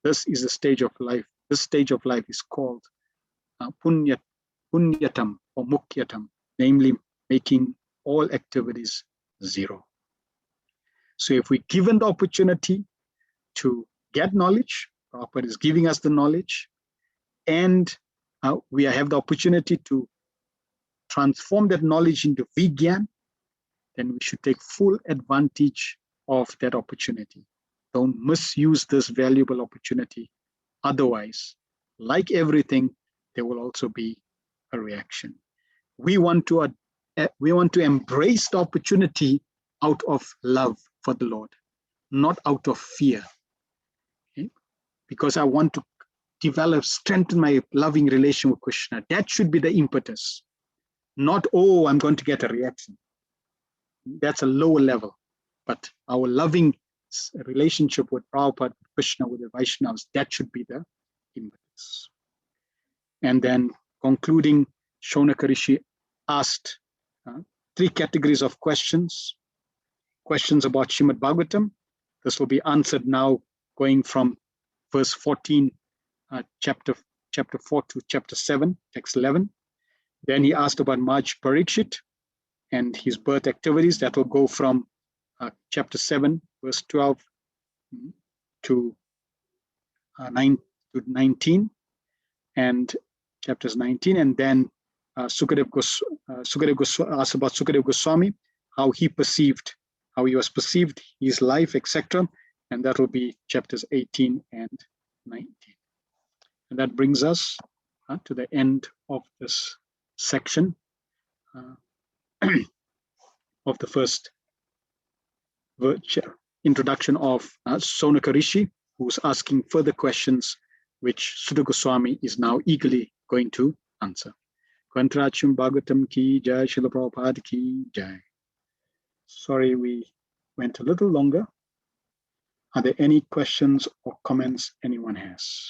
This is the stage of life. This stage of life is called punyatam or mukyatam, namely making all activities zero. So if we're given the opportunity to get knowledge, Prabhupada is giving us the knowledge, and we have the opportunity to transform that knowledge into Vigyan, then we should take full advantage of that opportunity. Don't misuse this valuable opportunity. Otherwise, like everything, there will also be a reaction. We want to embrace the opportunity out of love for the Lord, not out of fear. Okay? Because I want to strengthen my loving relation with Krishna. That should be the impetus. Not, oh, I'm going to get a reaction. That's a lower level. But our loving relationship with Prabhupada, Krishna, with the Vaishnavas, that should be the impetus. And then concluding, Shonaka Rishi asked 3 categories of questions. Questions about Srimad Bhagavatam. This will be answered now going from verse 14, chapter 4 to chapter 7, text 11. Then he asked about Maj Parikshit and his birth activities. That will go from chapter 7, verse 12 to 19, and chapters 19. And then Sukadev Goswami asked about Sukadev Goswami, how he was perceived, his life, etc. And that will be chapters 18 and 19. And that brings us to the end of this section. of the first introduction of Sonaka Rishi, who's asking further questions, which Sudha Goswami is now eagerly going to answer. Srimad Bhagavatam ki jai, Srila Prabhupada ki jai. Sorry, we went a little longer. Are there any questions or comments anyone has?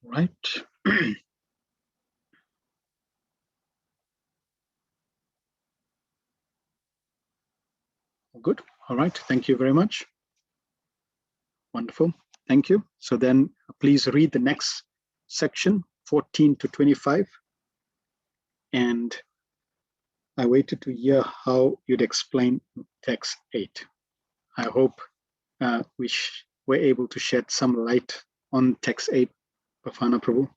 Right. Good. All right. Thank you very much. Wonderful. Thank you. So then please read the next section, 14 to 25. And I waited to hear how you'd explain text 8. I hope we were able to shed some light on text 8, Bafana Prabhu.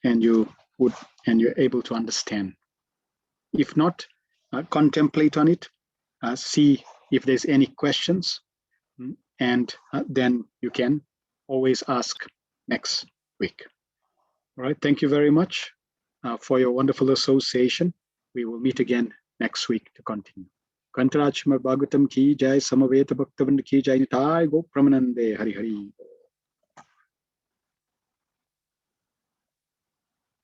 And you're able to understand. If not, contemplate on it, see if there's any questions, and then you can always ask next week. All right, thank you very much for your wonderful association. We will meet again next week to continue. Srimad Bhagavatam ki jai, Samaveta Bhaktavinda ki jai, Nitai Go Pramanande, Hari Hari.